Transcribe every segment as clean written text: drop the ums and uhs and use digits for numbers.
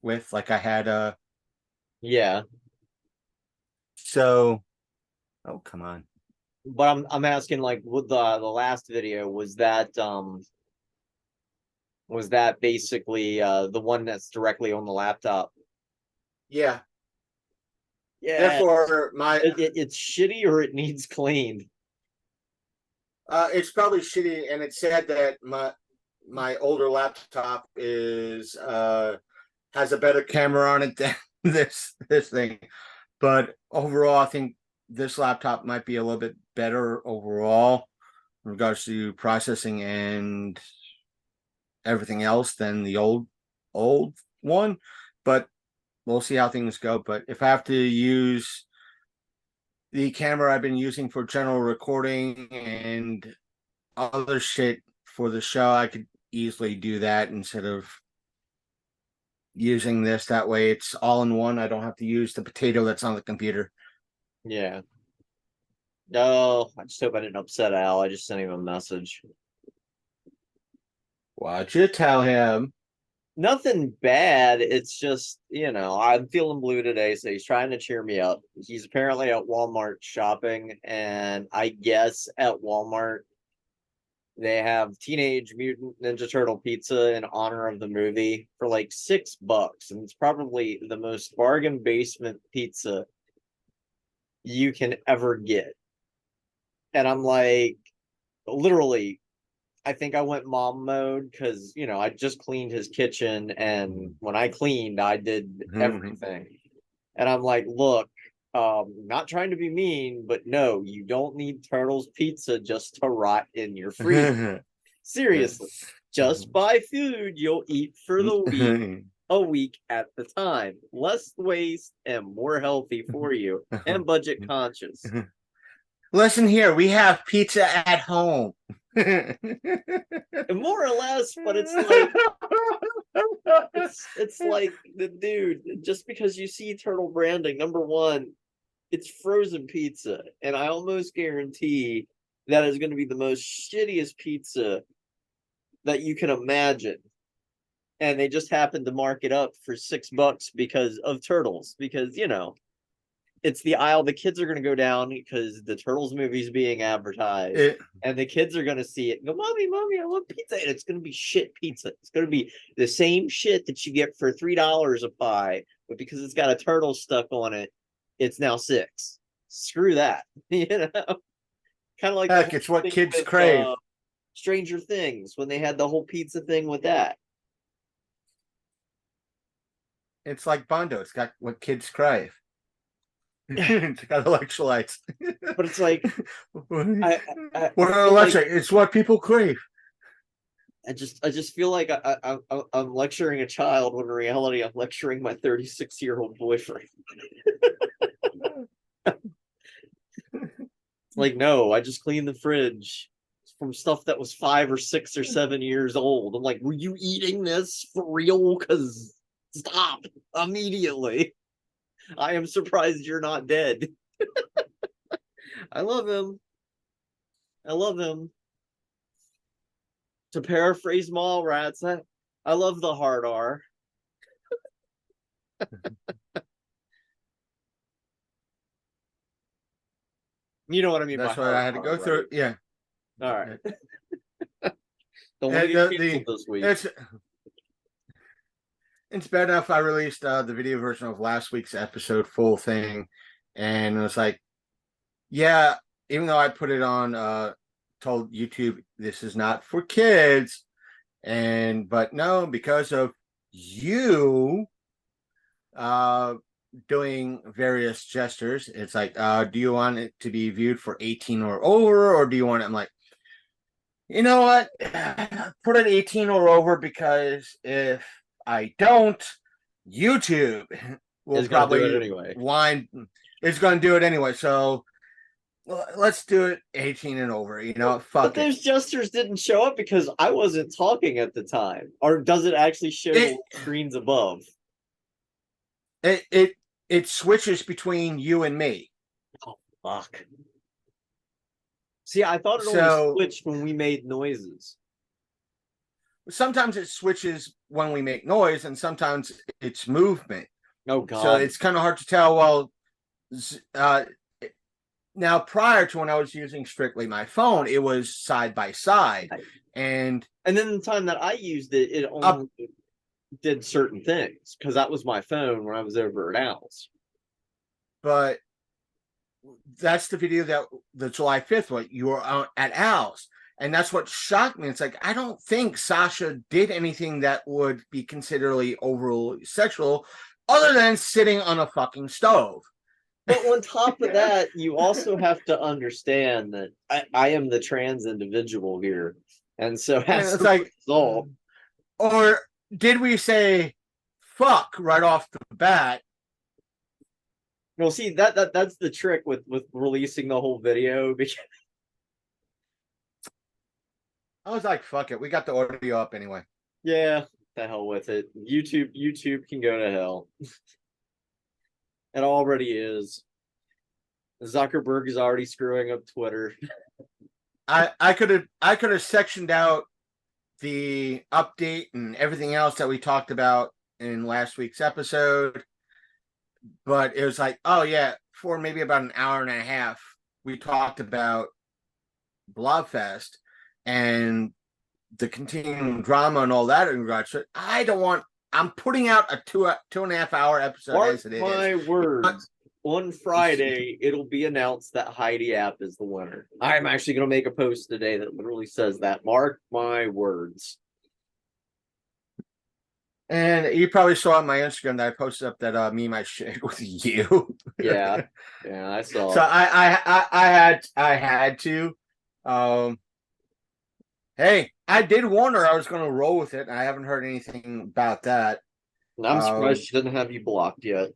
with, like I had Yeah, so oh come on. but I'm asking like with the last video was that basically the one that's directly on the laptop? Yeah. Yeah, Therefore my it's shitty or it needs cleaned. it's probably shitty, and it said that my older laptop is has a better camera on it than this thing. But overall, I think this laptop might be a little bit better overall in regards to processing and everything else than the old one. But we'll see how things go. But if I have to use the camera I've been using for general recording and other shit for the show, I could easily do that instead of using this. That way it's all in one. I don't have to use the potato that's on the computer. Yeah. No, I just hope I didn't upset Al. I just sent him a message. Watch you tell him. Nothing bad. It's just, I'm feeling blue today, so he's trying to cheer me up. He's apparently at Walmart shopping, and I guess at Walmart they have Teenage Mutant Ninja Turtle pizza in honor of the movie for like $6, and it's probably the most bargain basement pizza you can ever get. And I'm like, literally, I think I went mom mode because I just cleaned his kitchen, and when I cleaned, I did everything. And I'm like, look, not trying to be mean, but no, you don't need Turtles pizza just to rot in your freezer. Seriously, just buy food you'll eat for the week, a week at the time. Less waste and more healthy for you, and budget conscious. Listen here, we have pizza at home. More or less, but it's like the dude, just because you see turtle branding, number one, it's frozen pizza, and I almost guarantee that is going to be the most shittiest pizza that you can imagine. And they just happened to mark it up for $6 because of turtles, because it's the aisle the kids are going to go down because the Turtles movie's being advertised, It, and the kids are going to see it and go, mommy, I want pizza. And it's going to be shit pizza. It's going to be the same shit that you get for $3 a pie, but because it's got a turtle stuck on it, it's now 6. Screw that. Kind of like the heck, whole it's what thing kids with crave. Stranger Things when they had the whole pizza thing with that. It's like Bondo. It's got what kids crave. It's got electrolytes. But it's like What I are feel like electrolytes? It's what people crave. I just feel like I'm lecturing a child when in reality I'm lecturing my 36-year-old boyfriend. Like, no, I just cleaned the fridge from stuff that was 5 or 6 or 7 years old. I'm like, were you eating this for real? Because stop immediately. I am surprised you're not dead. I love him. I love him. To paraphrase Mallrats, I love the hard R. You know what I mean by That's what hard I had to R, go right? through. Yeah. All right. Don't want to get canceled The this week. it's bad enough I released the video version of last week's episode full thing, and it was like, yeah, even though I put it on told YouTube this is not for kids, and but no, because of you uh doing various gestures, it's like, do you want it to be viewed for 18 or over, or do you want it? I'm like, you know what? Put it 18 or over, because if I don't, YouTube will Is gonna do it probably anyway. wind. It's going to do it anyway. So let's do it 18 and over. But Fuck it. those gestures didn't show up because I wasn't talking at the time. Or does it actually show It the screens above? it it it switches between you and me. Oh, fuck. See, I thought it only So switched when we made noises. sometimes it switches when we make noise, and sometimes it's movement. Oh God. So it's kind of hard to tell. Well, now prior to when I was using strictly my phone, it was side by side, and then the time that I used it, it only did certain things because that was my phone when I was over at Al's. But that's the video that the July 5th one, you were at Al's. And that's what shocked me. It's like, I don't think Sasha did anything that would be considerably overly sexual other than sitting on a fucking stove. But on top of that, you also have to understand that I am the trans individual here. And so as it's like, result, or did we say fuck right off the bat? Well, see, that's the trick with releasing the whole video, because I was like, fuck it. We got the audio up anyway. Yeah, the hell with it. YouTube can go to hell. It already is. Zuckerberg is already screwing up Twitter. I could have sectioned out the update and everything else that we talked about in last week's episode, but it was like, oh yeah, for maybe about an hour and a half, we talked about Blobfest and the continuing drama and all that in regards to it. I'm putting out a 2.5 hour episode. Mark as it is. my words. On Friday, it'll be announced that Heidi App is the winner. I'm actually going to make a post today that literally says that. Mark my words. And you probably saw on my Instagram that I posted up that meme I shared with you. Yeah, I saw. So I had to. Hey, I did warn her I was going to roll with it. And I haven't heard anything about that. And I'm surprised she didn't have you blocked yet.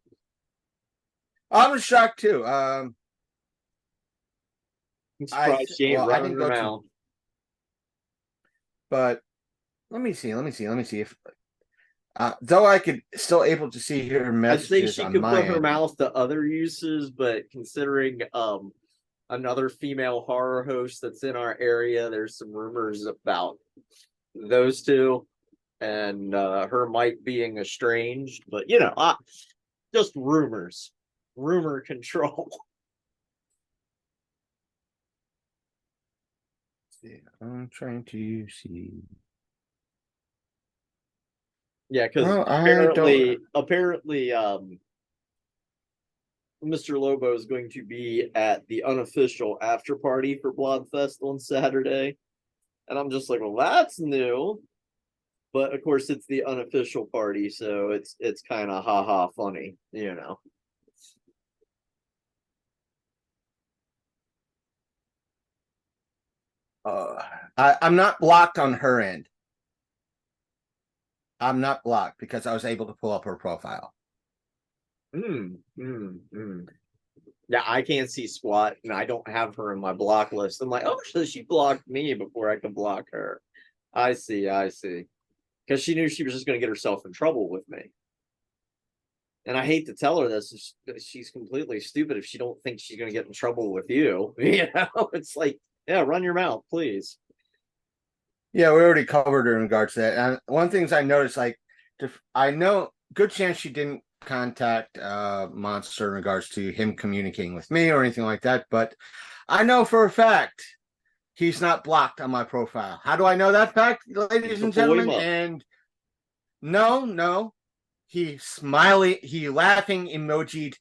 I'm shocked too. I'm surprised she ain't running her mouth. But let me see if though I could still able to see her messages. I think she could put her mouth to other uses, but considering another female horror host that's in our area, there's some rumors about those two and her might being estranged, but just rumors. Rumor control. I'm trying to see. Yeah, because apparently, Mr. Lobo is going to be at the unofficial after party for Blobfest on Saturday, and I'm just like, well, that's new. But of course, it's the unofficial party, so it's kind of haha funny, I'm not blocked on her end. I'm not blocked because I was able to pull up her profile. Yeah, I can't see squat, and I don't have her in my block list. I'm like, oh, so she blocked me before I could block her. I see. Because she knew she was just going to get herself in trouble with me. And I hate to tell her this, she's completely stupid if she don't think she's going to get in trouble with you. It's like, yeah, run your mouth, please. Yeah, we already covered her in regards to that. And one of the things I noticed, I know good chance she didn't contact Monster in regards to him communicating with me or anything like that, but I know for a fact he's not blocked on my profile. How do I know that fact, ladies and gentlemen? And no, he laughing emojied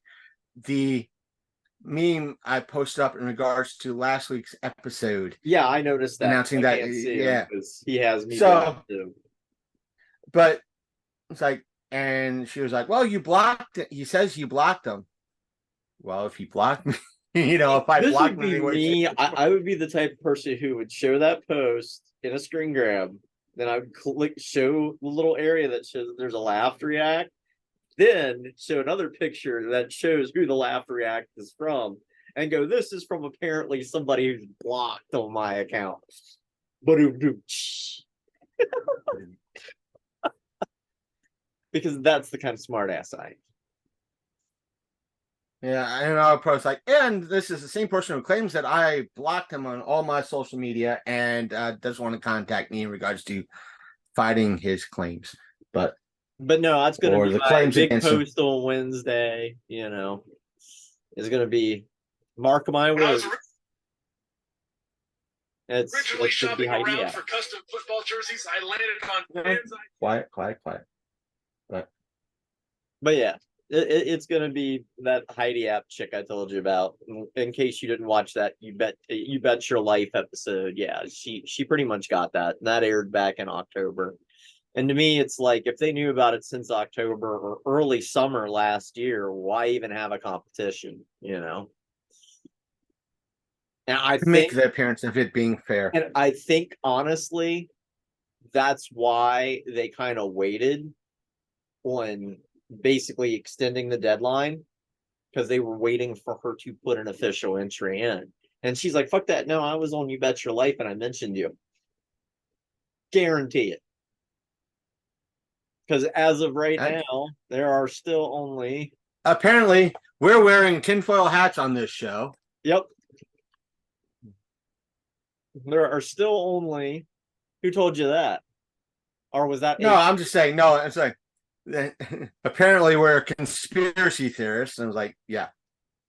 the meme I posted up in regards to last week's episode. Yeah, I noticed that. Announcing that, yeah, because he has me. So, but it's like, and she was like, "Well, you blocked it." He says you blocked him. Well, if he blocked me, if I blocked me, I would be the type of person who would show that post in a screen grab. Then I would show the little area that shows that there's a laugh react. Then show another picture that shows who the laugh react is from and go, this is from apparently somebody who's blocked on my account. Because that's the kind of smart ass I am. Yeah, and I'll post and this is the same person who claims that I blocked him on all my social media and doesn't want to contact me in regards to fighting his claims, but no, that's gonna or be the my claims big against him. post on Wednesday. Is gonna be mark my words. It's Originally gonna be shopping Heidi around App. for custom football jerseys, I landed on fans. Quiet. But yeah, it's gonna be that Heidi App chick I told you about. In case you didn't watch that, you bet your life episode. Yeah, she pretty much got that. And that aired back in October. And to me, it's like if they knew about it since October or early summer last year, why even have a competition? And I Make think, the appearance of it being fair. and I think honestly, that's why they kind of waited on basically extending the deadline because they were waiting for her to put an official entry in. And she's like, fuck that. No, I was on You Bet Your Life and I mentioned you. Guarantee it. Because as of right now, there are still only. Apparently, we're wearing tinfoil hats on this show. Yep. There are still only. Who told you that? Or was that? No, I'm just saying. No, it's like apparently we're conspiracy theorists. And I was like, yeah,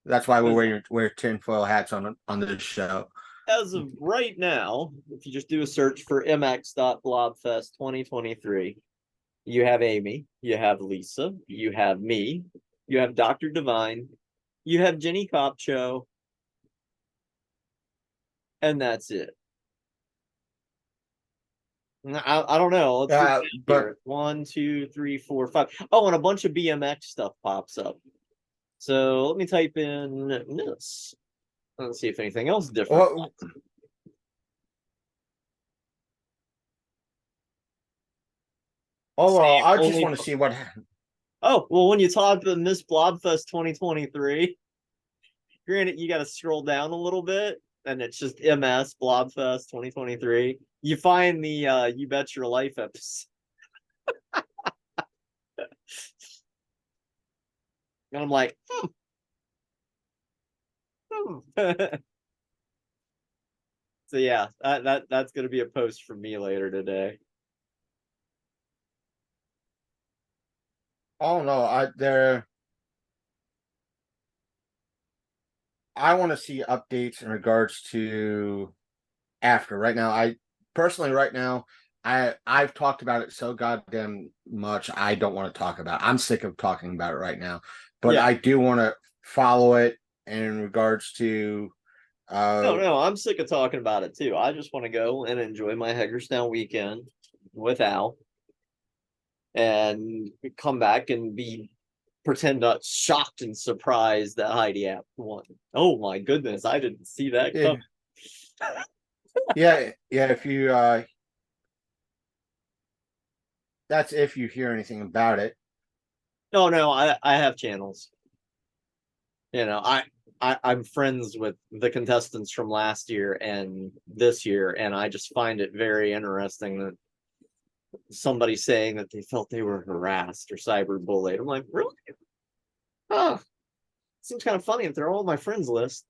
that's why we're wearing tinfoil hats on this show. As of right now, if you just do a search for mx.blobfest 2023, you have Amy, you have Lisa, you have me, you have Dr. Divine, you have Jenny Copcho, and that's it. I don't know. Let's but 1, 2, 3, 4, 5. Oh, and a bunch of BMX stuff pops up. So let me type in this. Let's see if anything else different. Oh, well, I just want to see what happened. Oh, well, when you talk to Miss Blobfest 2023, granted, you got to scroll down a little bit, and it's just MS Blobfest 2023. You find the You Bet Your Life episode. And I'm like, So yeah, that's gonna be a post from me later today. Oh no, I want to see updates in regards to after right now. I've talked about it so goddamn much. I don't want to talk about it. I'm sick of talking about it right now. But yeah. I do want to follow it in regards to no, I'm sick of talking about it too. I just want to go and enjoy my Hagerstown weekend with Al and come back and pretend shocked and surprised that Heidi App won. Oh my goodness, I didn't see that coming. Yeah, if you that's if you hear anything about it. No, I have channels. I'm friends with the contestants from last year and this year, and I just find it very interesting that somebody saying that they felt they were harassed or cyberbullied. I'm like, really? Oh, seems kind of funny if they're all on my friends list.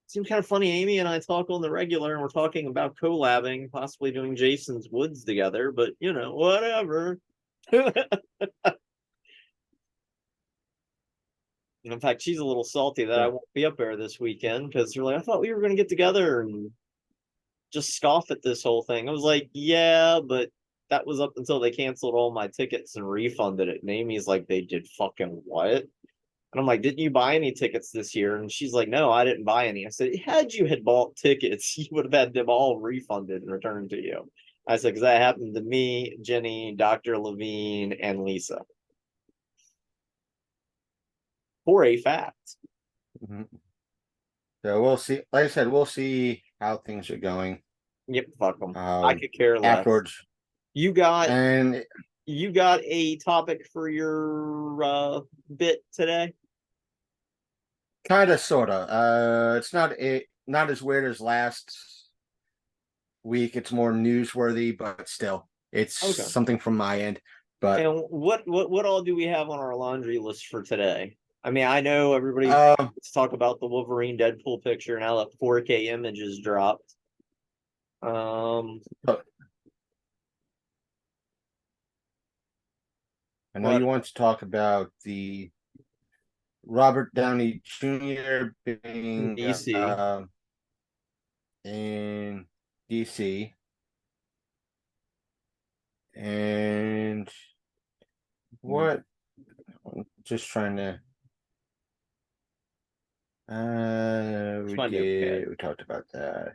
Seems kind of funny. Amy and I talk on the regular, and we're talking about collabing, possibly doing Jason's Woods together, but whatever. In fact, she's a little salty that I won't be up there this weekend because they're like, I thought we were going to get together and just scoff at this whole thing. I was like, yeah, but that was up until they canceled all my tickets and refunded it. And Amy's like, they did fucking what? And I'm like, didn't you buy any tickets this year? And she's like, no, I didn't buy any. I said, had you had bought tickets, you would have had them all refunded and returned to you. I said, because that happened to me, Jenny, Dr. Levine, and Lisa. For a fact. Mm-hmm. So we'll see. Like I said, we'll see how things are going. Yep, fuck them. I could care less. Afterwards, you got a topic for your bit today? Kind of, sort of. It's not as weird as last week. It's more newsworthy, but still, it's something from my end. But and what all do we have on our laundry list for today? I mean, I know everybody wants to talk about the Wolverine Deadpool picture now that 4K images dropped. I know What? you want to talk about the Robert Downey Jr. being DC. in DC, and what? I'm just trying to. Might be okay. We talked about that.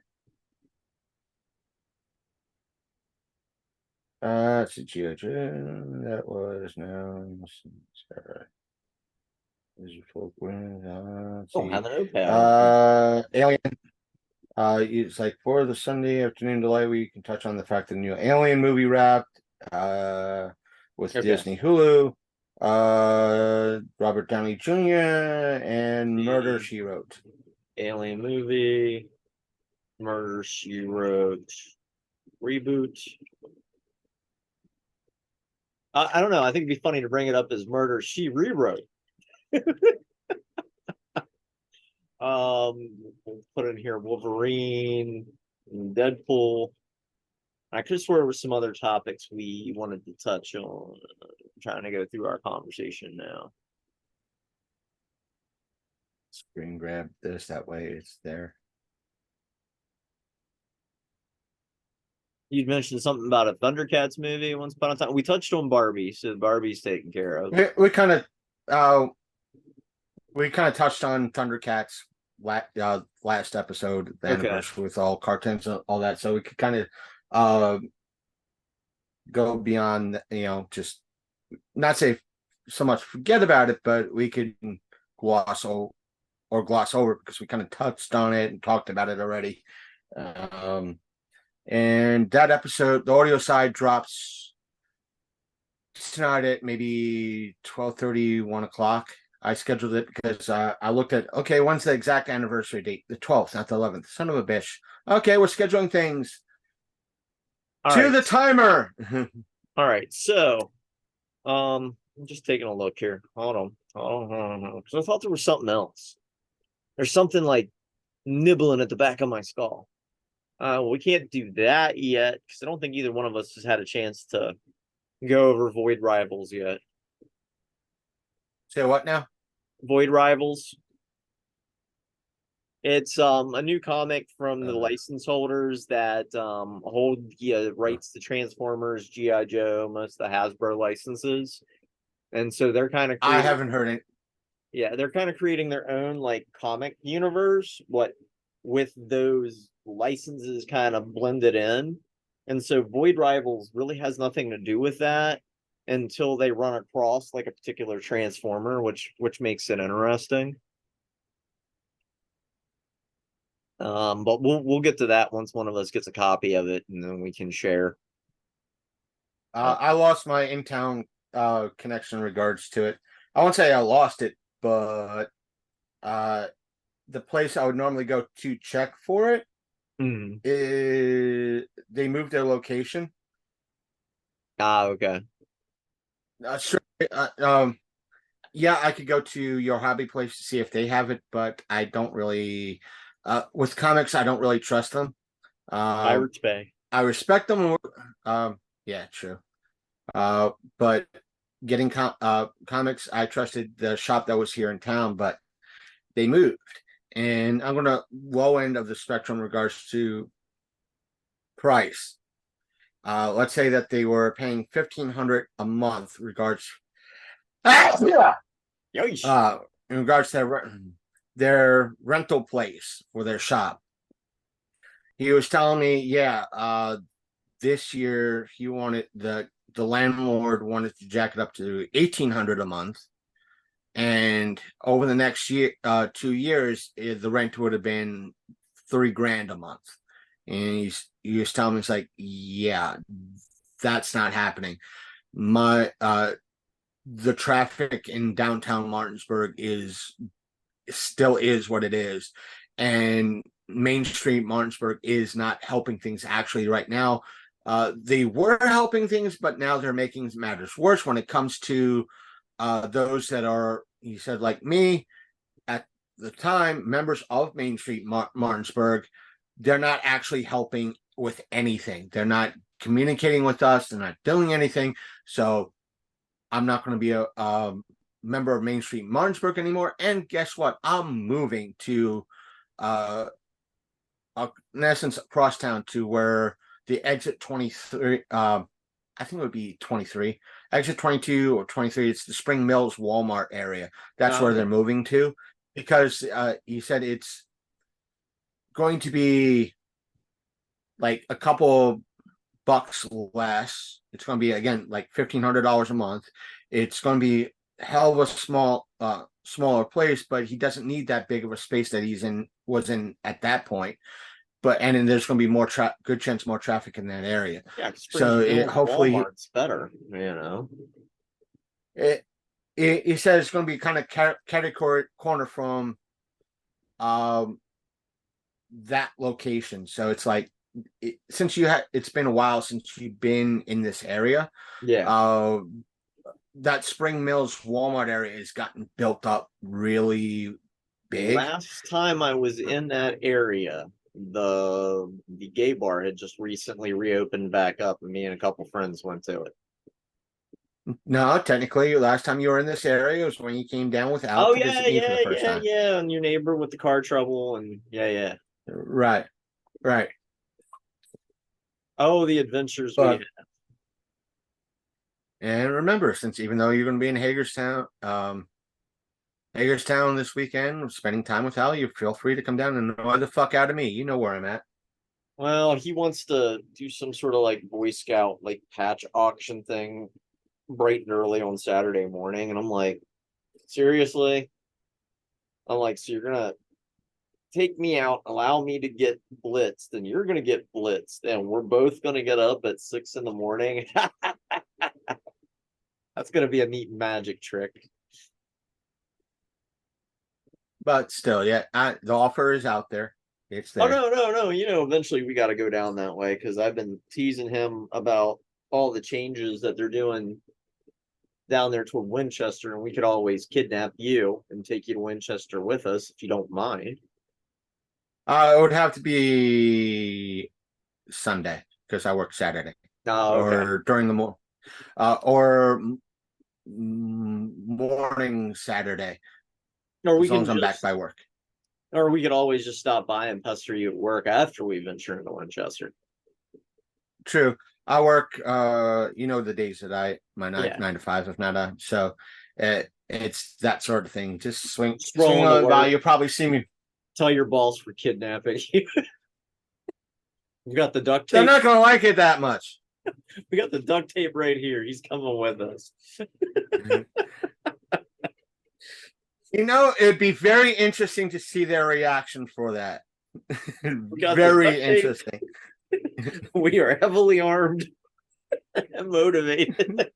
It's a GeoGen. That was no. Oh, have an notepad. Alien. It's like for the Sunday afternoon delay, we can touch on the fact that the new Alien movie wrapped. With Okay. Disney Hulu. Robert Downey Jr. and Murder She Wrote. Alien movie. Murder She Wrote. Reboot. I don't know. I think it'd be funny to bring it up as Murder She Rewrote. We'll put in here Wolverine, Deadpool. I could swear there were some other topics we wanted to touch on. I'm trying to go through our conversation now. Screen grab this, that way it's there. You'd mentioned something about a Thundercats movie once upon a time. We touched on Barbie, so Barbie's taken care of. We kind of touched on Thundercats last episode, the anniversary with all cartoons and all that, so we could kind of go beyond, just not say so much forget about it, but we could gloss over because we kind of touched on it and talked about it already. And that episode, the audio side, drops tonight at maybe 12:30, 1 o'clock. I scheduled it because I looked at, okay, when's the exact anniversary date? The 12th, not the 11th. Son of a bitch. Okay, we're scheduling things the timer. All right, so I'm just taking a look here. Hold on. Because I thought there was something else. There's something like nibbling at the back of my skull. We can't do that yet because I don't think either one of us has had a chance to go over Void Rivals yet. Say what now? Void Rivals. It's a new comic from the license holders that hold the rights to Transformers, G.I. Joe, most of the Hasbro licenses. And so they're kind of I haven't heard it. Yeah, they're kind of creating their own like comic universe, with those licenses kind of blended in. And so Void Rivals really has nothing to do with that until they run across like a particular Transformer, which makes it interesting. But we'll get to that once one of us gets a copy of it, and then we can share. I lost my in-town connection in regards to it. I won't say I lost it, but the place I would normally go to check for it, they moved their location. Okay. Sure. Yeah, I could go to your hobby place to see if they have it, but I don't really. With comics, I don't really trust them. Pirates Bay. I respect them. Yeah, true. But getting comics, I trusted the shop that was here in town, but they moved. And I'm going to low end of the spectrum in regards to price. Let's say that they were paying $1,500 a month regards. In regards to their rental place for their shop. He was telling me, this year he wanted the landlord wanted to jack it up to $1,800 a month. And over the next year, 2 years, the rent would have been $3,000 a month. And he was telling me, it's like, yeah, that's not happening. The traffic in downtown Martinsburg still is what it is, and Main Street Martinsburg is not helping things actually right now. They were helping things, but now they're making matters worse when it comes to those that are, he said, like me at the time, members of Main Street Martinsburg. They're not actually helping with anything. They're not communicating with us. They're not doing anything. So I'm not going to be a member of Main Street Martinsburg anymore. And guess what? I'm moving to, in essence, across town to where the exit 23. I think it would be 23, exit 22 or 23. It's the Spring Mills Walmart area. That's where they're moving to, because he said it's going to be like a couple bucks less. It's going to be, again, like $1,500 a month. It's going to be hell of a smaller place, but he doesn't need that big of a space that was in at that point. And then there's going to be more good chance more traffic in that area. Yeah, so hopefully Walmart's better, you know. He says it's going to be kind of category corner from that location. So it's like, since it's been a while since you've been in this area. Yeah. That Spring Mills Walmart area has gotten built up really big. Last time I was in that area, the gay bar had just recently reopened back up, and me and a couple friends went to it. No, technically, last time you were in this area was when you came down with Al. Oh yeah, yeah, and your neighbor with the car trouble, and yeah. Right. Oh, the adventures we had. And remember, since even though you're going to be in Hagerstown this weekend, spending time with Al, you feel free to come down and annoy the fuck out of me. You know where I'm at. Well, he wants to do some sort of like Boy Scout like patch auction thing bright and early on Saturday morning, and I'm like, seriously? I'm like, so you're gonna take me out, allow me to get blitzed, and you're gonna get blitzed, and we're both gonna get up at 6 a.m. That's gonna be a neat magic trick. But still, yeah, the offer is out there. It's there. Oh no! You know, eventually we got to go down that way, because I've been teasing him about all the changes that they're doing down there toward Winchester, and we could always kidnap you and take you to Winchester with us if you don't mind. It would have to be Sunday because I work Saturday. Oh, okay. Or during the or morning Saturday. Or we as long can as I'm back by work. Or we could always just stop by and pester you at work after we venture into Winchester. True. I work the days that my 9 to 5 if not so it's that sort of thing. Just swing on by, you'll probably see me. Tell your boss for kidnapping you. We got the duct tape. They're not gonna like it that much. We got the duct tape right here. He's coming with us. It'd be very interesting to see their reaction for that. Very interesting. We are heavily armed and motivated.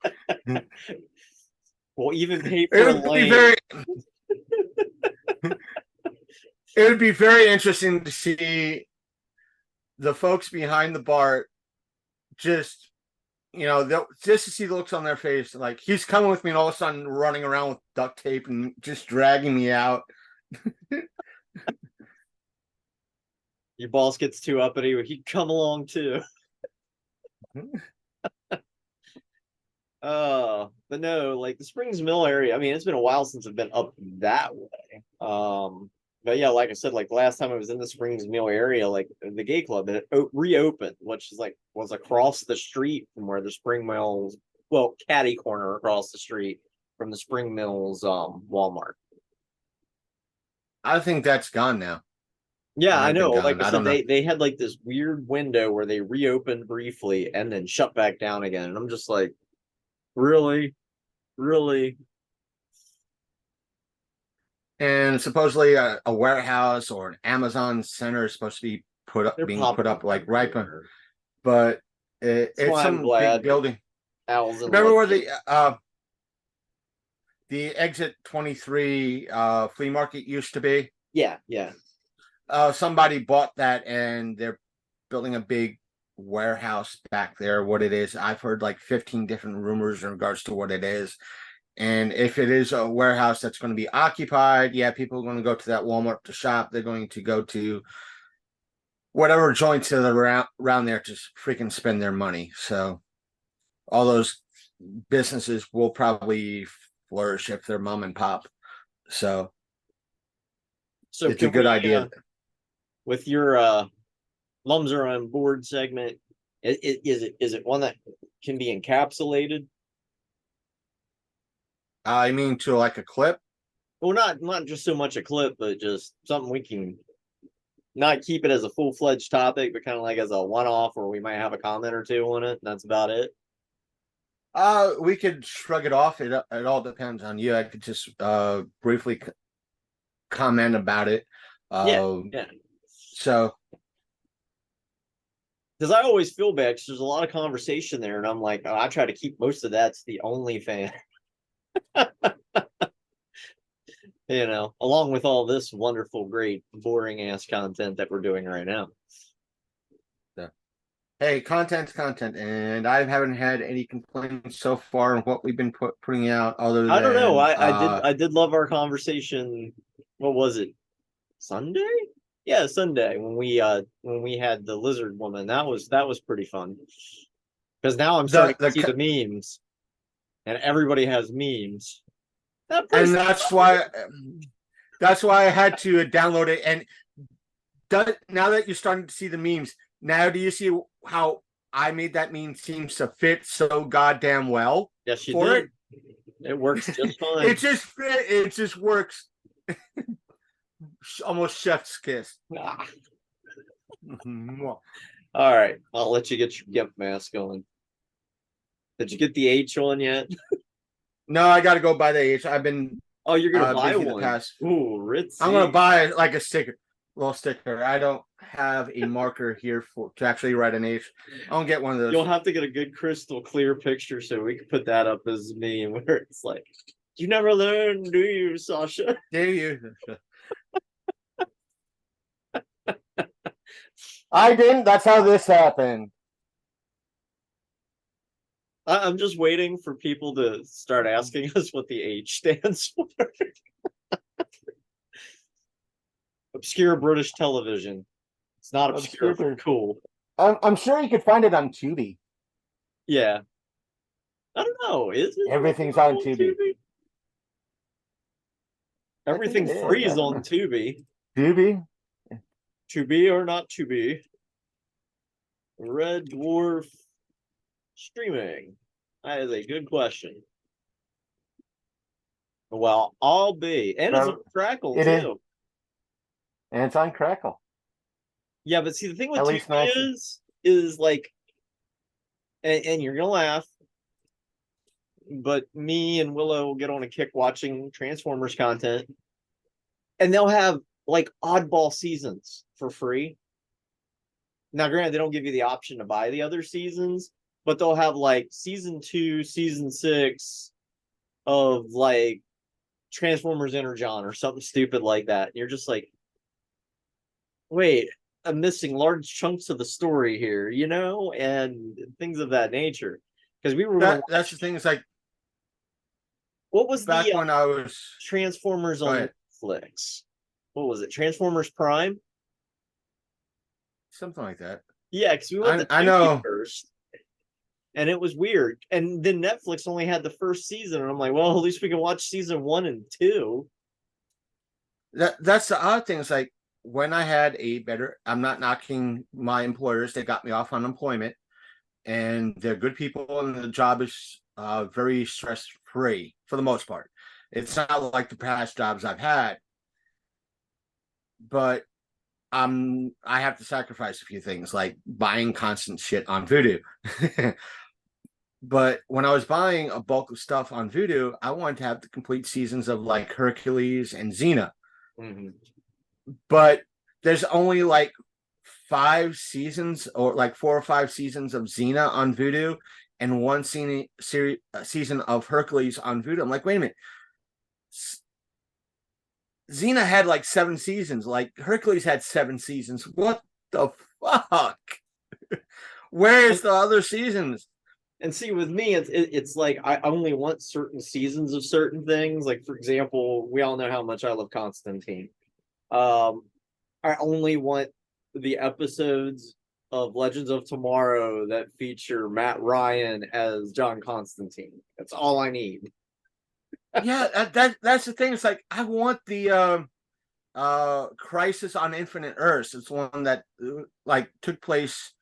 We'll even pay for a lane. It would be very interesting to see the folks behind the bar just to see the looks on their face, like he's coming with me and all of a sudden running around with duct tape and just dragging me out. Your boss gets too uppity, he'd come along too. But no, like the Springs Mill area, I mean, it's been a while since I've been up that way. But yeah, like I said, like last time I was in the Springs Mill area, like the gay club, and it reopened, which is was across the street from where the Spring Mills, catty corner across the street from the Spring Mills Walmart. I think that's gone now. Yeah, I know. Like I said, they had like this weird window where they reopened briefly and then shut back down again. And I'm just like, really? And supposedly a warehouse or an Amazon center is supposed to be being put up like right, but it's some big building. Remember where the exit 23 flea market used to be? Yeah. Somebody bought that and they're building a big warehouse back there. What it is, I've heard like 15 different rumors in regards to what it is. And if it is a warehouse that's going to be occupied, yeah, people are going to go to that Walmart to shop. They're going to go to whatever joints that are around there just freaking spend their money. So all those businesses will probably flourish if they're mom and pop. So So it's a can good we, idea. with your Mums Are On Board segment, is it one that can be encapsulated? I mean, to like a clip. Well, not just so much a clip, but just something we can not keep it as a full-fledged topic, but kind of like as a one-off, where we might have a comment or two on it, and that's about it. We could shrug it off. It all depends on you. I could just briefly comment about it. Yeah. So Because I always feel bad because there's a lot of conversation there, and I'm like, oh, I try to keep most of that's the only fan. Along with all this wonderful, great, boring ass content that we're doing right now. hey, content's content, and I haven't had any complaints so far on what we've been putting out. Other I don't know. than I did love our conversation. What was it? Sunday? Yeah, Sunday when we had the lizard woman. That was pretty fun. Because now I'm starting to see the memes, and everybody has memes. And that's why I had to download it. And now that you're starting to see the memes, now do you see how I made that meme seem to fit so goddamn well? Yes, you did. It works just fine. It just works. Almost chef's kiss. All right, I'll let you get your GIMP mask going. Did you get the H on yet? No, I got to go buy the H. I've been. Oh, you're gonna buy one. Ooh, ritzy. I'm gonna buy like a little sticker. I don't have a marker here to actually write an H. I'll get one of those. You'll have to get a good crystal clear picture so we can put that up as a meme where it's like, you never learn, do you, Sasha? Do you? I didn't. That's how this happened. I'm just waiting for people to start asking us what the H stands for. Obscure British television. It's not obscure, but cool. I'm sure you could find it on Tubi. Yeah. I don't know. Is it? Everything's on Tubi. Everything free is on Tubi. Tubi? To be or not to be? Red Dwarf streaming. That is a good question. Well, I'll be. And it's on Crackle, too. And it's on Crackle. Yeah, but see, the thing with Tubi is like, and you're going to laugh, but me and Willow will get on a kick watching Transformers content, and they'll have like oddball seasons for free. Now, granted, they don't give you the option to buy the other seasons, but they'll have like season 2, season 6 of like Transformers Energon or something stupid like that. And you're just like, wait, I'm missing large chunks of the story here, and things of that nature. Because we were that's the thing. It's like, what was back when I was Transformers on Netflix? What was it? Transformers Prime? Something like that. Yeah, because we went I know first. And it was weird. And then Netflix only had the first season. And I'm like, well, at least we can watch season 1 and 2. That's the odd thing. It's like, when I had I'm not knocking my employers. They got me off unemployment. And they're good people. And the job is very stress-free for the most part. It's not like the past jobs I've had. But I have to sacrifice a few things, like buying constant shit on Vudu. But when I was buying a bulk of stuff on Vudu, I wanted to have the complete seasons of like Hercules and Xena. Mm-hmm. But there's only like 5 seasons, or like 4 or 5 seasons of Xena on Vudu, and one season of Hercules on Vudu. I'm like, wait a minute. Xena had like 7 seasons. Like Hercules had 7 seasons. What the fuck? Where's the other seasons? And see, with me, it's like I only want certain seasons of certain things. Like, for example, we all know how much I love Constantine. I only want the episodes of Legends of Tomorrow that feature Matt Ryan as John Constantine. That's all I need. Yeah, that's the thing. It's like I want the Crisis on Infinite Earths. It's one that like took place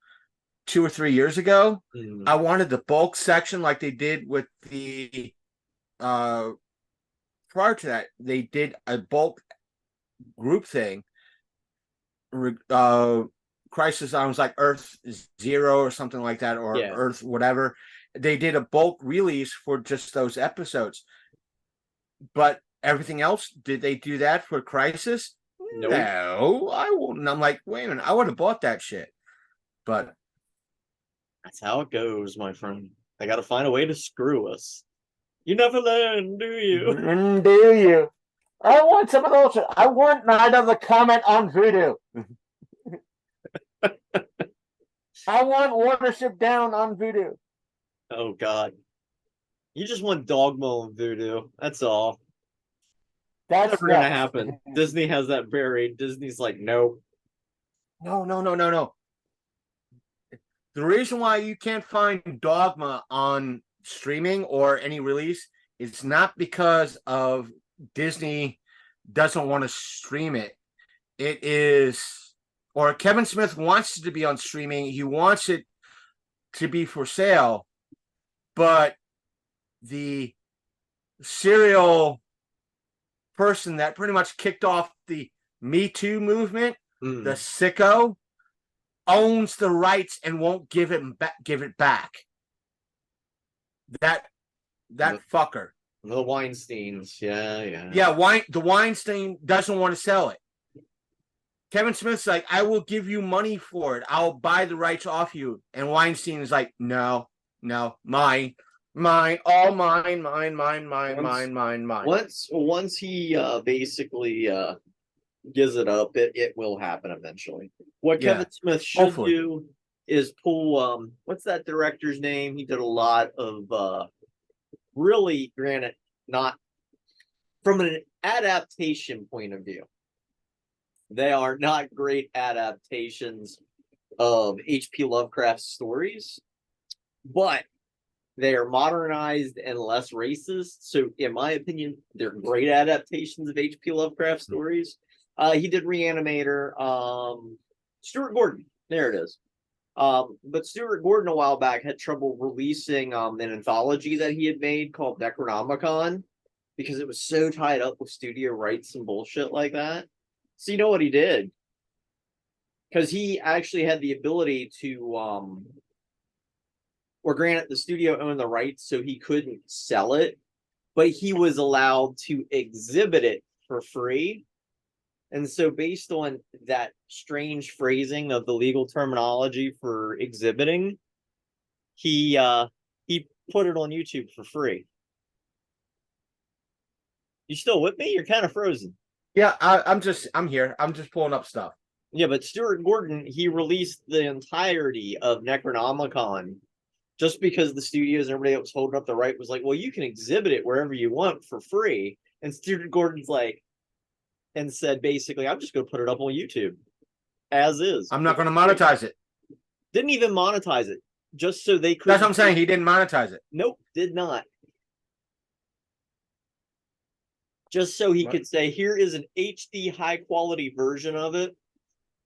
2 or 3 years ago. I wanted the bulk section like they did with the prior to that, they did a bulk group thing. Crisis on was like Earth Zero or something like that, or Yeah. Earth whatever. They did a bulk release for just those episodes. But everything else, did they do that for Crisis? Nope. No, I wouldn't. I'm like, wait a minute, I would have bought that shit. But that's how it goes, my friend. I got to find a way to screw us. You never learn, do you? Do you? I want some of those. I want Night of the Comet on Voodoo. I want Watership Down on Voodoo. Oh, God. You just want Dogma on Voodoo. That's all. That's never going to happen. Disney has that buried. Disney's like, nope. No. The reason why you can't find Dogma on streaming or any release is not because of Disney doesn't want to stream it. It is, or Kevin Smith wants it to be on streaming. He wants it to be for sale, but the serial person that pretty much kicked off the Me Too movement, the sicko, owns the rights and won't give it back. That fucker. The Weinsteins, yeah. The Weinstein doesn't want to sell it. Kevin Smith's like, I will give you money for it. I'll buy the rights off you. And Weinstein is like, no, mine, all mine. Once he basically gives it up, it will happen eventually. What Kevin Smith should do is pull what's that director's name? He did a lot of really, granted, not from an adaptation point of view. They are not great adaptations of H.P. Lovecraft's stories, but they are modernized and less racist. So, in my opinion, they're great adaptations of H.P. Lovecraft stories. He did Reanimator. Stuart Gordon. There it is. But Stuart Gordon a while back had trouble releasing an anthology that he had made called Necronomicon because it was so tied up with studio rights and bullshit like that. So you know what he did? Because he actually had the ability to, or granted, the studio owned the rights, so he couldn't sell it, but he was allowed to exhibit it for free. And so based on that strange phrasing of the legal terminology for exhibiting, he put it on YouTube for free. You still with me? You're kind of frozen. Yeah, I'm here. I'm just pulling up stuff. Yeah, but Stuart Gordon, he released the entirety of Necronomicon just because the studios and everybody that was holding up the right was like, well, you can exhibit it wherever you want for free. And Stuart Gordon's like, and said basically, I'm just going to put it up on YouTube as is. I'm not going to monetize it. Didn't even monetize it, just so they could. That's what I'm saying. He didn't monetize it. Nope, did not. Just so he could say, here is an HD high quality version of it.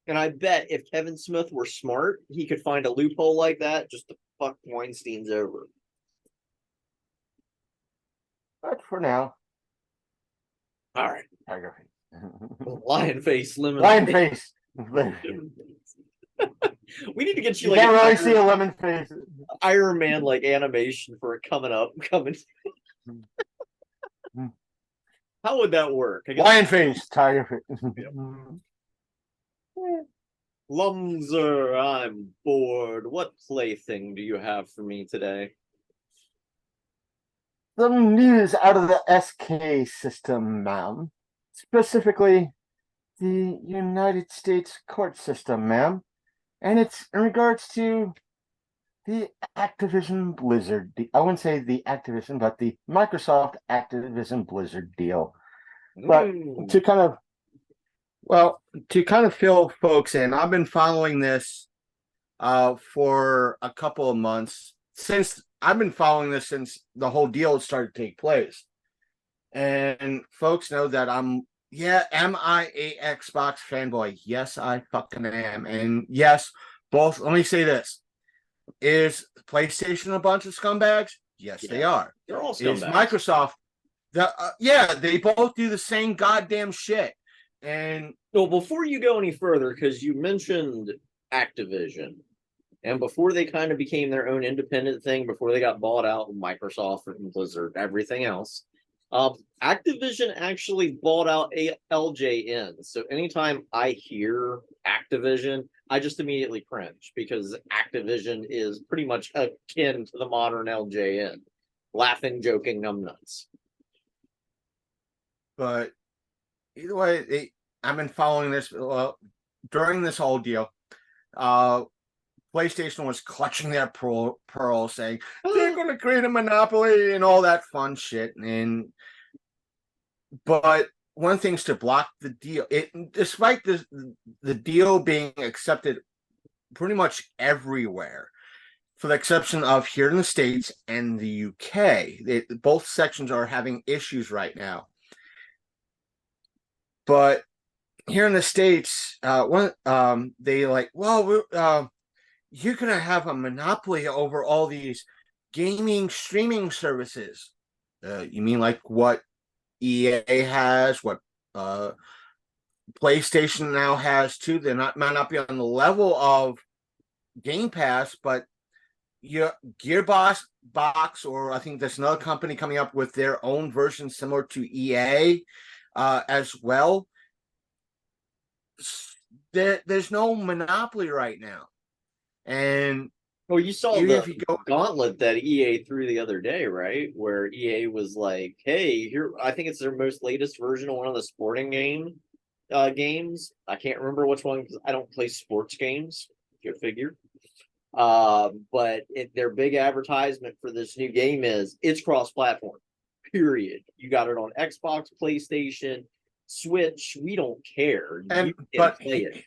And I bet if Kevin Smith were smart, he could find a loophole like that just to fuck Weinstein's over. But for now. All right. Tiger face. Lion face, lemon. Lion face. We need to get you You like can't really see a lemon face. Iron Man like animation for it coming. How would that work? Lion face, tiger face. Lumser, I'm bored. What plaything do you have for me today? Some news out of the SK system, ma'am. Specifically, the United States court system, ma'am. And it's in regards to the Activision Blizzard. I wouldn't say the Activision, but the Microsoft Activision Blizzard deal. But to kind of Well, to kind of fill folks in, I've been following this for a couple of months since the whole deal started to take place. And folks know that am I a Xbox fanboy? Yes, I fucking am. And yes, both, let me say this. Is PlayStation a bunch of scumbags? Yes, they are. They're all Is scumbags. Microsoft yeah, they both do the same goddamn shit. And Well, before you go any further, because you mentioned Activision, and before they kind of became their own independent thing, before they got bought out with Microsoft and Blizzard, everything else, Activision actually bought out LJN. So anytime I hear Activision, I just immediately cringe because Activision is pretty much akin to the modern LJN. Laughing, joking, numbnuts. but either way, I've been following this during this whole deal. PlayStation was clutching their pearl, saying they're going to create a monopoly and all that fun shit. But one thing's to block the deal. Despite the deal being accepted pretty much everywhere, for the exception of here in the States and the UK, both sections are having issues right now. But here in the States, they like, well, you're gonna have a monopoly over all these gaming streaming services. You mean like what EA has, what PlayStation now has too? Might not be on the level of Game Pass, but Gearbox or I think there's another company coming up with their own version similar to EA as well. There's no monopoly right now. And well, you saw even the if you go gauntlet that EA threw the other day, right? Where EA was like, "Hey, here, I think it's their most latest version of one of the sporting games. I can't remember which one because I don't play sports games. Go figure. But their big advertisement for this new game is it's cross-platform. Period. You got it on Xbox, PlayStation, Switch. We don't care. You can play it.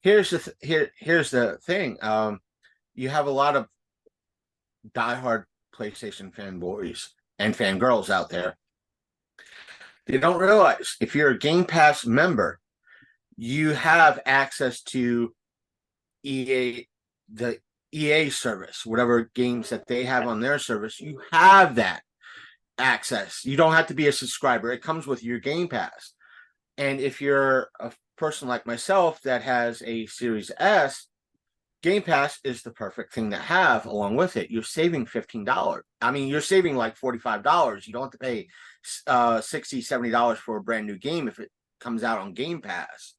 Here's the thing. You have a lot of diehard PlayStation fanboys and fangirls out there. They don't realize if you're a Game Pass member, you have access to the EA service, whatever games that they have on their service. You have that access. You don't have to be a subscriber. It comes with your Game Pass. And if you're a person like myself that has a Series S, Game Pass is the perfect thing to have along with it. You're saving $15. I mean, you're saving like $45. You don't have to pay $60, $70 for a brand new game if it comes out on Game Pass.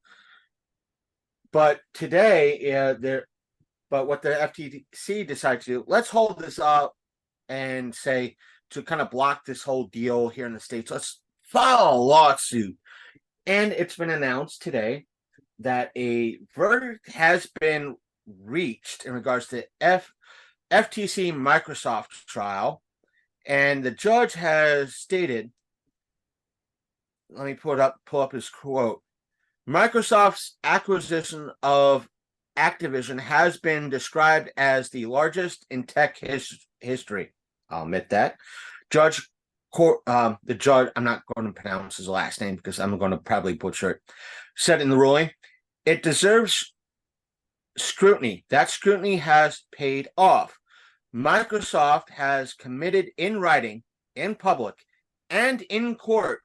But today, but what the FTC decided to do, let's hold this up and say to kind of block this whole deal here in the States, let's file a lawsuit. And it's been announced today that a verdict has been reached in regards to FTC Microsoft trial. And the judge has stated, let me pull up his quote. Microsoft's acquisition of Activision has been described as the largest in tech history. I'll admit that. The judge, I'm not going to pronounce his last name because I'm going to probably butcher it, said in the ruling, it deserves scrutiny. That scrutiny has paid off. Microsoft has committed in writing, in public, and in court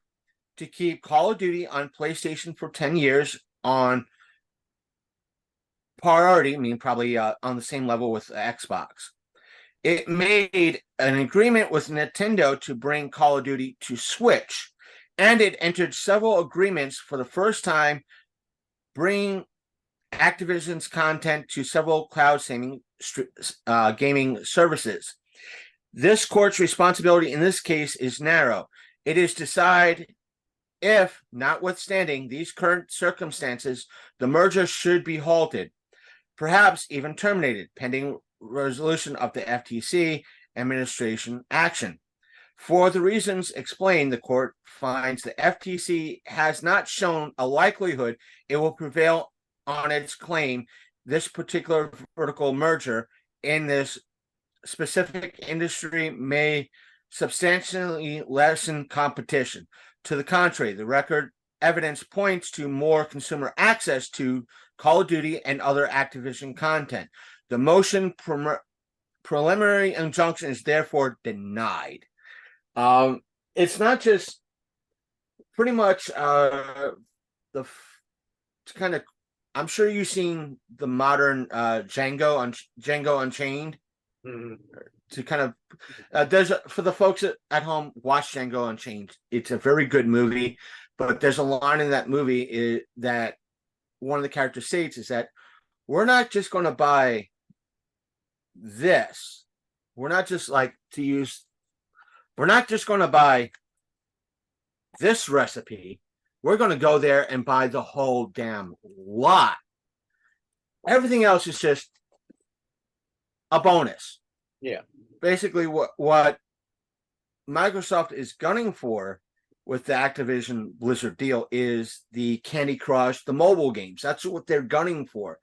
to keep Call of Duty on PlayStation for 10 years on priority, I mean, probably on the same level with Xbox. It made an agreement with Nintendo to bring Call of Duty to Switch, and it entered several agreements for the first time, bringing Activision's content to several cloud gaming services. This court's responsibility in this case is narrow. It is to decide if, notwithstanding these current circumstances, the merger should be halted, perhaps even terminated, pending resolution of the FTC administration action. For the reasons explained, the court finds the FTC has not shown a likelihood it will prevail on its claim this particular vertical merger in this specific industry may substantially lessen competition. To the contrary, the record evidence points to more consumer access to Call of Duty and other Activision content. The motion preliminary injunction is therefore denied. It's not just pretty much the kind of. I'm sure you've seen the modern Django Unchained. To kind of there's for the folks at home, watch Django Unchained. It's a very good movie, but there's a line in that movie that one of the characters states is that we're not just going to buy this. We're not just we're not just going to buy this recipe. We're going to go there and buy the whole damn lot. Everything else is just a bonus. Yeah. Basically, what Microsoft is gunning for with the Activision Blizzard deal is the Candy Crush, the mobile games. That's what they're gunning for.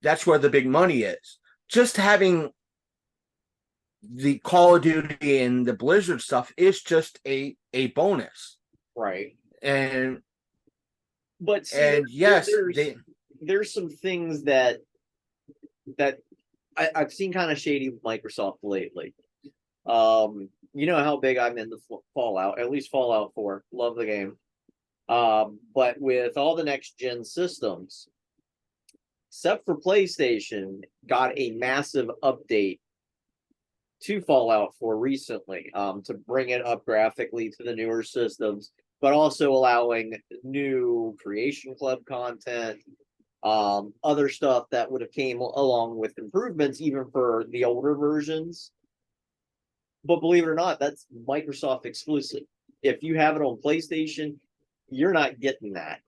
That's where the big money is. Just having the Call of Duty and the Blizzard stuff is just a bonus. Right. But see, yes, there's some things that I've seen kind of shady with Microsoft lately. You know how big I'm into Fallout, at least Fallout 4. Love the game. But with all the next gen systems, except for PlayStation, got a massive update to Fallout 4 recently, to bring it up graphically to the newer systems, but also allowing new Creation Club content, other stuff that would have came along with improvements even for the older versions. But believe it or not, that's Microsoft exclusive. If you have it on PlayStation, you're not getting that.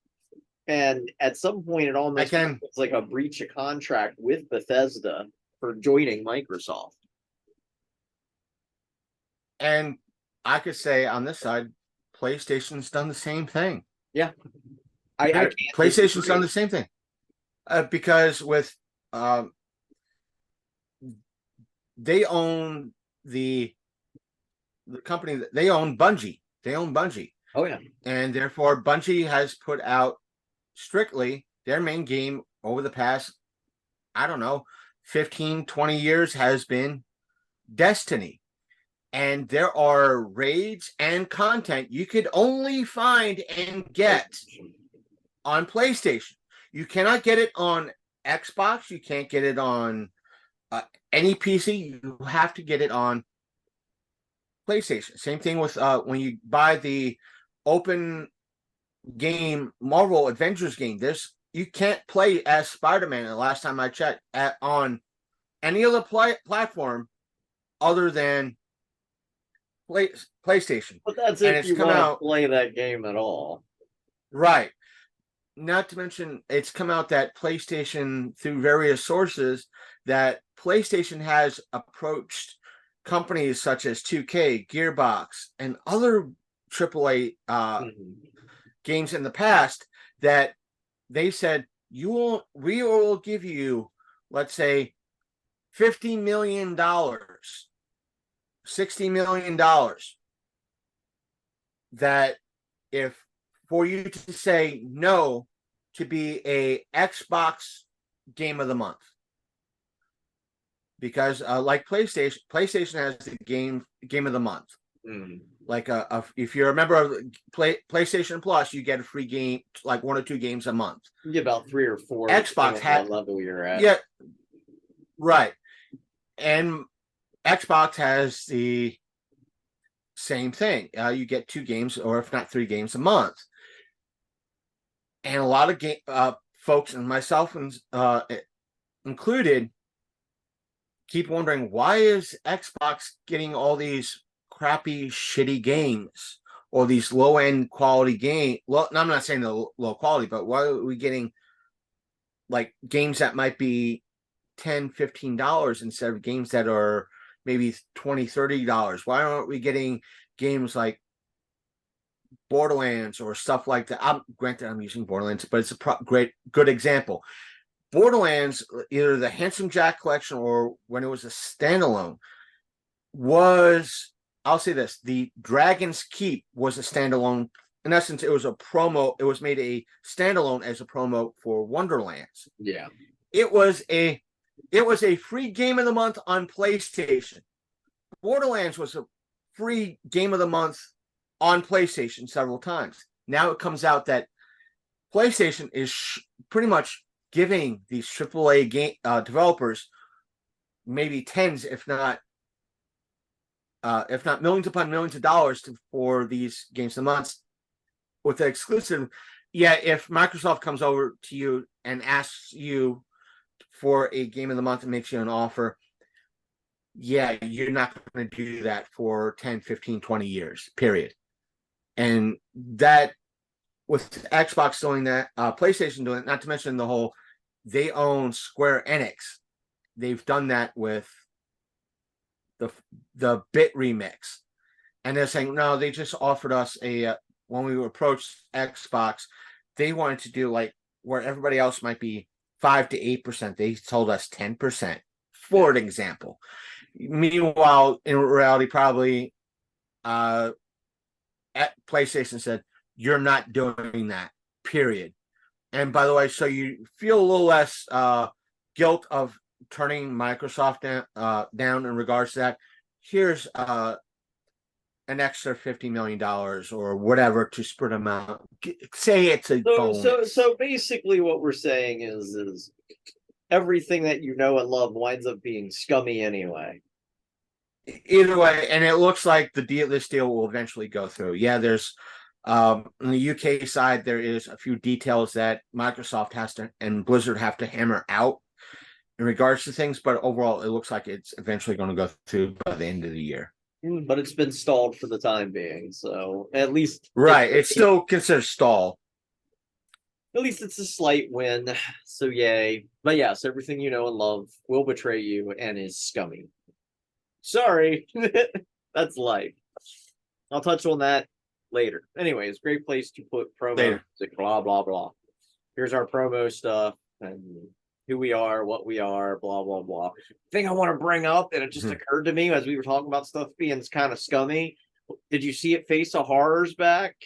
And at some point, it almost feels like a breach of contract with Bethesda for joining Microsoft. And I could say on this side, PlayStation's done the same thing. Yeah. PlayStation's done the same thing. Because with they own the company that they own Bungie. They own Bungie. Oh yeah. And therefore Bungie has put out strictly their main game over the past, I don't know, 15, 20 years has been Destiny. And there are raids and content you could only find and get on PlayStation. You cannot get it on Xbox. You can't get it on any PC. You have to get it on PlayStation. Same thing with when you buy the open game Marvel Avengers game. You can't play as Spider-Man. The last time I checked, on any other platform other than PlayStation. But that's if you want to play that game at all. Right. Not to mention, it's come out that PlayStation, through various sources, that PlayStation has approached companies such as 2K, Gearbox, and other AAA games in the past that they said, we will give you, let's say, $50 million, $60 million, that if for you to say no to be a Xbox game of the month. Because like PlayStation has the game of the month. Like if you're a member of PlayStation Plus, you get a free game, like 1 or 2 games a month. You get about 3 or 4. Xbox has level you're at. Yeah, right. And Xbox has the same thing. You get 2 games, or if not 3 games a month. And a lot of folks, and myself included, keep wondering, why is Xbox getting all these crappy, shitty games, or these low-end quality games? Well, I'm not saying the low quality, but why are we getting like games that might be $10, $15 instead of games that are maybe $20-$30? Why aren't we getting games like Borderlands or stuff like that? Granted, I'm using Borderlands, but it's a good example. Borderlands, either the Handsome Jack collection or when it was a standalone, I'll say this, the Dragon's Keep was a standalone. In essence, it was a promo. It was made a standalone as a promo for Wonderlands. Yeah. It was a free game of the month on PlayStation. Borderlands was a free game of the month on PlayStation several times. Now it comes out that PlayStation is pretty much giving these AAA game developers maybe tens, if not millions upon millions of dollars for these games of the month with the exclusive. Yeah, if Microsoft comes over to you and asks you for a game of the month and makes you an offer, yeah, you're not going to do that for 10, 15, 20 years, period. And that, with Xbox doing that, PlayStation doing it, not to mention they own Square Enix. They've done that with the Bit Remix. And they're saying, no, they just offered us when we approached Xbox, they wanted to do like where everybody else might be 5 to 8%. They told us 10%, for an example. Meanwhile, in reality, probably at PlayStation said, you're not doing that, period. And by the way, so you feel a little less guilt of turning Microsoft down in regards to that. Here's an extra $50 million or whatever to spread them out. Say it's a bonus. So basically what we're saying is everything that you know and love winds up being scummy anyway. Either way, and it looks like this deal will eventually go through. Yeah, there's on the UK side, there is a few details that Microsoft has to and Blizzard have to hammer out in regards to things, but overall, it looks like it's eventually going to go through by the end of the year. But it's been stalled for the time being, so at least it's still considered stalled. At least it's a slight win, so yay. But yes, everything you know and love will betray you and is scummy. Sorry, that's life. I'll touch on that later. Anyways, great place to put promo music, blah blah blah. Here's our promo stuff and who we are, what we are, blah blah blah. Thing I want to bring up, and it just occurred to me as we were talking about stuff being kind of scummy. Did you see it? Face of Horror's back.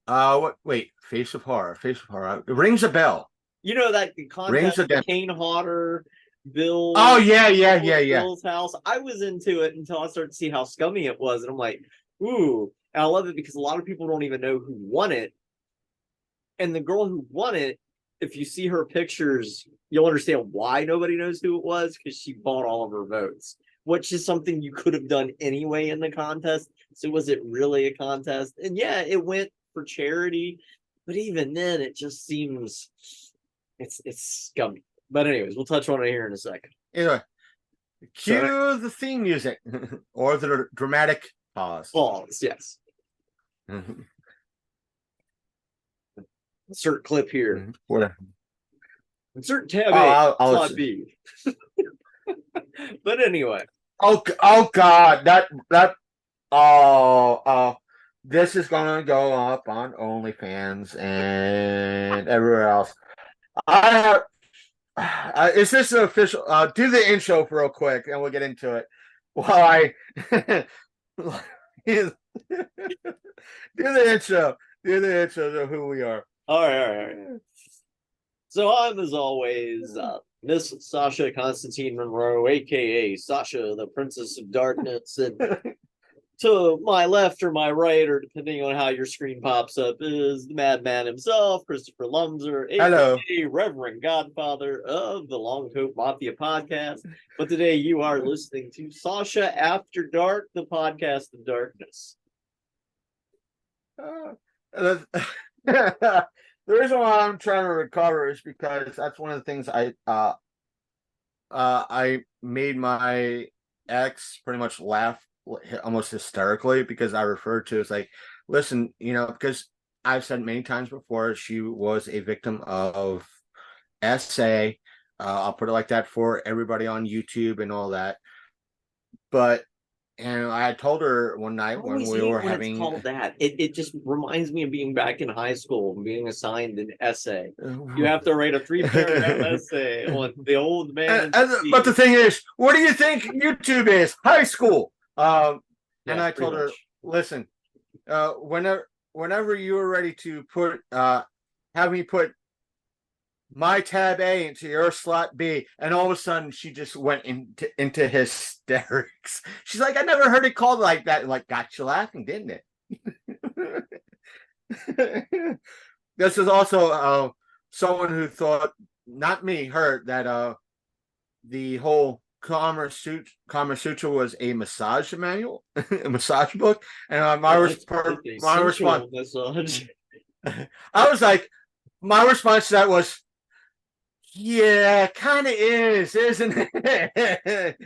What? Wait, Face of Horror. It rings a bell. You know that the contest with Kane Hodder, Bill. Oh yeah. Bill's house. I was into it until I started to see how scummy it was, and I'm like, ooh. And I love it because a lot of people don't even know who won it. And the girl who won it, if you see her pictures, you'll understand why nobody knows who it was, because she bought all of her votes, which is something you could have done anyway in the contest. So was it really a contest? And yeah, it went for charity, but even then, it just seems it's scummy. But anyways, we'll touch on it here in a second. Anyway, cue the theme music or the dramatic pause. Pause, yes. Insert clip here. Whatever. Insert tab A. Slot B. But anyway. Oh God, this is gonna go up on OnlyFans and everywhere else. Is this an official? Do the intro real quick, and we'll get into it. While I do the intro. Do the intro of who we are. All right. So I'm, as always, Miss Sasha Constantine Monroe, aka Sasha, the Princess of Darkness, and to my left or my right, or depending on how your screen pops up, is the madman himself, Christopher Lumser, aka Reverend Godfather of the Long Coat Mafia podcast. But today you are listening to Sasha After Dark, the podcast of darkness. The reason why I'm trying to recover is because that's one of the things I made my ex pretty much laugh almost hysterically, because I referred to as like, listen, because I've said many times before, she was a victim of SA, I'll put it like that for everybody on YouTube and all that. But and I told her one night when Always we hate were when it's having called that. It just reminds me of being back in high school and being assigned an essay. You have to write a 3-paragraph essay on the old man. but the thing is, what do you think YouTube is? High school. And Yeah, I told her, much. listen, whenever you were ready to put have me put my tab A into your slot B, and all of a sudden she just went into hysterics. She's like, I never heard it called like that. Like, got you laughing, didn't it? This is also someone who thought, not me, her, that the whole Kama Sutra was a massage manual, a massage book, and my response, massage. I was like, my response to that was, yeah, kind of is, isn't it?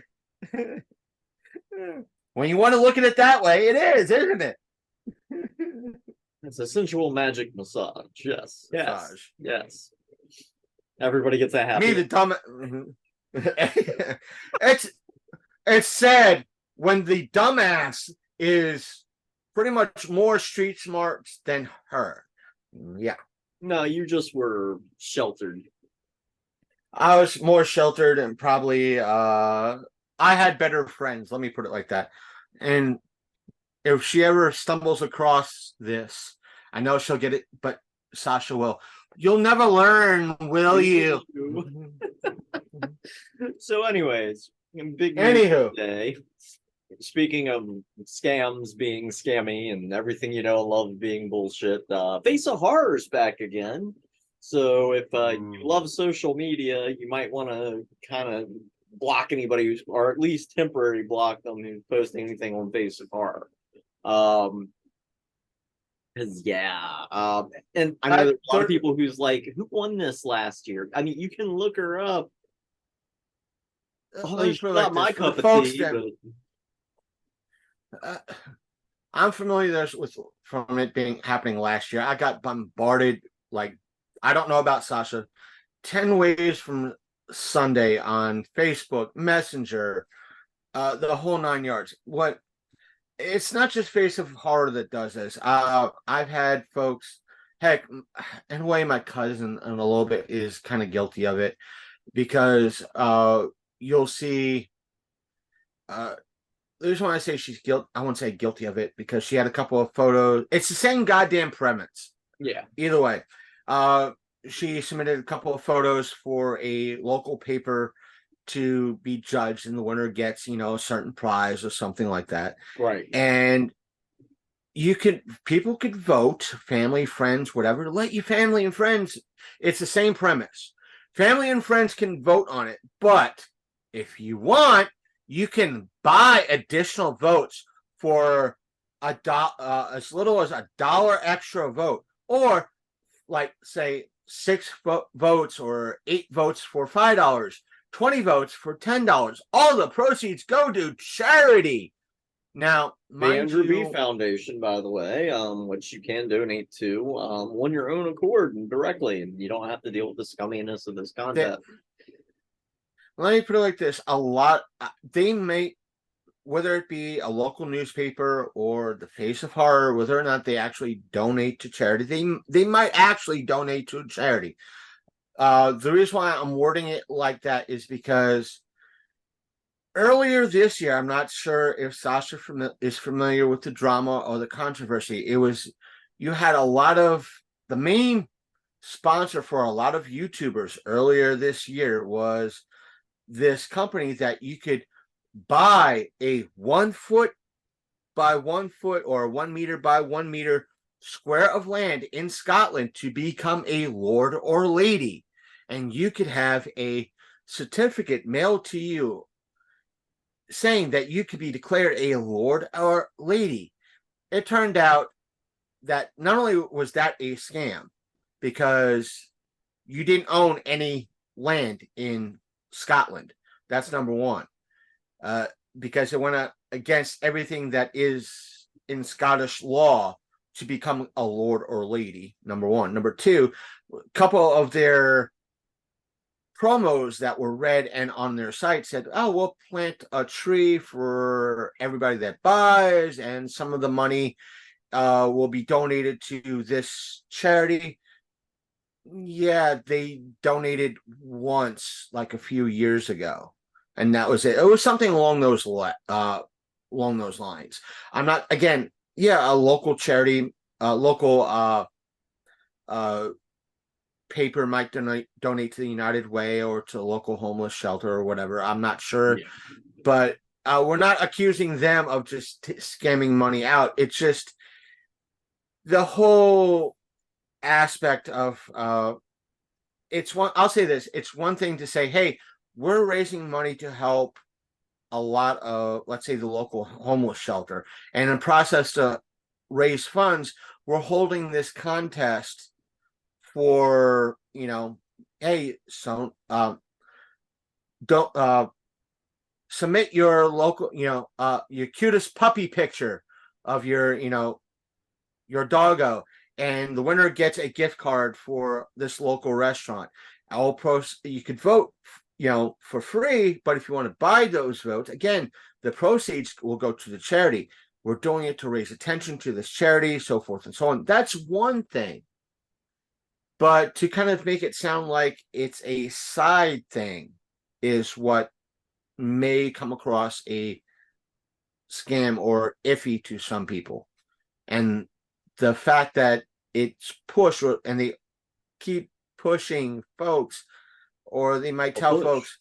When you want to look at it that way, it is, isn't it? It's a sensual magic massage. Yes. Massage. Yes. Everybody gets a happy. Me, the dumb. It's sad when the dumbass is pretty much more street smart than her. Yeah. No, you just were sheltered. I was more sheltered and probably I had better friends, let me put it like that. And if she ever stumbles across this, I know she'll get it, but Sasha will. You'll never learn, will you? So, anyways, big Anywho, today. Speaking of scams being scammy and everything you know and love being bullshit, Face of Horror's back again. So if you love social media, you might want to kind of block anybody who's, or at least temporary block them who's posting anything on Face of Horror. Because and I know there's a lot of people who's like, who won this last year? I mean, you can look her up. She's not my cup of tea, but I'm familiar with from it being happening last year. I got bombarded, like, I don't know about Sasha, 10 ways from Sunday on Facebook, Messenger, the whole 9 yards. What? It's not just Face of Horror that does this. I've had folks, heck, in a way, my cousin in a little bit is kind of guilty of it, because you'll see. The reason why I say she's guilty, I won't say guilty of it, because she had a couple of photos. It's the same goddamn premise. Yeah. Either way, she submitted a couple of photos for a local paper to be judged, and the winner gets, a certain prize or something like that. Right. And people could vote, family, friends, whatever. Let your family and friends. It's the same premise. Family and friends can vote on it, but if you want, you can buy additional votes for as little as $1 extra vote, or like say 6 votes or 8 votes for $5, 20 votes for $10. All the proceeds go to charity. Now, the Andrew B. Foundation, by the way, which you can donate to on your own accord and directly, and you don't have to deal with the scumminess of this content. Let me put it like this: they may, whether it be a local newspaper or the Face of Horror, whether or not they actually donate to charity, they might actually donate to a charity. The reason why I'm wording it like that is because earlier this year, I'm not sure if Sasha is familiar with the drama or the controversy. You had a lot of, the main sponsor for a lot of YouTubers earlier this year was this company that you could buy a 1 foot by 1 foot or 1 meter by 1 meter square of land in Scotland to become a lord or lady. And you could have a certificate mailed to you saying that you could be declared a lord or lady. It turned out that not only was that a scam, because you didn't own any land in Scotland. That's number one. Because it went against everything that is in Scottish law to become a lord or lady, number one. Number two, a couple of their promos that were read and on their site said, oh, we'll plant a tree for everybody that buys, and some of the money will be donated to this charity. Yeah, they donated once, like a few years ago, and that was it. It was something along those lines. I'm not, again, yeah, a local charity, local paper might donate to the United Way or to a local homeless shelter or whatever. I'm not sure, but we're not accusing them of just scamming money out. It's just the whole aspect of it's one. I'll say this: it's one thing to say, "Hey, we're raising money to help a lot of, let's say, the local homeless shelter," and in the process to raise funds, we're holding this contest for, hey, so don't submit your local, your cutest puppy picture of your doggo, and the winner gets a gift card for this local restaurant. You could vote, for free, but if you want to buy those votes, again, the proceeds will go to the charity. We're doing it to raise attention to this charity, so forth and so on. That's one thing. But to kind of make it sound like it's a side thing is what may come across a scam or iffy to some people. And the fact that it's pushed, and they keep pushing folks, or they might tell folks,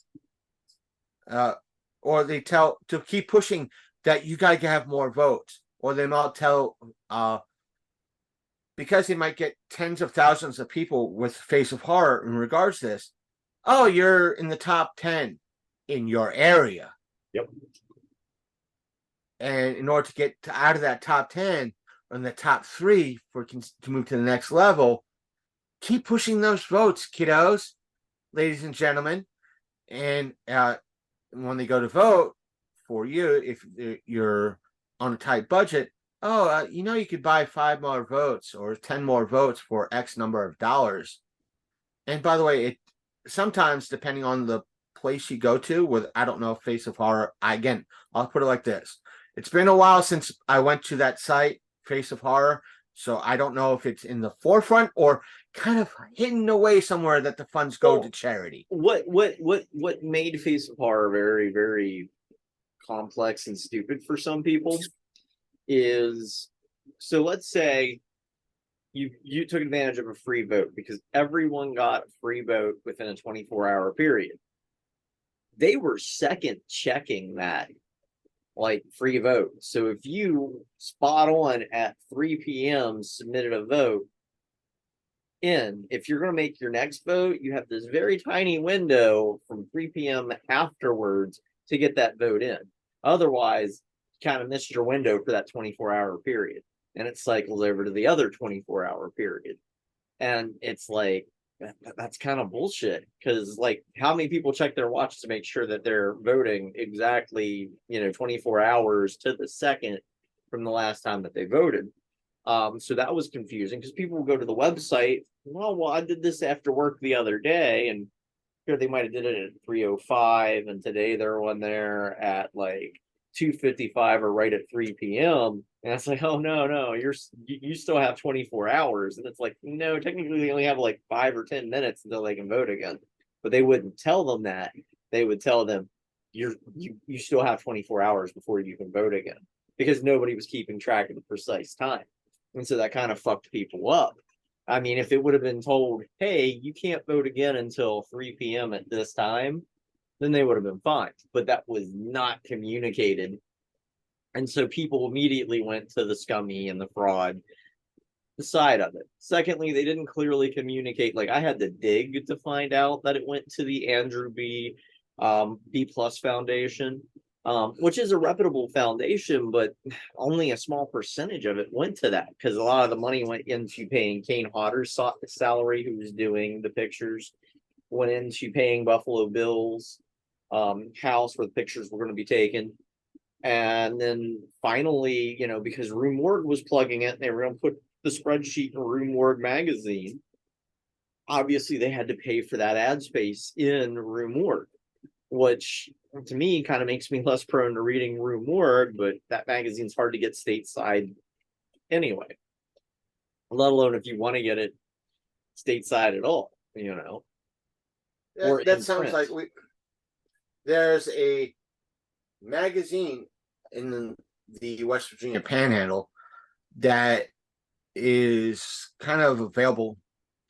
or they tell to keep pushing that you got to have more votes, or they might tell, because they might get tens of thousands of people with Face of Horror in regards to this. Oh, you're in the top 10 in your area. Yep. And in order to get out of that top 10 or in the top 3 to move to the next level, keep pushing those votes, kiddos, ladies and gentlemen. And when they go to vote for you, if you're on a tight budget, you could buy 5 more votes or 10 more votes for X number of dollars. And by the way, it sometimes, depending on the place you go to, with, I don't know, Face of Horror, I'll put it like this. It's been a while since I went to that site, Face of Horror, so I don't know if it's in the forefront or kind of hidden away somewhere that the funds go to charity. What made Face of Horror very, very complex and stupid for some people is, so let's say you took advantage of a free vote because everyone got a free vote within a 24-hour period. They were second checking that, like, free vote. So if you spot on at 3 p.m. submitted a vote if you're going to make your next vote, you have this very tiny window from 3 p.m. afterwards to get that vote in. Otherwise, you kind of missed your window for that 24-hour period, and it cycles over to the other 24-hour period. And it's like, that's kind of bullshit, because, like, how many people check their watch to make sure that they're voting exactly 24 hours to the second from the last time that they voted? So that was confusing, because people would go to the website, well, I did this after work the other day, and here they might have did it at 3:05, and today they're on there at like 2:55 or right at 3 p.m. And it's like, oh no, you still have 24 hours. And it's like, no, technically they only have like 5 or 10 minutes until they can vote again. But they wouldn't tell them that. They would tell them you still have 24 hours before you can vote again, because nobody was keeping track of the precise time. And so that kind of fucked people up. I mean, if it would have been told, hey, you can't vote again until 3 p.m. at this time, then they would have been fine. But that was not communicated. And so people immediately went to the scummy and the fraud side of it. Secondly, they didn't clearly communicate. Like, I had to dig to find out that it went to the Andrew B. Plus Foundation, which is a reputable foundation, but only a small percentage of it went to that, because a lot of the money went into paying Kane Hodder's salary, who was doing the pictures, went into paying Buffalo Bill's house where the pictures were going to be taken. And then finally, because Rue Morgue was plugging it, they were going to put the spreadsheet in Rue Morgue magazine. obviously they had to pay for that ad space in Rue Morgue, which to me kind of makes me less prone to reading Rue Morgue, but that magazine's hard to get stateside anyway, let alone if you want to get it stateside at all, you know. Or That in sounds print. like there's a magazine in the West Virginia Panhandle that is kind of available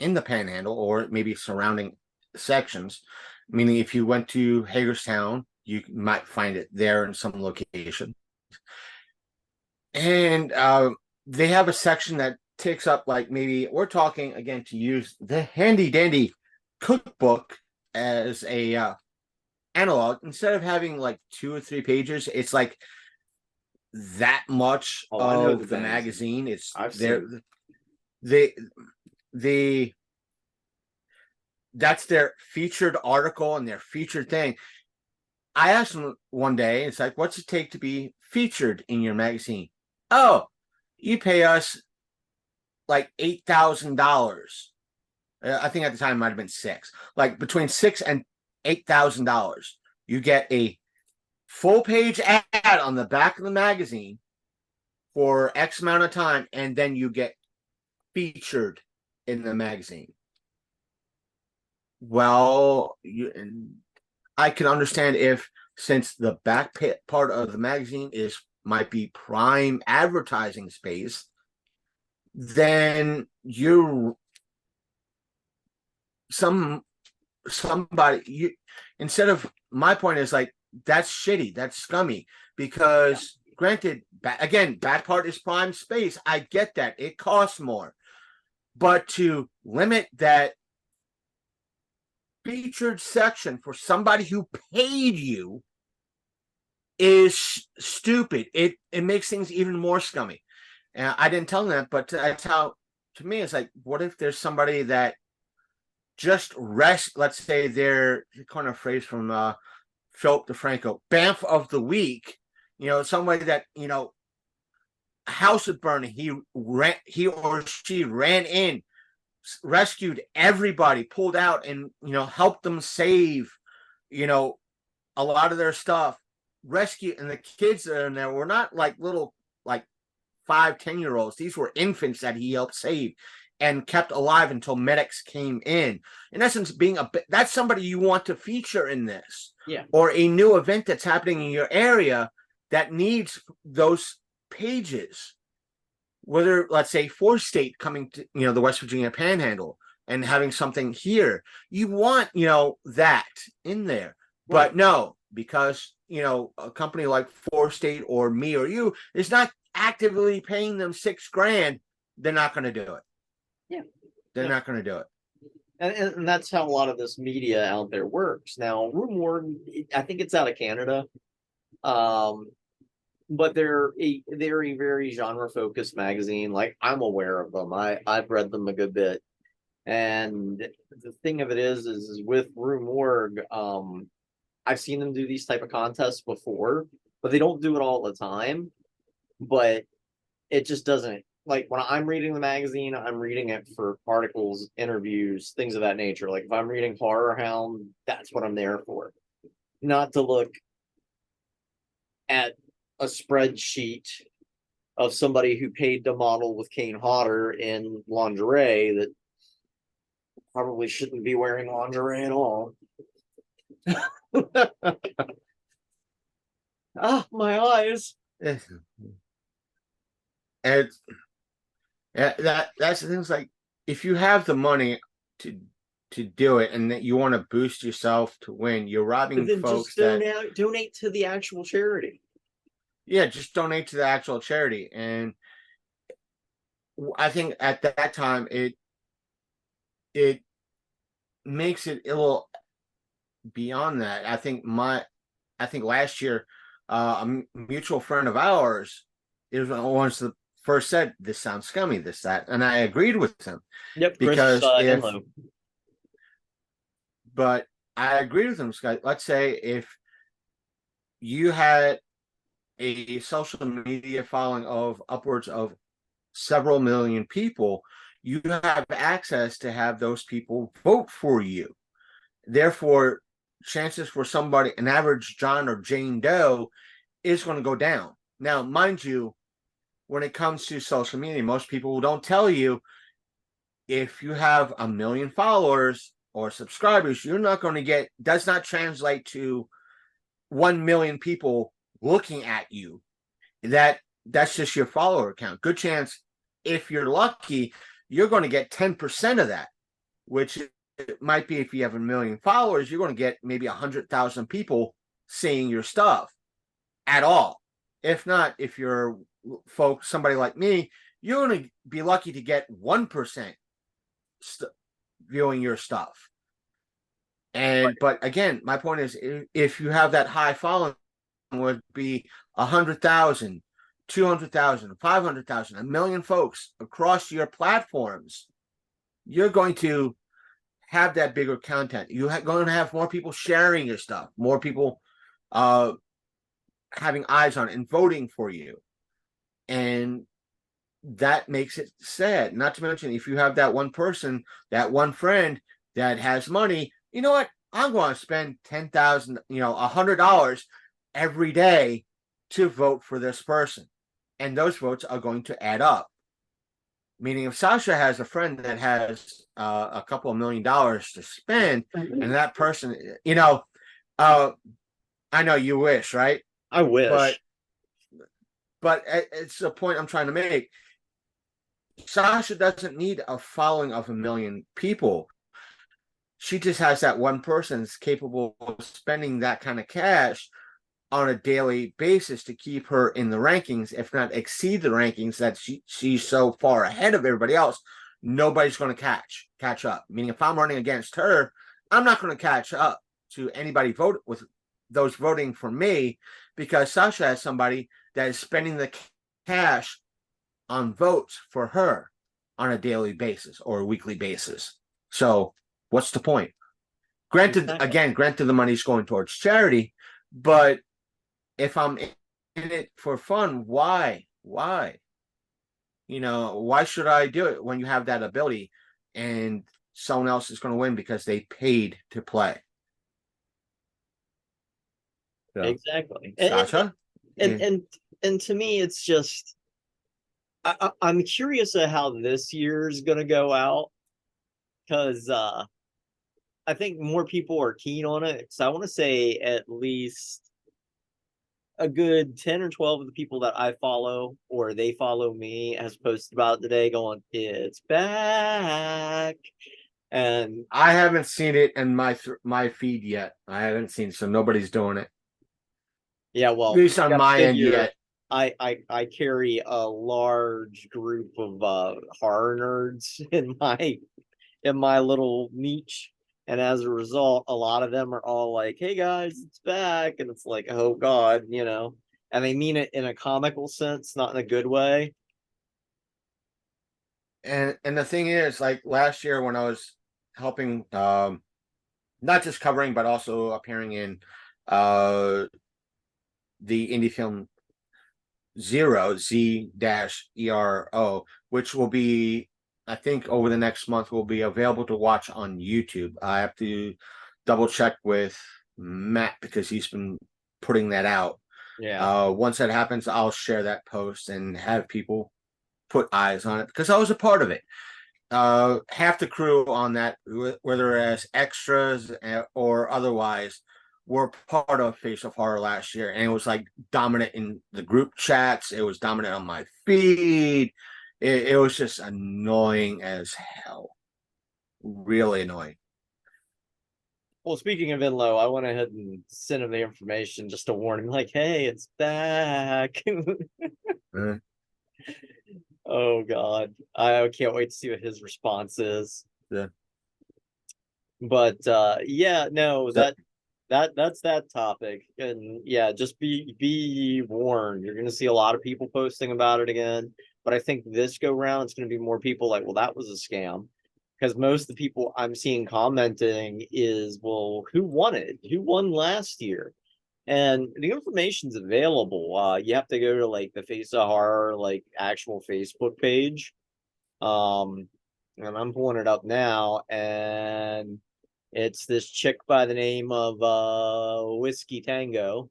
in the Panhandle or maybe surrounding sections. Meaning, if you went to Hagerstown, you might find it there in some location. And they have a section that takes up, like, maybe we're talking again to use the handy dandy cookbook as a analog. Instead of having like 2 or 3 pages, it's like that much I know of the magazine. It's I've there. seen. The that's their featured article and their featured thing. I asked them one day, it's like, what's it take to be featured in your magazine? Oh, you pay us like $8,000. I think at the time it might have been 6, like between $6,000 and $8,000. You get a full page ad on the back of the magazine for X amount of time, and then you get featured in the magazine. Well, I can understand if, since the back part of the magazine might be prime advertising space, then instead of, my point is like, that's shitty, that's scummy, because granted, again, back part is prime space. I get that, it costs more, but to limit that featured section for somebody who paid you is stupid. It makes things even more scummy. And I didn't tell them that, but that's how, to me, it's like, what if there's somebody that just let's say they're kind of phrase from Philip DeFranco, Banff of the week, somebody that, house was burning, he or she ran in, rescued everybody, pulled out, and helped them save a lot of their stuff, rescue, and the kids that are in there were not like little, like 5-10-year-olds. These were infants that he helped save and kept alive until medics came in essence, that's somebody you want to feature in this. Yeah. Or a new event that's happening in your area that needs those pages. Whether, let's say, 4-State coming to the West Virginia Panhandle and having something here, you want that in there. Right. But no, because a company like 4-State or me or you is not actively paying them $6,000, they're not going to do it. Yeah, they're not going to do it. And that's how a lot of this media out there works. Now, Rue Morgue, I think it's out of Canada. But they're a very, very genre-focused magazine. Like, I'm aware of them. I've read them a good bit. And the thing of it is with Rue Morgue, I've seen them do these type of contests before, but they don't do it all the time. But it just doesn't, like, when I'm reading the magazine, I'm reading it for articles, interviews, things of that nature. Like, if I'm reading Horror Hound, that's what I'm there for. Not to look at a spreadsheet of somebody who paid to model with Kane Hodder in lingerie that probably shouldn't be wearing lingerie at all. My eyes. And that's the thing. It's like, if you have the money to do it and that you want to boost yourself to win, you're robbing folks. Just donate to the actual charity. Yeah, just donate to the actual charity. And I think at that time it makes it a little beyond that. I think last year a mutual friend of ours is one of the ones that first said, this sounds scummy, this, that, and I agreed with him. Yep, because but I agree with him, Scott. Let's say if you had a social media following of upwards of several million people, you have access to have those people vote for you. Therefore, chances for somebody, an average John or Jane Doe, is going to go down. Now, mind you, when it comes to social media, most people don't tell you if you have 1 million followers or subscribers, you're not going to get, does not translate to 1 million people looking at you. That's just your follower count. Good chance, if you're lucky, you're going to get 10% of that, which it might be if you have 1 million followers, you're going to get maybe 100,000 people seeing your stuff at all. If not, if you're somebody like me, you're going to be lucky to get 1% viewing your stuff. And but again, my point is, if you have that high following, would be 100,000, 200,000, 500,000, 1 million folks across your platforms, you're going to have that bigger content. You're going to have more people sharing your stuff, more people having eyes on it and voting for you. And that makes it sad. Not to mention, if you have that one person, that one friend that has money, you know what? I'm going to spend $10,000, $100 every day to vote for this person. And those votes are going to add up. Meaning, if Sasha has a friend that has a couple of $1 million to spend, and that person, I know you wish, right? I wish. But it's the point I'm trying to make. Sasha doesn't need a following of 1 million people. She just has that one person that's capable of spending that kind of cash on a daily basis to keep her in the rankings, if not exceed the rankings that she's so far ahead of everybody else. Nobody's going to catch up. Meaning, if I'm running against her, I'm not going to catch up to anybody vote with those voting for me, because Sasha has somebody that is spending the cash on votes for her on a daily basis or a weekly basis. So what's the point? Granted, the money's going towards charity, but if I'm in it for fun, why? Why should I do it when you have that ability and someone else is going to win because they paid to play? So, exactly. Sasha? And to me, it's just, I'm curious at how this year's going to go out, because I think more people are keen on it. So I want to say at least a good 10 or 12 of the people that I follow or they follow me has posted about it today, going, it's back. And I haven't seen it in my feed yet. I haven't seen it, so nobody's doing it. Yeah, well, at least on my end yet. I carry a large group of horror nerds in my little niche, and as a result, a lot of them are all like, "Hey guys, it's back," and it's like, "Oh God," and they mean it in a comical sense, not in a good way. And the thing is, like last year when I was helping, not just covering but also appearing in the indie film Zero, Z-ERO, which will be, I think, over the next month will be available to watch on YouTube. I have to double check with Matt because he's been putting that out. Yeah. Once that happens, I'll share that post and have people put eyes on it, because I was a part of it. Half the crew on that, whether as extras or otherwise, were part of Face of Horror last year, and it was like dominant in the group chats. It was dominant on my feed. It was just annoying as hell. Really annoying. Well, speaking of Inlo, I went ahead and sent him the information just to warn him, like, hey, it's back. Oh God, I can't wait to see what his response is. Yeah. But yeah, no, that's that topic. And yeah, just be warned. You're gonna see a lot of people posting about it again. But I think this go round it's gonna be more people like, well, that was a scam. Because most of the people I'm seeing commenting is, well, who won it? Who won last year? And the information's available. You have to go to like the Face of Horror, like actual Facebook page. and I'm pulling it up now, and it's this chick by the name of Whiskey Tango.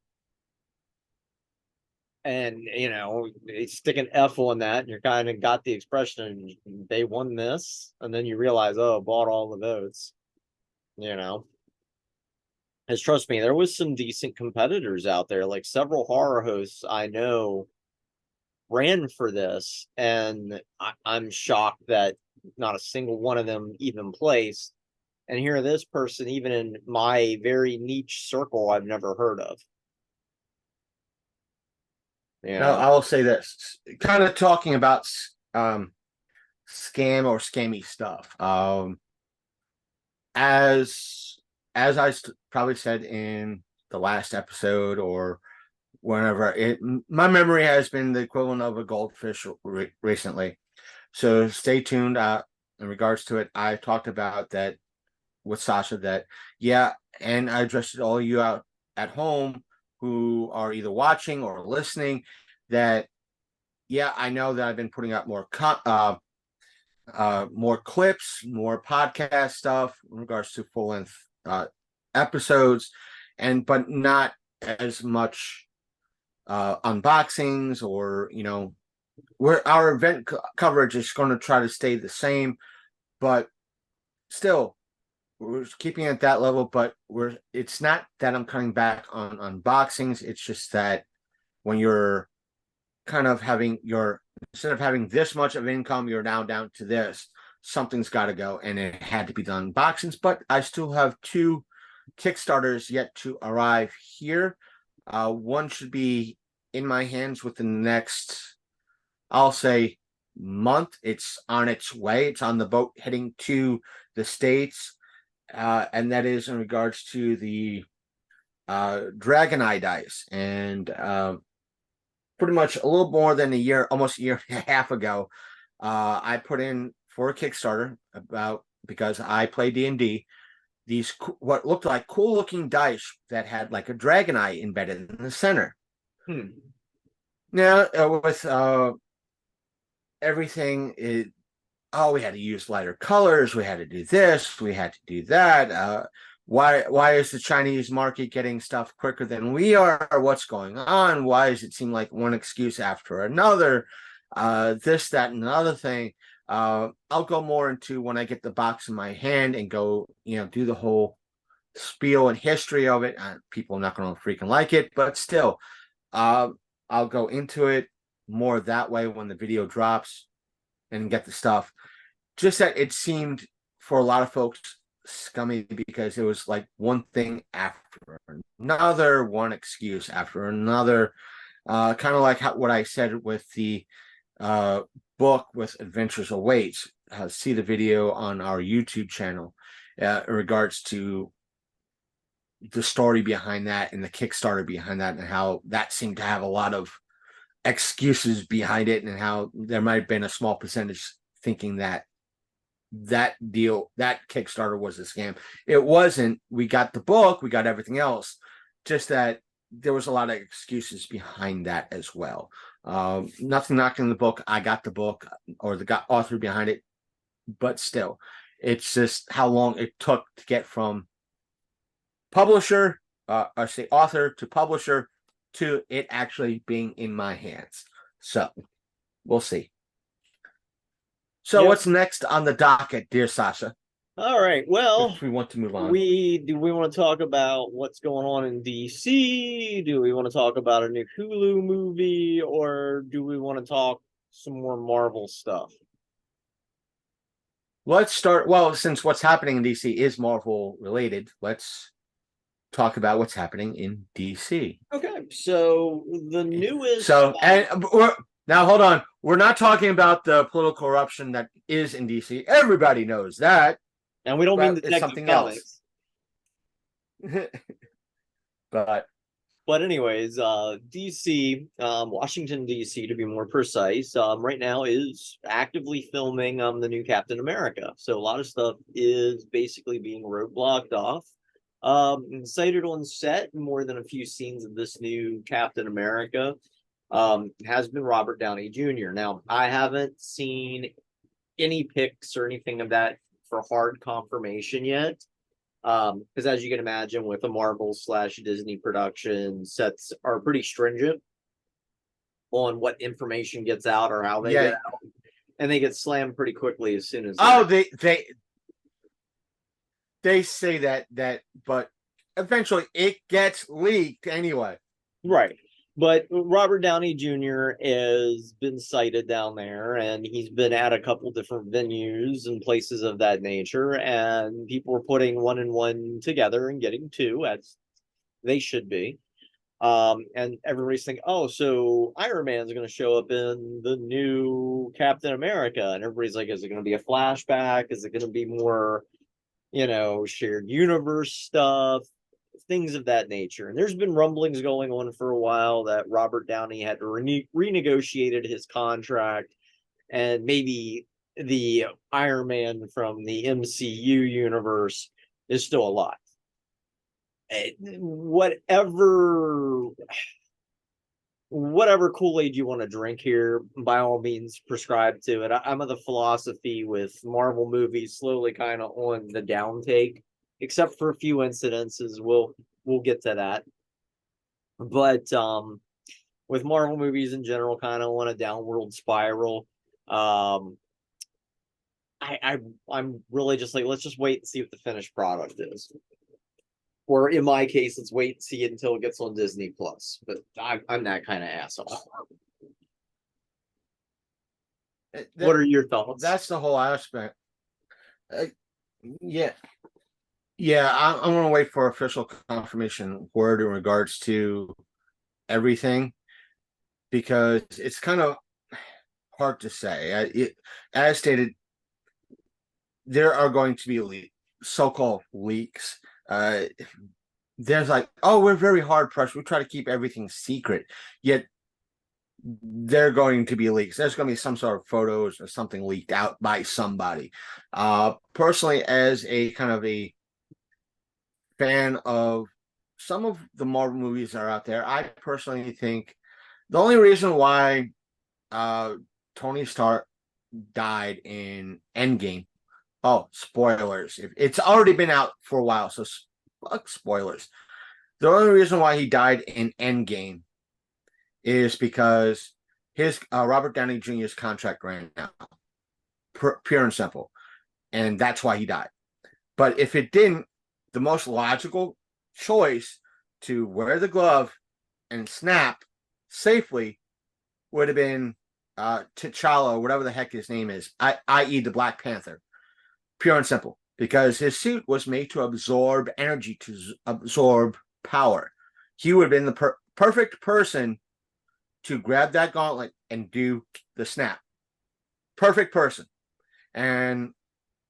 And they stick an F on that, and you're kind of got the expression they won this, and then you realize, oh, bought all the votes. Because trust me, there was some decent competitors out there, like several horror hosts I know ran for this, and I'm shocked that not a single one of them even placed. And here, this person, even in my very niche circle, I've never heard of. Now, I will say this, kind of talking about scam or scammy stuff. As I probably said in the last episode or whenever, my memory has been the equivalent of a goldfish recently. So stay tuned. In regards to it, I talked about that with Sasha. That and I addressed all you out at home who are either watching or listening. That I know that I've been putting out more more clips, more podcast stuff in regards to full length episodes, but not as much unboxings or where our event coverage is going to try to stay the same, but still we're keeping it at that level. But it's not that I'm cutting back on unboxings. It's just that when you're kind of having instead of having this much of income, you're now down to this. Something's got to go, and it had to be done boxings. But I still have 2 Kickstarters yet to arrive here. One should be in my hands within the next, I'll say, month. It's on its way. It's on the boat heading to the States, and that is in regards to the Dragon Eye dice. And pretty much a little more than a year, almost a year and a half ago, I put in for a Kickstarter because I play D&D, these what looked like cool looking dice that had like a dragon eye embedded in the center. Now with everything, we had to use lighter colors, we had to do this, we had to do that. Why is the Chinese market getting stuff quicker than we are? What's going on? Why does it seem like one excuse after another? This, that, and another thing. I'll go more into when I get the box in my hand and go, do the whole spiel and history of it. People are not going to freaking like it, but still, I'll go into it more that way when the video drops and get the stuff. Just that it seemed for a lot of folks scummy because it was like one thing after another, one excuse after another, kind of like what I said with the book with Adventures Awaits. See the video on our YouTube channel in regards to the story behind that and the Kickstarter behind that, and how that seemed to have a lot of excuses behind it, and how there might have been a small percentage thinking that Kickstarter was a scam. It wasn't. We got the book, we got everything else, just that there was a lot of excuses behind that as well. Nothing knocking the book. I got the book or the author behind it, but still, it's just how long it took to get from publisher, I say author to publisher, to it actually being in my hands. So we'll see. So what's next on the docket, dear Sasha? All right. Well, if we want to move on, do we want to talk about what's going on in DC? Do we want to talk about a new Hulu movie, or do we want to talk some more Marvel stuff? Let's start. Well, since what's happening in DC is Marvel related, let's talk about what's happening in DC. Okay. So the newest. Now, hold on. We're not talking about the political corruption that is in DC. Everybody knows that. And we don't mean it's something else. But anyways, DC, Washington, D.C., to be more precise, right now is actively filming the new Captain America. So a lot of stuff is basically being roadblocked off. Cited on set, more than a few scenes of this new Captain America has been Robert Downey Jr. Now, I haven't seen any picks or anything of that for hard confirmation yet. Because as you can imagine, with a Marvel/Disney production, sets are pretty stringent on what information gets out or how they get out, and they get slammed pretty quickly as soon as. They say that, but eventually it gets leaked anyway. Right. But Robert Downey Jr. has been cited down there, and he's been at a couple different venues and places of that nature, and people are putting one and one together and getting two, as they should be. And everybody's thinking, oh, so Iron Man's going to show up in the new Captain America, and everybody's like, is it going to be a flashback? Is it going to be more, shared universe stuff? Things of that nature. And there's been rumblings going on for a while that Robert Downey had renegotiated his contract, and maybe the Iron Man from the MCU universe is still alive. Whatever Kool-Aid you want to drink here, by all means, prescribe to it. I'm of the philosophy with Marvel movies slowly kind of on the downtake, except for a few incidences. We'll get to that. But with Marvel movies in general, kind of on a downward spiral. I'm really just like, let's just wait and see what the finished product is. Or in my case, let's wait and see it until it gets on Disney Plus. But I'm that kind of asshole. What are your thoughts? That's the whole aspect. Yeah, I'm gonna wait for official confirmation word in regards to everything, because it's kind of hard to say. As stated, there are going to be so-called leaks. There's like, oh, we're very hard pressed. We try to keep everything secret, yet they're going to be leaks. There's going to be some sort of photos or something leaked out by somebody. Personally, as a kind of a fan of some of the Marvel movies that are out there, I personally think the only reason why Tony Stark died in Endgame. Oh, spoilers. It's already been out for a while, so fuck spoilers. The only reason why he died in Endgame is because his Robert Downey Jr.'s contract ran out. Pure and simple. And that's why he died. But if it didn't, the most logical choice to wear the glove and snap safely would have been T'Challa, whatever the heck his name is, i.e. the Black Panther. Pure and simple, because his suit was made to absorb energy, to absorb power. He would have been the perfect person to grab that gauntlet and do the snap. Perfect person. And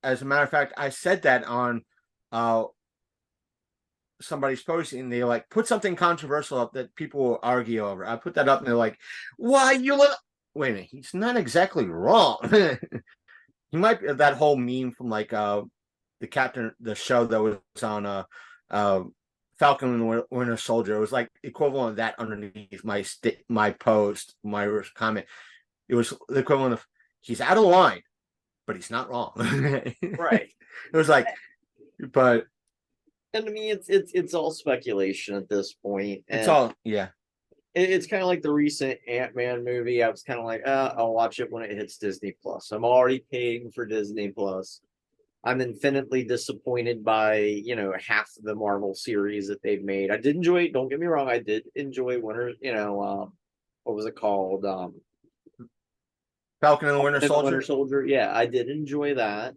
as a matter of fact, I said that on somebody's posting, and they like put something controversial up that people will argue over. I put that up and they're like, why you look? Wait a minute, he's not exactly wrong. He might be that whole meme from like the show that was on Falcon and the Winter Soldier. It was like equivalent of that underneath my post, my comment. It was the equivalent of, he's out of line, but he's not wrong. Right. It was like, but and I mean, it's all speculation at this point. It's all, yeah. It's kind of like the recent Ant-Man movie. I was kind of like, I'll watch it when it hits Disney Plus. I'm already paying for Disney Plus. I'm infinitely disappointed by, half of the Marvel series that they've made. I did enjoy it. Don't get me wrong. I did enjoy what was it called? Falcon and the Winter Soldier. Winter Soldier. Yeah, I did enjoy that.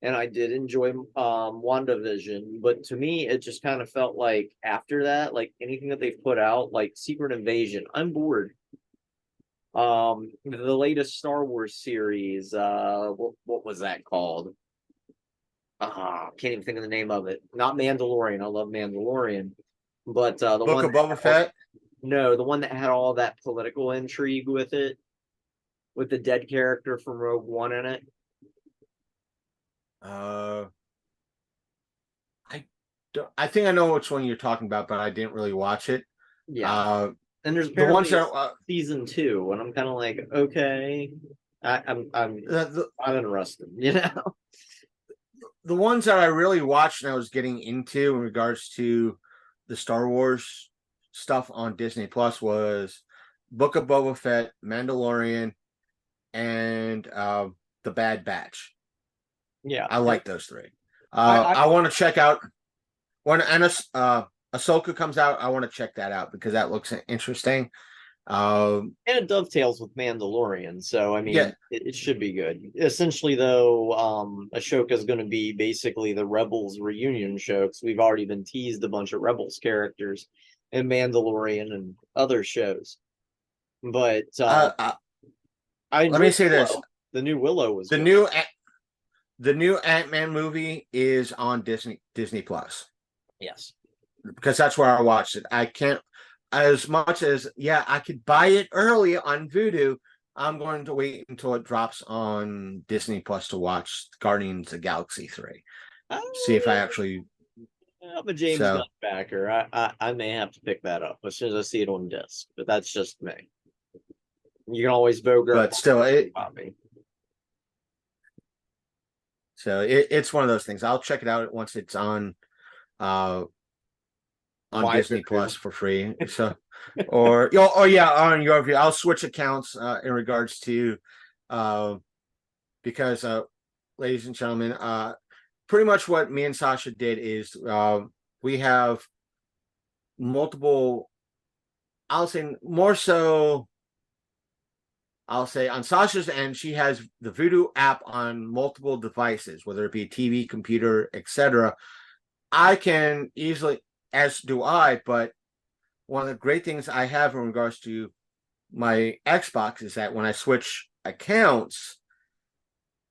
And I did enjoy WandaVision, but to me, it just kind of felt like after that, like anything that they've put out, like Secret Invasion, I'm bored. The latest Star Wars series, what was that called? Can't even think of the name of it. Not Mandalorian. I love Mandalorian, but the Book one of Boba Fett. No, the one that had all that political intrigue with it, with the dead character from Rogue One in it. I think I know which one you're talking about, but I didn't really watch it. Yeah. And there's the ones that season 2, and I'm kind of like, okay. I'm The, I'm interested, you know. the ones that I really watched and I was getting into in regards to the Star Wars stuff on Disney Plus was Book of Boba Fett, Mandalorian, and The Bad Batch. Yeah. I like those three. I I want to check out when Ahsoka comes out. I want to check that out because that looks interesting. and it dovetails with Mandalorian, so I mean Yeah, it should be good. Essentially, though, Ashoka is going to be basically the Rebels reunion show because we've already been teased a bunch of Rebels characters in Mandalorian and other shows. But I let me enjoyed say this: Willow. The new Willow was the good. new the new Ant-Man movie is on Disney Plus Yes. because that's where I watched it. I can't as much as I could buy it early on Vudu. I'm going to wait until it drops on Disney Plus to watch Guardians of the Galaxy 3. See if I actually I'm a James Gunn so backer. I may have to pick that up as soon as I see it on disc, but that's just me. You can always bogart but still copy. it's one of those things. I'll check it out once it's on Disney Plus for free. So or on your view. I'll switch accounts in regards to because ladies and gentlemen, pretty much what me and Sasha did is we have multiple, I'll say more so, I'll say on Sasha's end, she has the Voodoo app on multiple devices, whether it be TV, computer, etc. I can easily, as do I, but one of the great things I have in regards to my Xbox is that when I switch accounts,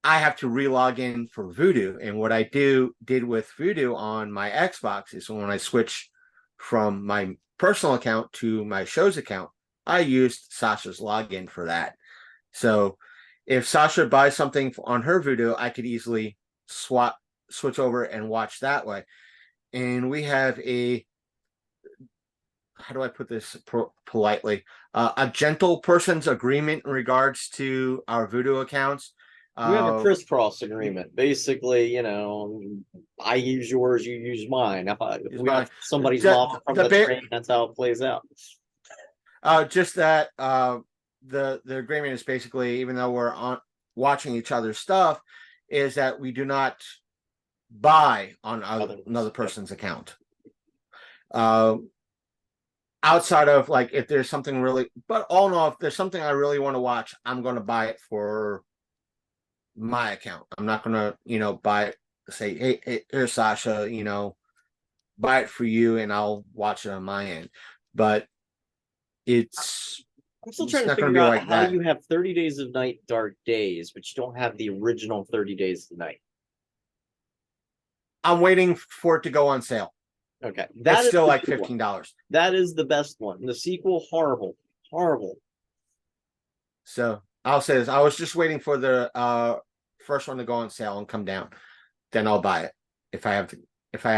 I have to re-log in for Voodoo. And what I did with Voodoo on my Xbox is when I switch from my personal account to my show's account, I used Sasha's login for that. So if Sasha buys something on her Voodoo, I could easily switch over and watch that way. And we have how do I put this politely? A gentle person's agreement in regards to our Voodoo accounts. We have a crisscross agreement. Basically, I use yours, you use mine. If somebody's lost from the train, that's how it plays out. Just that the agreement is basically, even though we're watching each other's stuff, is that we do not buy on another person's account. Outside of like if there's something really, but all in all, if there's something I really want to watch, I'm going to buy it for my account. I'm not going to, buy it, say, hey, here's Sasha, buy it for you and I'll watch it on my end. But I'm still trying to figure out how you have 30 Days of Night, Dark Days, but you don't have the original 30 Days of Night. I'm waiting for it to go on sale. Okay. That's still like $15. That is the best one. The sequel, horrible. So I'll say this. I was just waiting for the first one to go on sale and come down. Then I'll buy it if I have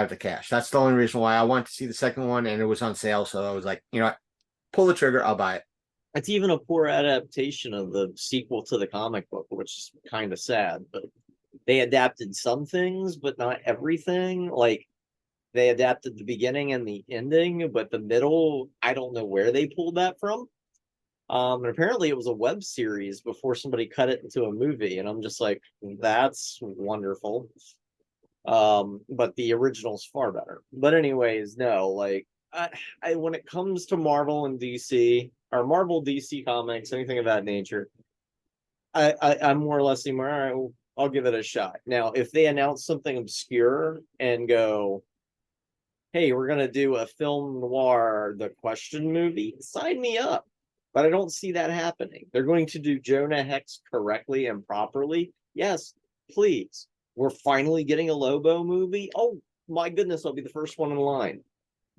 the cash. That's the only reason why I want to see the second one, and it was on sale. So I was like, pull the trigger, I'll buy it. It's even a poor adaptation of the sequel to the comic book, which is kind of sad, but they adapted some things, but not everything. Like they adapted the beginning and the ending, but the middle, I don't know where they pulled that from. And apparently it was a web series before somebody cut it into a movie, and I'm just like, that's wonderful. But the original's far better. But anyways, no, like I when it comes to Marvel and DC or Marvel DC comics, anything of that nature, I'm more or less all right, I'll give it a shot. Now, if they announce something obscure and go, hey, we're gonna do a film noir, the Question movie, sign me up. But I don't see that happening. They're going to do Jonah Hex correctly and properly. Yes, please. We're finally getting a Lobo movie. Oh my goodness, I'll be the first one in line.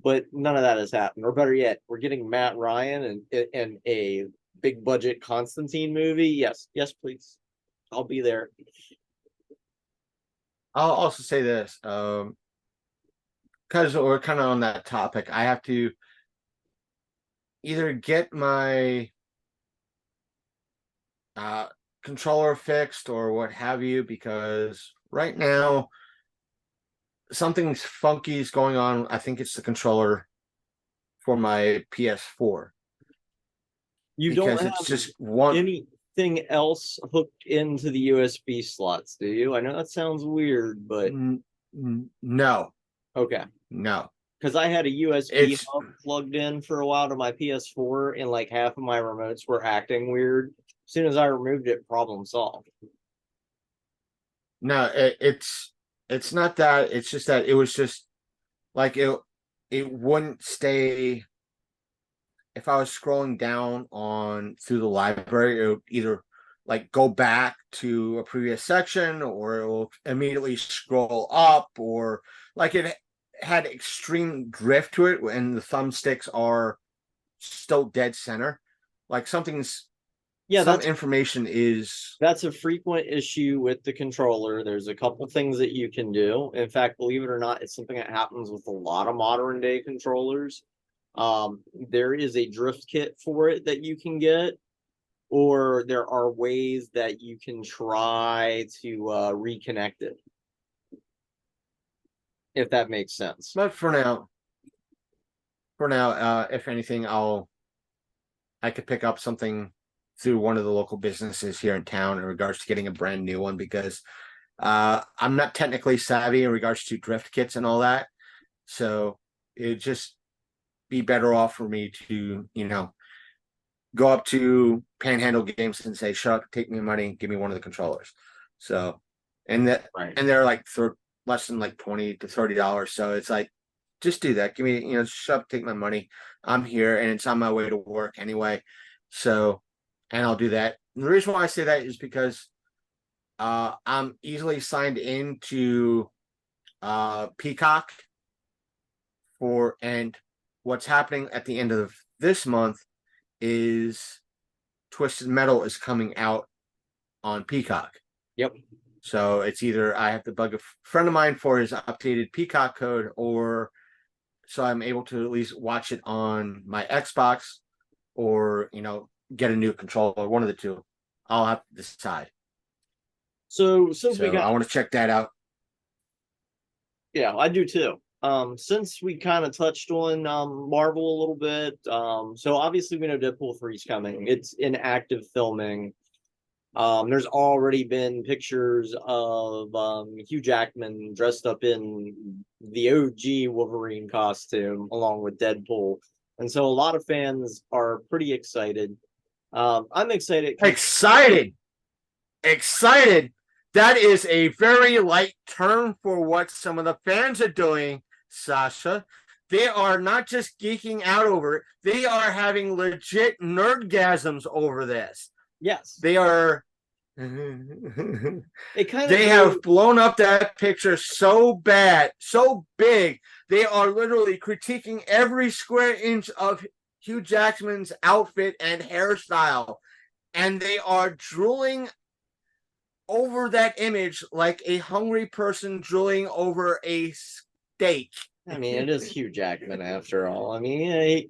But none of that has happened. Or better yet, we're getting Matt Ryan and a big budget Constantine movie. Yes, please. I'll be there. I'll also say this, because we're kind of on that topic. I have to either get my controller fixed or what have you, because right now something's funky is going on. I think it's the controller for my PS4 You don't because have it's just one. anything else hooked into the USB slots, do you? I know that sounds weird, but No, okay. no. Because I had a USB It's hub plugged in for a while to my PS4, and like half of my remotes were acting weird. As soon as I removed it, problem solved. no, it's not that. It's just that it was just like it wouldn't stay. If I was scrolling down on through the library, it would either like go back to a previous section or it will immediately scroll up, or like it had extreme drift to it when the thumbsticks are still dead center. Like something's Yeah, some information is that's a frequent issue with the controller. There's a couple things that you can do. In fact, believe it or not, it's something that happens with a lot of modern day controllers. There is a drift kit for it that you can get, or there are ways that you can try to reconnect it, if that makes sense. but for now, if anything, I could pick up something through one of the local businesses here in town in regards to getting a brand new one, because I'm not technically savvy in regards to drift kits and all that. So it'd just be better off for me to, go up to Panhandle Games and say, "Shut up, take me money, give me one of the controllers." So, and Right. they're like less than like $20 to $30. So it's like, just do that. Give me, shut up, take my money. I'm here and it's on my way to work anyway. So, and I'll do that. And the reason why I say that is because I'm easily signed into Peacock and what's happening at the end of this month is Twisted Metal is coming out on Peacock. Yep. So it's either I have to bug a friend of mine for his updated Peacock code, or so I'm able to at least watch it on my Xbox, or get a new controller. One of the two. I'll have to decide. So since we So got, I want to check that out. yeah, I do too. Since we kind of touched on Marvel a little bit, so obviously we know Deadpool 3 is coming. It's in active filming. There's already been pictures of Hugh Jackman dressed up in the OG Wolverine costume along with Deadpool. And so a lot of fans are pretty excited. I'm excited. Excited. That is a very light term for what some of the fans are doing, Sasha. They are not just geeking out over it. They are having legit nerdgasms over this. Yes. They are. They have blown up that picture so bad, so big. They are literally critiquing every square inch of Hugh Jackman's outfit and hairstyle. And they are drooling over that image like a hungry person drooling over a steak. I mean, it is Hugh Jackman after all. I mean,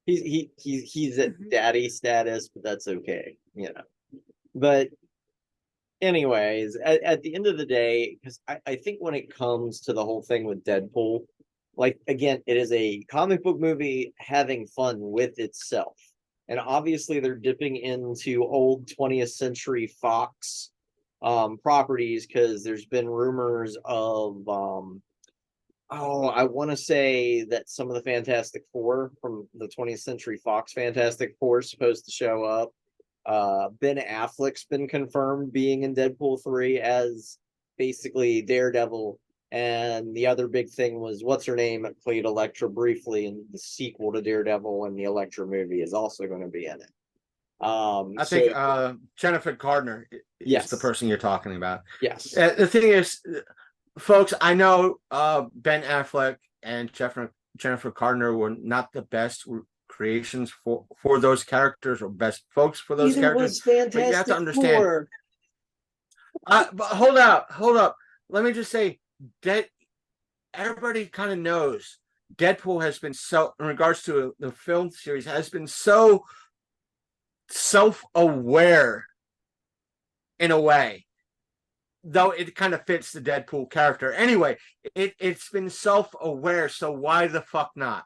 he's at daddy status, but that's okay, But anyways, at the end of the day, because I think when it comes to the whole thing with Deadpool, like, again, it is a comic book movie having fun with itself. And obviously they're dipping into old 20th century Fox properties, because there's been rumors of I want to say that some of the Fantastic Four from the 20th Century Fox Fantastic Four is supposed to show up. Ben Affleck's been confirmed being in Deadpool 3 as basically Daredevil. And the other big thing was, what's her name, played Elektra briefly in the sequel to Daredevil, and the Elektra movie is also going to be in it. I think Jennifer Gardner is the person you're talking about. Yes. The thing is, folks, I know Ben Affleck and Jennifer Gardner were not the best creations for those characters, or best folks for those characters. But you have to understand. But hold up. Let me just say that everybody kind of knows Deadpool has been so, in regards to the film series, has been so self-aware in a way. Though it kind of fits the Deadpool character. Anyway, it's been self-aware, so why the fuck not?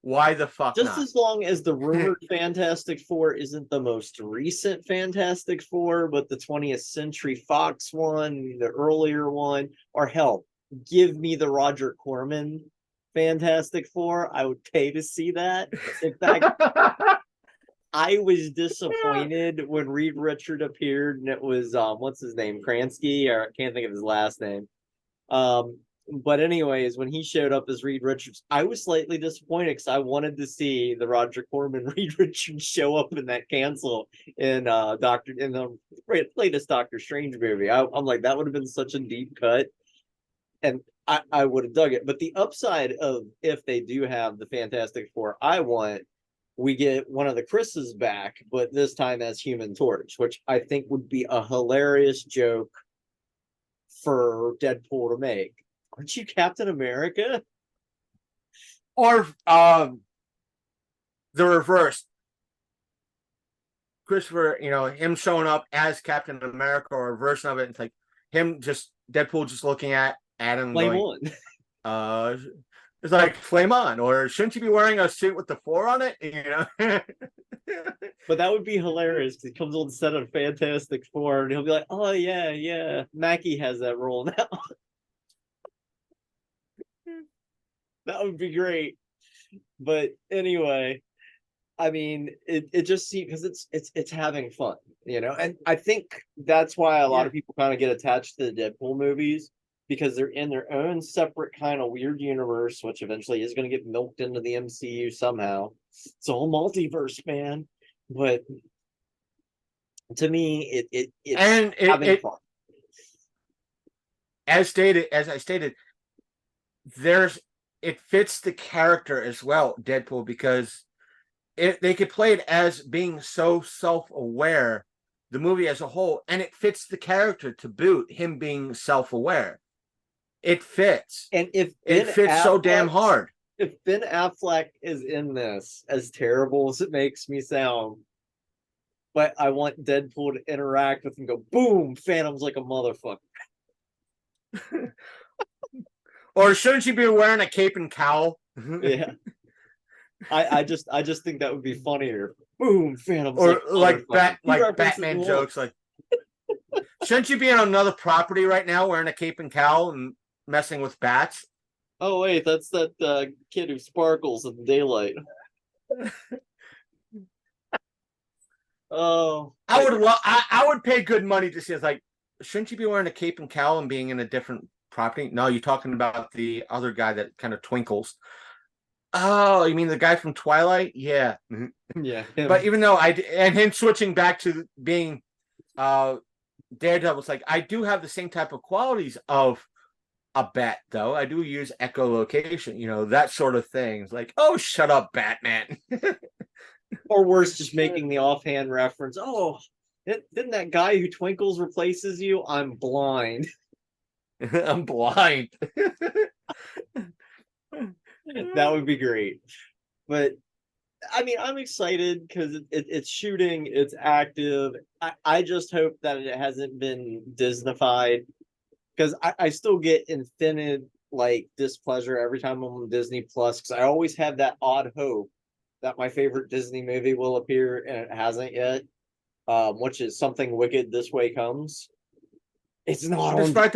Why the fuck Just not? as long as the rumored Fantastic Four isn't the most recent Fantastic Four, but the 20th Century Fox one, the earlier one, or hell, give me the Roger Corman Fantastic Four. I would pay to see that. In fact, I was disappointed when Reed Richard appeared, and it was what's his name, Kransky, or I can't think of his last name. But anyways, when he showed up as Reed Richards, I was slightly disappointed because I wanted to see the Roger Corman Reed Richards show up in that cancel in the latest Doctor Strange movie. I'm like, that would have been such a deep cut, and I would have dug it. But the upside of if they do have the Fantastic Four, we get one of the Chris's back, but this time as Human Torch, which I think would be a hilarious joke for Deadpool to make. Aren't you Captain America? Or the reverse. Christopher, him showing up as Captain America or a version of it. It's like him Deadpool just looking at him Flame on. It's like flame on, or shouldn't you be wearing a suit with the 4 on it? But that would be hilarious. He comes on set of Fantastic Four and he'll be like, "Oh yeah, Mackie has that role now." That would be great. But anyway, I mean, it just seems because it's having fun, and I think that's why a lot of people kind of get attached to the Deadpool movies, because they're in their own separate kind of weird universe, which eventually is going to get milked into the MCU somehow. It's all multiverse, man. But to me, it's having fun. As I stated, it fits the character as well, Deadpool, because they could play it as being so self-aware, the movie as a whole, and it fits the character to boot, him being self-aware. It fits. And if it fits so damn hard. If Ben Affleck is in this, as terrible as it makes me sound, but I want Deadpool to interact with him, go boom, Phantom's like a motherfucker. Or shouldn't you be wearing a cape and cowl? Yeah. I just think that would be funnier. Boom, Phantom's or like Batman jokes, like shouldn't you be on another property right now wearing a cape and cowl and messing with bats? Oh wait, that's that kid who sparkles in the daylight. Oh, I would pay good money to see. It's like, shouldn't you be wearing a cape and cowl and being in a different property? No, you're talking about the other guy that kind of twinkles. Oh, you mean the guy from Twilight? Yeah. Yeah. But even though him switching back to being Daredevil, it's like, I do have the same type of qualities of a bat, though. I do use echolocation, that sort of thing. It's like, oh, shut up, Batman. Or worse, just making the offhand reference. Oh, didn't that guy who twinkles replaces you? I'm blind. I'm blind. That would be great. But I mean, I'm excited because it's shooting, it's active. I just hope that it hasn't been Disneyfied, because I still get infinite displeasure every time I'm on Disney Plus, because I always have that odd hope that my favorite Disney movie will appear, and it hasn't yet. Which is Something Wicked This Way Comes. It's not despite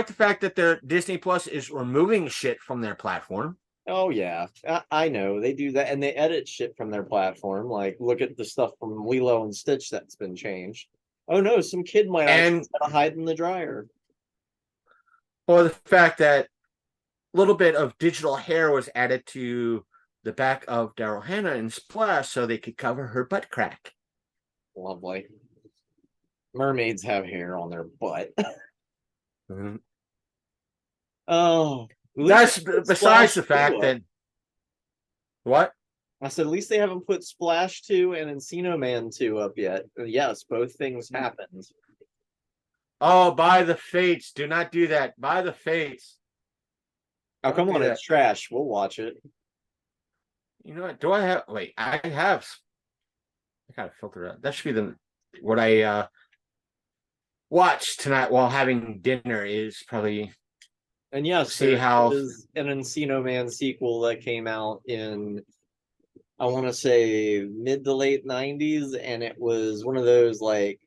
the fact that their Disney Plus is removing shit from their platform. Oh yeah, I know they do that, and they edit shit from their platform. Like, look at the stuff from Lilo and Stitch that's been changed. Oh no, some kid might actually hide in the dryer. Or the fact that a little bit of digital hair was added to the back of Daryl Hannah in Splash so they could cover her butt crack. Lovely. Mermaids have hair on their butt. Mm-hmm. Oh, that's besides the fact that what? I said, at least they haven't put Splash 2 and Encino Man 2 up yet. Yes, both things happened. Oh, by the fates. Do not do that. By the fates. Oh, come on, it's trash. We'll watch it. You know what? Do I have... Wait, I have... I gotta filter it out. That should be what I watch tonight while having dinner is probably And yes, see there how is an Encino Man sequel that came out in, I want to say, mid to late 90s, and it was one of those like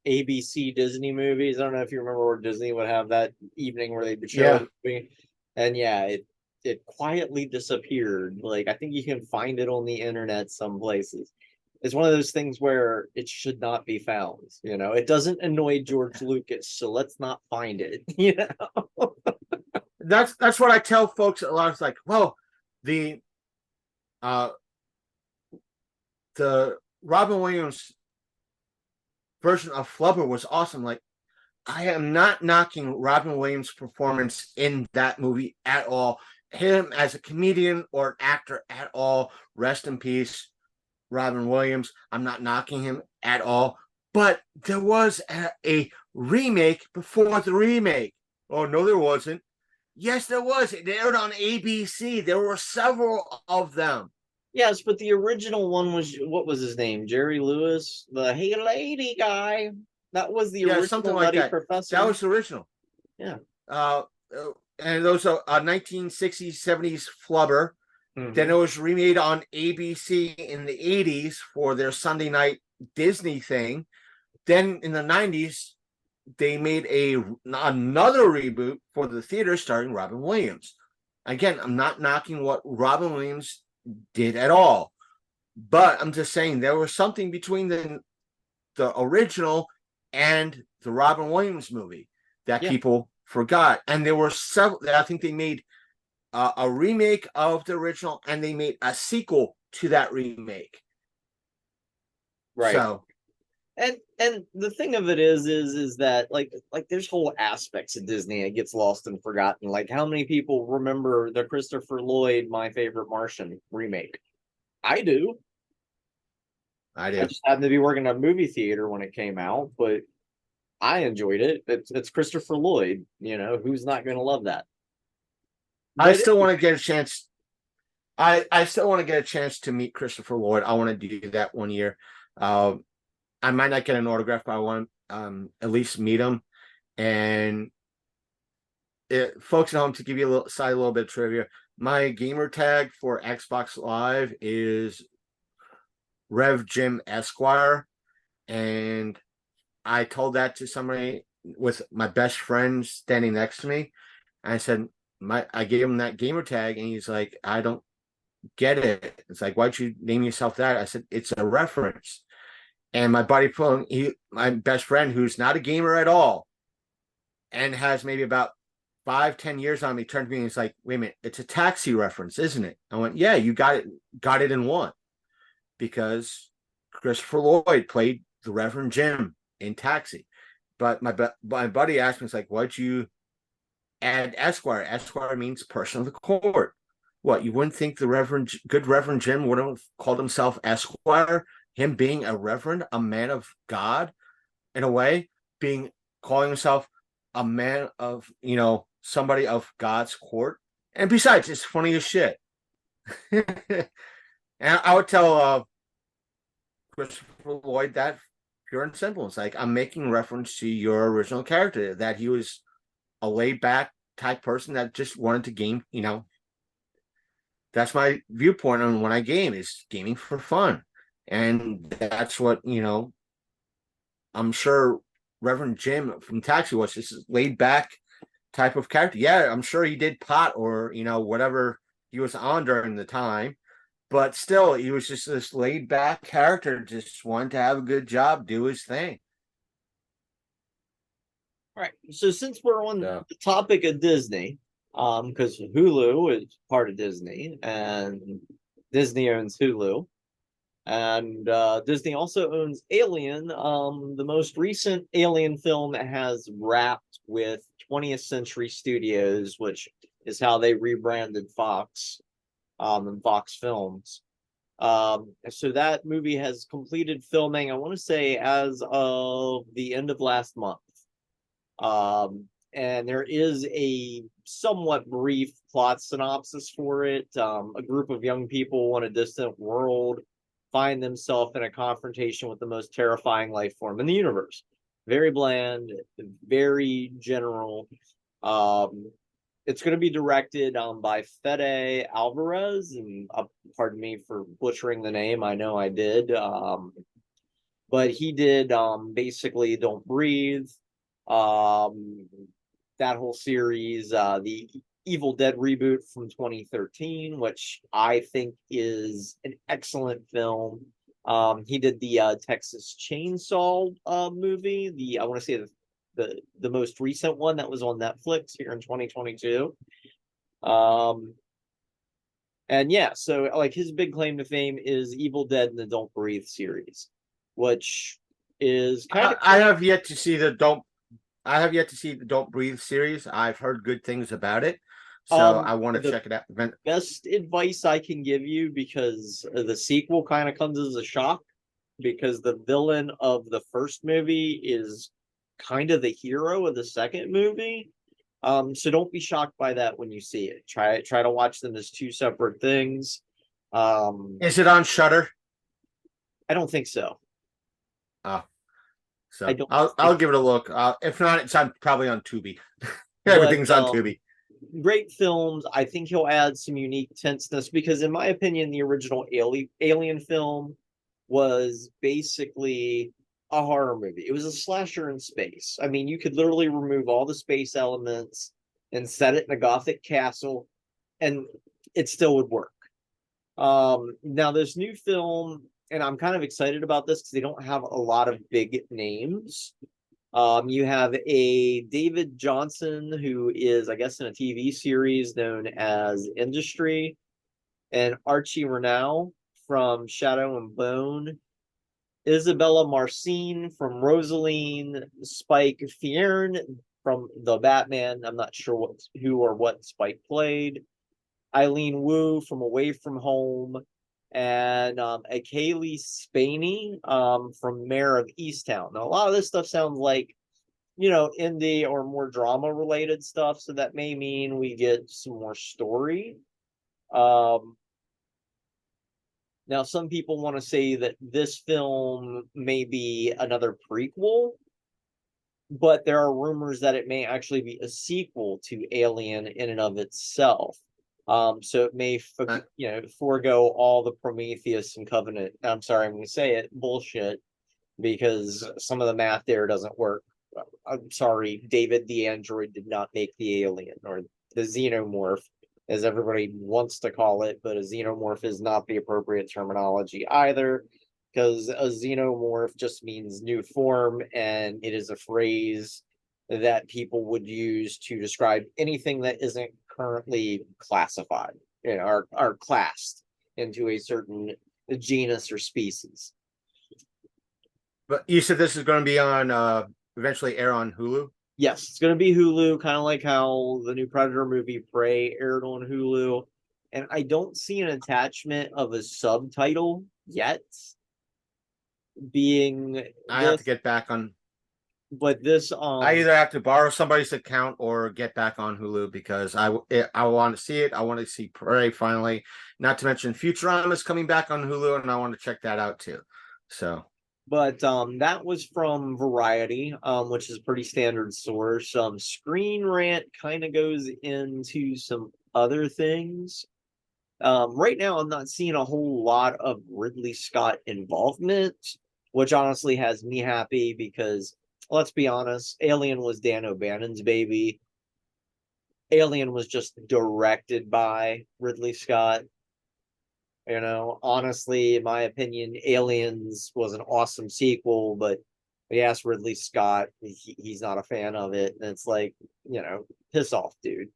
ABC Disney movies. I don't know if you remember where Disney would have that evening where they would show Yeah. a movie. And yeah, it quietly disappeared. Like I think you can find it on the internet some places. It's one of those things where it should not be found. You know, it doesn't annoy George Lucas, so let's not find it. You know, that's what I tell folks a lot. It's like, well, the uh the Robin Williams version of Flubber was awesome. Like, I am not knocking Robin Williams' performance in that movie at all. Him as a comedian or an actor at all. Rest in peace, Robin Williams. I'm not knocking him at all. But there was a remake before the remake. Oh, no, there wasn't. Yes, there was. It aired on ABC. There were several of them. yes, but the original one was, what was his name? Jerry Lewis, the Hey Lady guy. That was the Yeah, something original like Nutty that. Professor. That was the original. Yeah. And those are 1960s, 70s Flubber. Then it was remade on ABC in the 80s for their Sunday night Disney thing. Then in the 90s, they made another reboot for the theater starring Robin Williams. Again, I'm not knocking what Robin Williams did at all, but I'm just saying there was something between the original and the Robin Williams movie that people forgot. And there were several. I think they made a remake of the original, and they made a sequel to that remake. Right. So, and the thing of it is that like there's whole aspects of Disney that gets lost and forgotten. Like how many people remember the Christopher Lloyd My Favorite Martian remake? I do. I I do. just happened to be working at a movie theater when it came out, but I enjoyed it. It's Christopher Lloyd. You know, who's not going to love that? I But still want to get a chance. I still want to get a chance to meet Christopher Lloyd. I want to do that one year. I might not get an autograph, but I want to at least meet him. And folks at home, to give you a little bit of trivia, my gamer tag for Xbox Live is Rev Jim Esquire, and I told that to somebody with my best friend standing next to me. I said, I gave him that gamer tag, and he's like, I don't get it. It's like, why'd you name yourself that? I said, it's a reference. And my buddy, my best friend, who's not a gamer at all, and has maybe about 5-10 years on me, turned to me and he's like, wait a minute, it's a Taxi reference, isn't it? I went, yeah, you got it in one, because Christopher Lloyd played the Reverend Jim in Taxi. But my buddy asked me, it's like, why'd you add Esquire? Esquire means person of the court. What, you wouldn't think the good Reverend Jim would have called himself Esquire? Him being a reverend, a man of God, in a way, calling himself a man of, somebody of God's court. And besides, it's funny as shit. And I would tell Christopher Lloyd that pure and simple. It's like, I'm making reference to your original character, that he was a laid back type person that just wanted to game. That's my viewpoint on when I game, is gaming for fun. And that's what, I'm sure Reverend Jim from Taxi was, just laid back type of character. Yeah, I'm sure he did pot or, whatever he was on during the time. But still, he was just this laid back character, just wanted to have a good job, do his thing. right. So since we're on the topic of Disney, because Hulu is part of Disney and Disney owns Hulu. And Disney also owns Alien. The most recent Alien film has wrapped with 20th Century Studios, which is how they rebranded Fox, and Fox Films. So that movie has completed filming, I want to say, as of the end of last month. And there is a somewhat brief plot synopsis for it. A group of young people on a distant world find themselves in a confrontation with the most terrifying life form in the universe. Very bland, very general. It's going to be directed by Fede Alvarez, and pardon me for butchering the name. I know I did. But he did basically Don't Breathe, that whole series, the Evil Dead reboot from 2013, which I think is an excellent film. He did the Texas Chainsaw movie, I want to say the most recent one that was on Netflix here in 2022. And yeah, so like his big claim to fame is Evil Dead and the Don't Breathe series, which is kind of I have yet to see the Don't Breathe series. I've heard good things about it, so I want to check it out. Best advice I can give you, because the sequel kind of comes as a shock, because the villain of the first movie is kind of the hero of the second movie. So don't be shocked by that when you see it. Try to watch them as two separate things. Is it on Shudder? I don't think so. Oh, so I'll give it a look. If not, it's probably on Tubi. Everything's on Tubi. Great films. I think he'll add some unique tenseness, because in my opinion, the original Alien film was basically a horror movie. It was a slasher in space. I mean, you could literally remove all the space elements and set it in a Gothic castle, and it still would work. Now this new film, and I'm kind of excited about this because they don't have a lot of big names. You have a David Johnson, who is, I guess, in a TV series known as Industry, and Archie Renau from Shadow and Bone, Isabella Marcin from Rosaline, Spike Fierne from The Batman. I'm not sure who or what Spike played. Eileen Wu from Away from Home, and a Kaylee Spaney from Mayor of Easttown. Now, a lot of this stuff sounds like, indie or more drama related stuff, so that may mean we get some more story. Now, some people want to say that this film may be another prequel, but there are rumors that it may actually be a sequel to Alien in and of itself. So it may, forego all the Prometheus and Covenant. I'm sorry, I'm going to say it, bullshit, because some of the math there doesn't work. I'm sorry, David the android did not make the alien, or the xenomorph, as everybody wants to call it, but a xenomorph is not the appropriate terminology either, because a xenomorph just means new form, and it is a phrase that people would use to describe anything that isn't currently classified, are classed into a certain genus or species. But you said this is going to be on eventually air on Hulu? Yes, it's going to be Hulu, kind of like how the new Predator movie Prey aired on Hulu. And I don't see an attachment of a subtitle yet. I have to get back on. But this, I either have to borrow somebody's account or get back on Hulu, because I want to see it. I want to see Prey finally. Not to mention Futurama is coming back on Hulu, and I want to check that out too. So. But that was from Variety, which is a pretty standard source. Screen Rant kind of goes into some other things. Right now, I'm not seeing a whole lot of Ridley Scott involvement, which honestly has me happy, because, let's be honest, Alien was Dan O'Bannon's baby. Alien was just directed by Ridley Scott. Honestly, in my opinion, Aliens was an awesome sequel, but we asked Ridley Scott, he's not a fan of it. And it's like, piss off, dude.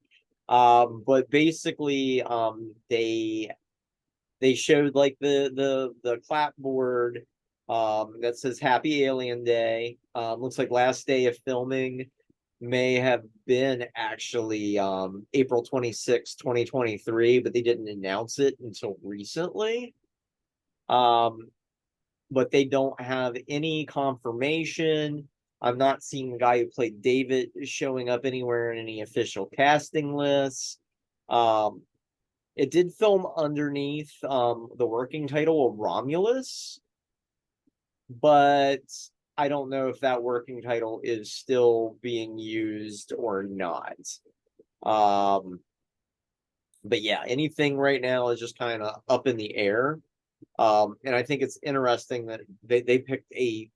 But basically, they showed like the clapboard that says Happy Alien Day. Looks like last day of filming may have been actually April 26, 2023, but they didn't announce it until recently. But they don't have any confirmation. I'm not seeing the guy who played David showing up anywhere in any official casting lists. It did film underneath the working title of Romulus, but I don't know if that working title is still being used or not. But yeah, anything right now is just kind of up in the air. And I think it's interesting that they picked a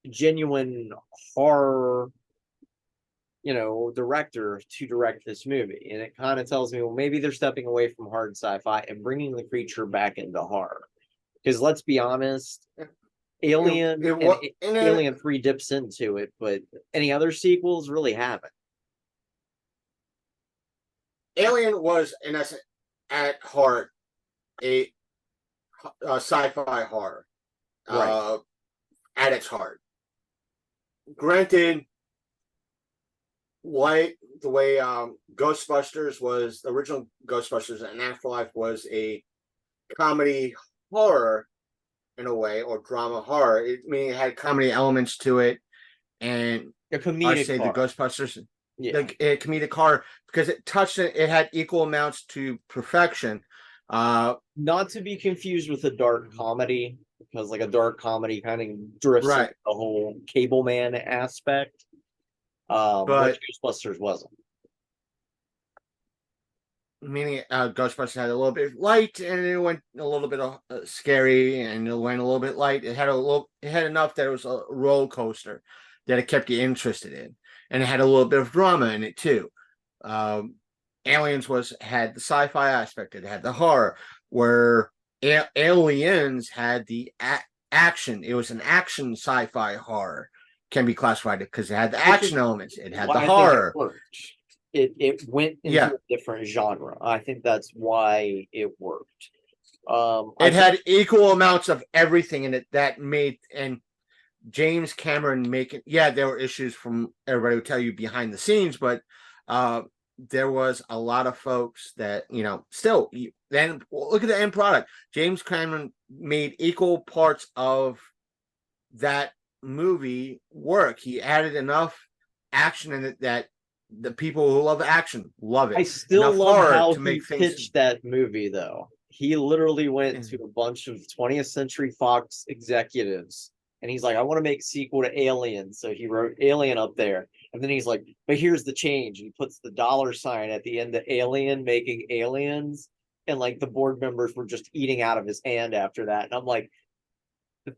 genuine horror, director to direct this movie. And it kind of tells me, well, maybe they're stepping away from hard sci-fi and bringing the creature back into horror. Because let's be honest, Alien and Alien 3 dips into it, but any other sequels really haven't. Alien was, in essence, at heart, a sci-fi horror. Right. At its heart. Granted, like the way Ghostbusters was, the original Ghostbusters and Afterlife was a comedy horror in a way, or drama horror. Meaning it had comedy elements to it, and A I comedic say horror. the Ghostbusters, Yeah. the comedic horror, because it touched it. It had equal amounts to perfection. Not to be confused with a dark comedy, because like a dark comedy kind of drifts Right. into the whole Cable Man aspect. But Ghostbusters wasn't. meaning Ghostbusters had a little bit of light, and it went a little bit of scary, and it went a little bit light. It had enough that it was a roller coaster that it kept you interested in, and it had a little bit of drama in it too. Aliens had the sci-fi aspect, it had the horror, where Aliens had the action. It was an action sci-fi horror, can be classified, because it had the action elements, it had the horror. It went into a different genre. I think that's why it worked. It had equal amounts of everything in it that made, and James Cameron there were issues from everybody would tell you behind the scenes, but there was a lot of folks that, still, then look at the end product. James Cameron made equal parts of that movie work. He added enough action in it that the people who love action love it. I still enough love how to make he pitched that movie, though. He literally went to a bunch of 20th Century Fox executives, and he's like, I want to make a sequel to Alien. So he wrote Alien up there. And then he's like, but here's the change. He puts the $ at the end of Alien, making Aliens. And like the board members were just eating out of his hand after that. And I'm like,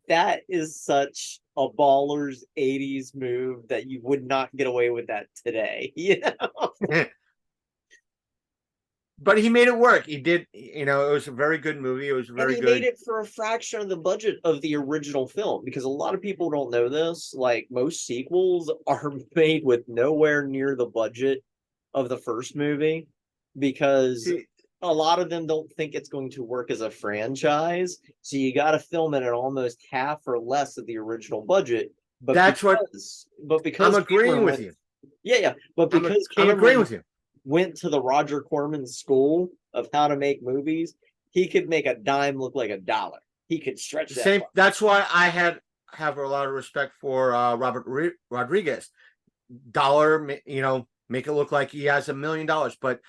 that is such a baller's 80s move that you would not get away with that today. But he made it work. He did, it was a very good movie. It was very good. Made it for a fraction of the budget of the original film, because a lot of people don't know this. Like, most sequels are made with nowhere near the budget of the first movie, because a lot of them don't think it's going to work as a franchise. So you got to film it at almost half or less of the original budget. But because I'm agreeing with you. Yeah. But because I'm agreeing with you. Went to the Roger Corman school of how to make movies, he could make a dime look like $1. He could stretch that. Same. That's why I have a lot of respect for Robert Rodriguez. Make it look like he has $1 million. But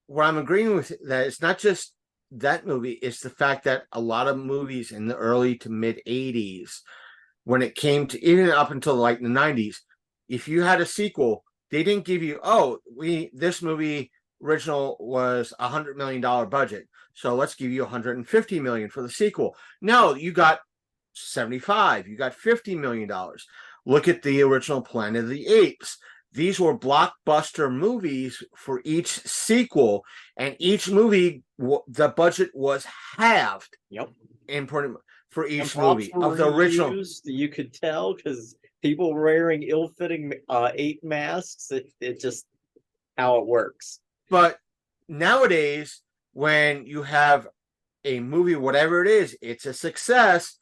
where I'm agreeing with that, it's not just that movie. It's the fact that a lot of movies in the early to mid 80s, when it came to even up until like the 90s, if you had a sequel, they didn't give you, this movie original was $100 million budget, so let's give you $150 million for the sequel. No, you got 75, you got $50 million. Look at the original Planet of the Apes. These were blockbuster movies for each sequel, and each movie, the budget was halved. Yep. Important for each movie of the original. You could tell because people wearing ill-fitting ape masks. It just how it works. But nowadays, when you have a movie, whatever it is, it's a success.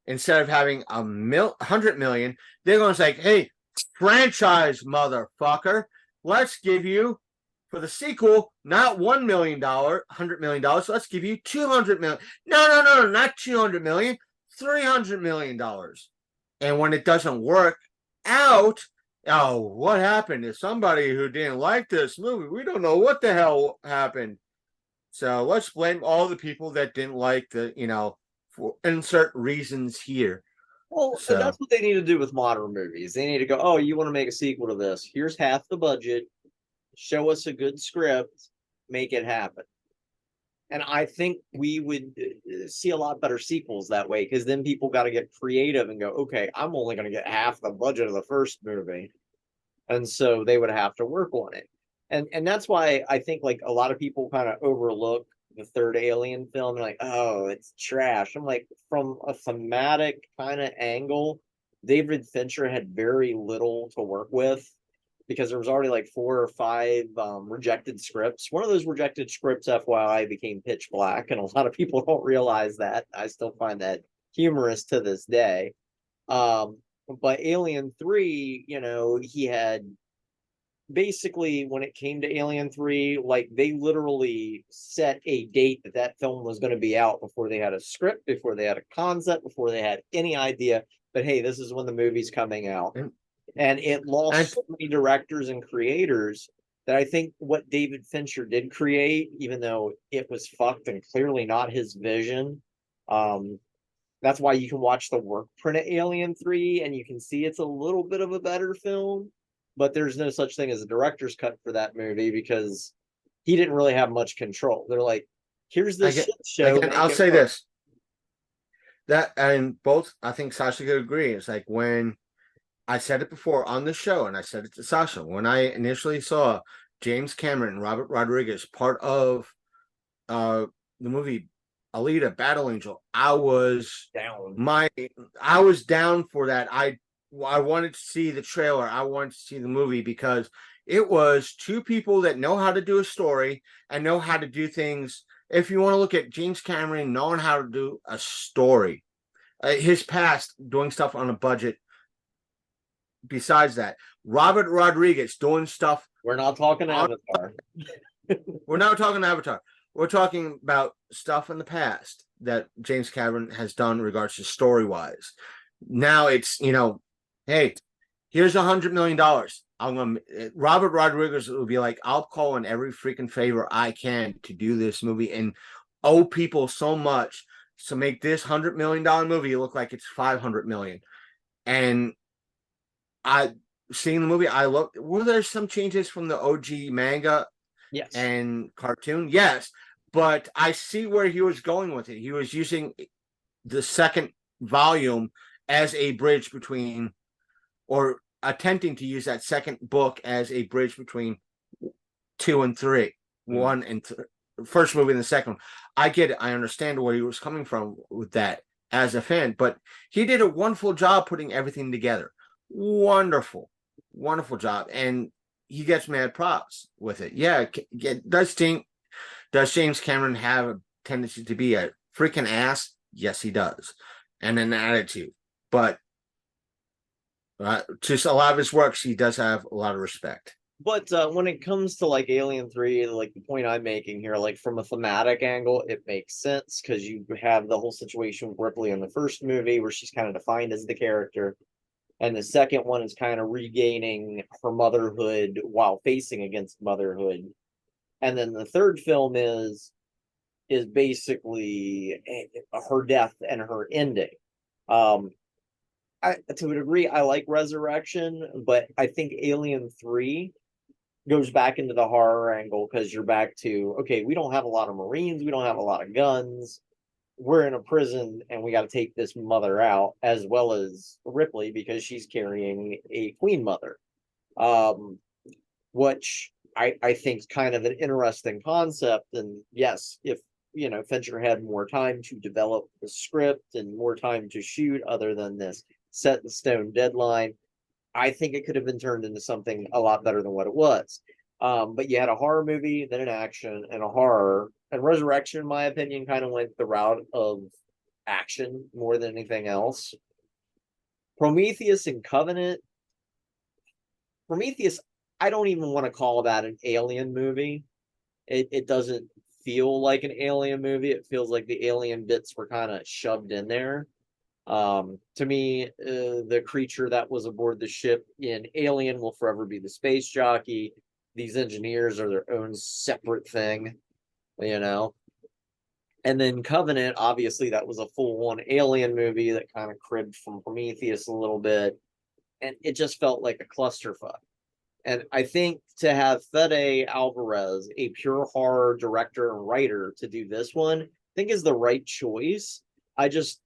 Instead of having 100 million, they're going to say, "Hey, franchise, motherfucker, let's give you for the sequel not $1 million, $100 million. Let's give you 200 million. No, not 200 million, $300 million." And when it doesn't work out, what happened? Is somebody who didn't like this movie? We don't know what the hell happened. So let's blame all the people that didn't like the, for insert reasons here. Well, and So that's what they need to do with modern movies. They need to go, oh, you want to make a sequel to this? Here's half the budget. Show us a good script, make it happen. And I think we would see a lot better sequels that way, because then people got to get creative and go, okay, I'm only going to get half the budget of the first movie. And so they would have to work on it. And that's why I think like a lot of people kind of overlook the third Alien film and like, oh, it's trash. I'm like, from a thematic kind of angle, David Fincher had very little to work with, because there was already like 4 or 5 rejected scripts. One of those rejected scripts, FYI, became Pitch Black, and a lot of people don't realize that. I still find that humorous to this day. But Alien 3, he had basically, when it came to Alien 3, like they literally set a date that film was going to be out before they had a script, before they had a concept, before they had any idea. But hey, this is when the movie's coming out. And it lost so many directors and creators that I think what David Fincher did create, even though it was fucked and clearly not his vision, that's why you can watch the work print of Alien 3 and you can see it's a little bit of a better film, but there's no such thing as a director's cut for that movie because he didn't really have much control. They're like, here's this shit show. Again, I'll say this. That, and both, I think Sasha could agree. It's like when I said it before on the show, and I said it to Sasha, when I initially saw James Cameron and Robert Rodriguez part of the movie Alita Battle Angel, I was down. I was down for that. I wanted to see the trailer. I wanted to see the movie because it was two people that know how to do a story and know how to do things. If you want to look at James Cameron knowing how to do a story, his past doing stuff on a budget. Besides that, Robert Rodriguez doing stuff. We're not talking Avatar. We're not talking Avatar. We're talking about stuff in the past that James Cameron has done in regards to story-wise. Now it's, hey, here's $100 million. Robert Rodriguez will be like, I'll call in every freaking favor I can to do this movie and owe people so much to make this $100 million movie look like it's $500 million. And seeing the movie, were there some changes from the OG manga? Yes. And cartoon? Yes. But I see where he was going with it. He was using the second volume as a bridge between, or attempting to use that second book as a bridge between 2 and 3. One and first movie and the second one. I get it. I understand where he was coming from with that as a fan, but he did a wonderful job putting everything together. Wonderful job, and he gets mad props with it. Yeah, does James Cameron have a tendency to be a freaking ass? Yes, he does, and an attitude. But just a lot of his works, he does have a lot of respect. But when it comes to like Alien 3, like the point I'm making here, like from a thematic angle, it makes sense because you have the whole situation with Ripley in the first movie where she's kind of defined as the character. And the second one is kind of regaining her motherhood while facing against motherhood. And then the third film is basically her death and her ending. To a degree, I like Resurrection, but I think Alien 3 goes back into the horror angle because you're back to, okay, we don't have a lot of Marines, we don't have a lot of guns. We're in a prison and we got to take this mother out, as well as Ripley because she's carrying a queen mother, which I think is kind of an interesting concept. And yes, if Fincher had more time to develop the script and more time to shoot other than this set in stone deadline, I think it could have been turned into something a lot better than what it was. But you had a horror movie, then an action, and a horror. And Resurrection, in my opinion, kind of went the route of action more than anything else. Prometheus and Covenant. Prometheus, I don't even want to call that an alien movie. It doesn't feel like an alien movie. It feels like the alien bits were kind of shoved in there. To me, the creature that was aboard the ship in Alien will forever be the space jockey. These engineers are their own separate thing. you know. And then Covenant, obviously, that was a full-on alien movie that kind of cribbed from Prometheus a little bit, and it just felt like a clusterfuck. And I think to have Fede Alvarez, a pure horror director and writer, to do this one, I think is the right choice. I just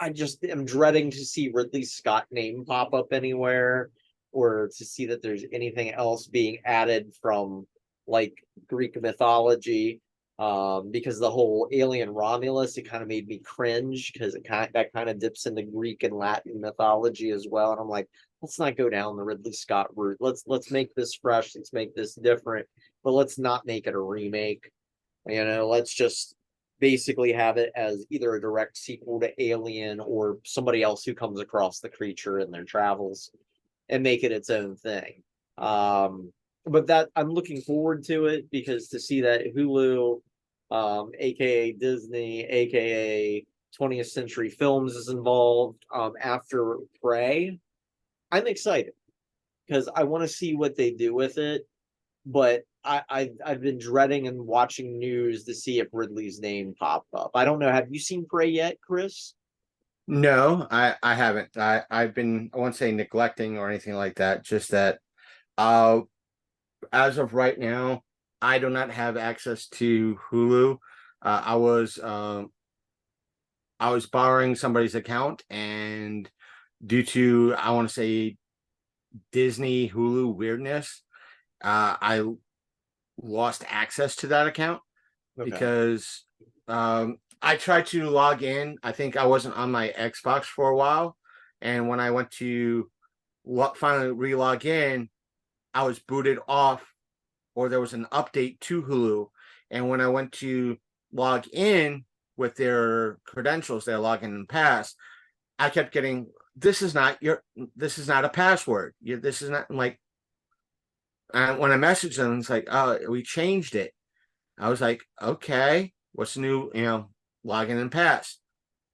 am dreading to see Ridley Scott name pop up anywhere, or to see that there's anything else being added from like Greek mythology. Because the whole Alien Romulus, it kind of made me cringe because that kind of dips into Greek and Latin mythology as well. And I'm like, let's not go down the Ridley Scott route. Let's make this fresh. Let's make this different, but let's not make it a remake. Let's just basically have it as either a direct sequel to Alien or somebody else who comes across the creature in their travels and make it its own thing. But that I'm looking forward to it, because to see that Hulu, aka Disney, aka 20th Century Films is involved after Prey, I'm excited because I want to see what they do with it. But I've been dreading and watching news to see if Ridley's name popped up. I don't know. Have you seen Prey yet, Chris? No, I haven't. I've been, I won't say neglecting or anything like that. Just that, as of right now, I do not have access to Hulu. I was borrowing somebody's account, and due to, I want to say, Disney Hulu weirdness, I lost access to that account. Okay. Because I tried to log in. I think I wasn't on my Xbox for a while, and when I went to finally re-log in, I was booted off, or there was an update to Hulu. And when I went to log in with their credentials, their login and pass, I kept getting, this is not a password. This is not, like, and when I messaged them, it's like, oh, we changed it. I was like, okay, what's the new, login and pass?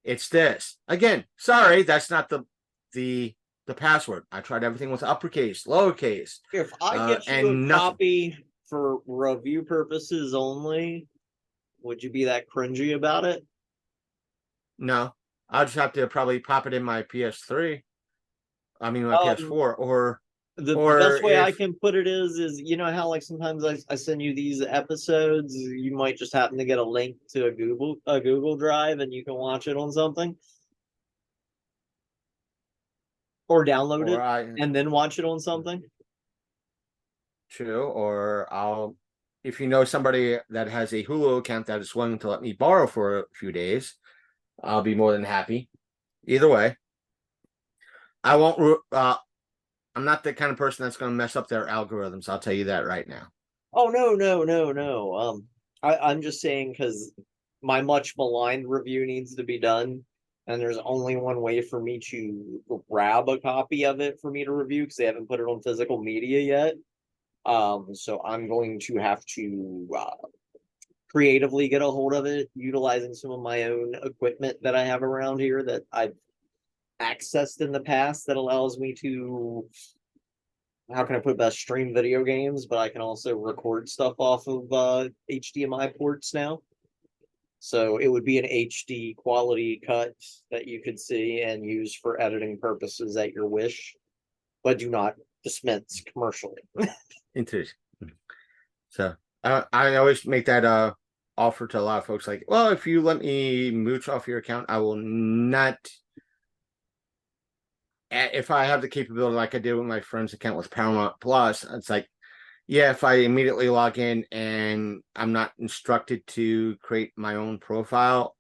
It's this. Again, sorry, that's not the password. I tried everything with uppercase, lowercase. If I get you a copy for review purposes only, would you be that cringy about it? No, I'll just have to probably pop it in my PS3. I mean, my PS4, or the best way I can put it is how like sometimes I send you these episodes, you might just happen to get a link to a Google Drive and you can watch it on something. Or download it and then watch it on something. True. Or if you know somebody that has a Hulu account that is willing to let me borrow for a few days, I'll be more than happy. Either way, I won't. I'm not the kind of person that's going to mess up their algorithms. I'll tell you that right now. Oh, no. I'm just saying because my much maligned review needs to be done, and there's only one way for me to grab a copy of it for me to review because they haven't put it on physical media yet. So I'm going to have to creatively get a hold of it, utilizing some of my own equipment that I have around here that I've accessed in the past that allows me to, how can I put best, stream video games, but I can also record stuff off of HDMI ports now. So it would be an HD quality cut that you could see and use for editing purposes at your wish, but do not dispense commercially. Interesting. So I always make that offer to a lot of folks, like, well, if you let me mooch off your account, I will not, if I have the capability like I did with my friend's account with Paramount Plus, it's like, yeah, if I immediately log in and I'm not instructed to create my own profile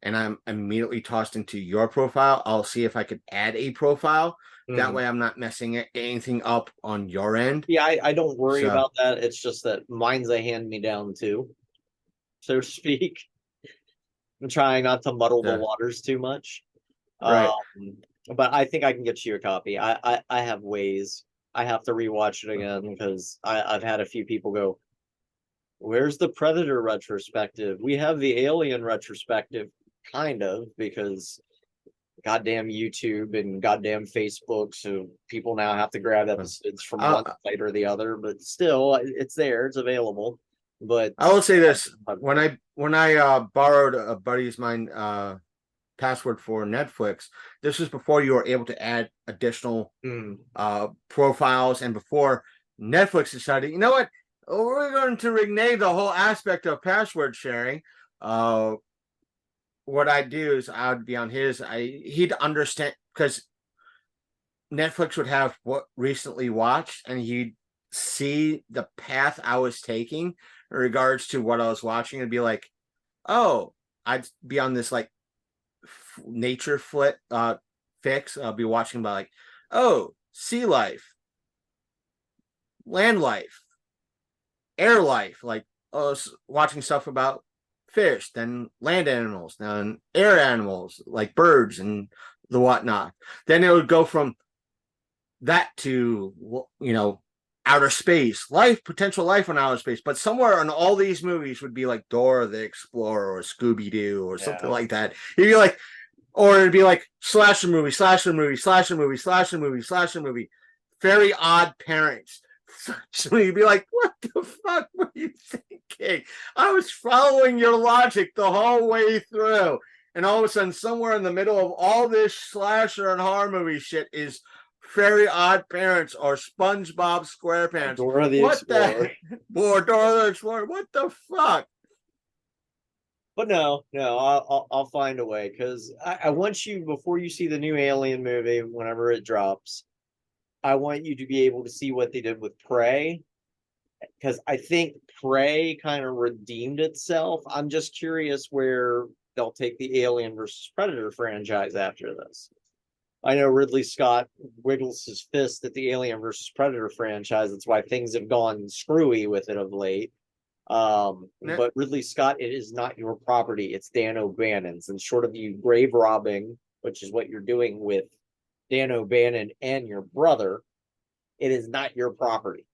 and I'm immediately tossed into your profile, I'll see if I could add a profile. That way I'm not messing anything up on your end. Yeah, I don't worry about that. It's just that mine's a hand-me-down too, so to speak. I'm trying not to muddle the waters too much. Right. But I think I can get you a copy. I have ways. I have to rewatch it again because I've had a few people go, where's the Predator retrospective? We have the Alien retrospective, kind of, because goddamn YouTube and goddamn Facebook, so people now have to grab episodes from one site or the other, but still, it's there, it's available. But I will say this: when I borrowed a buddy of mine password for Netflix, this was before you were able to add additional profiles, and before Netflix decided, you know what, we're going to renege the whole aspect of password sharing. What I do is I would be on he'd understand, because Netflix would have what recently watched, and he'd see the path I was taking in regards to what I was watching, and be like, oh, I'd be on this like nature fix. I'll be watching about like, oh, sea life, land life, air life, like watching stuff about fish, then land animals, then air animals like birds and the whatnot. Then it would go from that to, you know, outer space, potential life on outer space. But somewhere in all these movies would be like Dora the Explorer or Scooby Doo or something like that. You'd be like, or it'd be like slasher movie, slasher movie, slasher movie, slasher movie, slasher movie. Very Odd Parents. So you'd be like, what the fuck were you thinking? I was following your logic the whole way through. And all of a sudden, somewhere in the middle of all this slasher and horror movie shit is Very Odd Parents or SpongeBob SquarePants. Dora the Explorer. Or Dora the Explorer. What the fuck? But no, I'll find a way, because I want you, before you see the new Alien movie, whenever it drops, I want you to be able to see what they did with Prey, because I think Prey kind of redeemed itself. I'm just curious where they'll take the Alien versus Predator franchise after this. I know Ridley Scott wiggles his fist at the Alien versus Predator franchise. That's why things have gone screwy with it of late. But Ridley Scott, it is not your property. It's Dan O'Bannon's. And short of you grave robbing, which is what you're doing with Dan O'Bannon and your brother, it is not your property.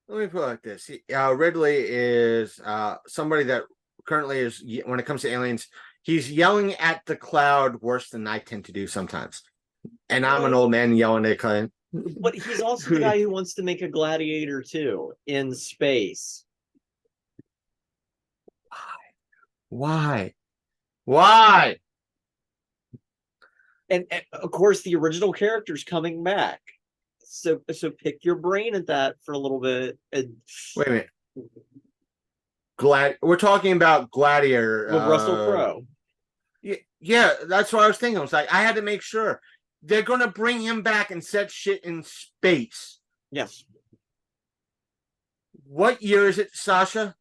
Let me put it like this. Ridley is somebody that currently is, when it comes to aliens, he's yelling at the cloud worse than I tend to do sometimes. And I'm an old man yelling at a cloud. But he's also the guy who wants to make a Gladiator 2 in space. Why? And of course, the original character's coming back. So pick your brain at that for a little bit. Wait a minute. We're talking about Gladiator with Russell Crowe. Yeah, that's what I was thinking. I was like, I had to make sure they're going to bring him back and set shit in space. Yes. What year is it, Sasha?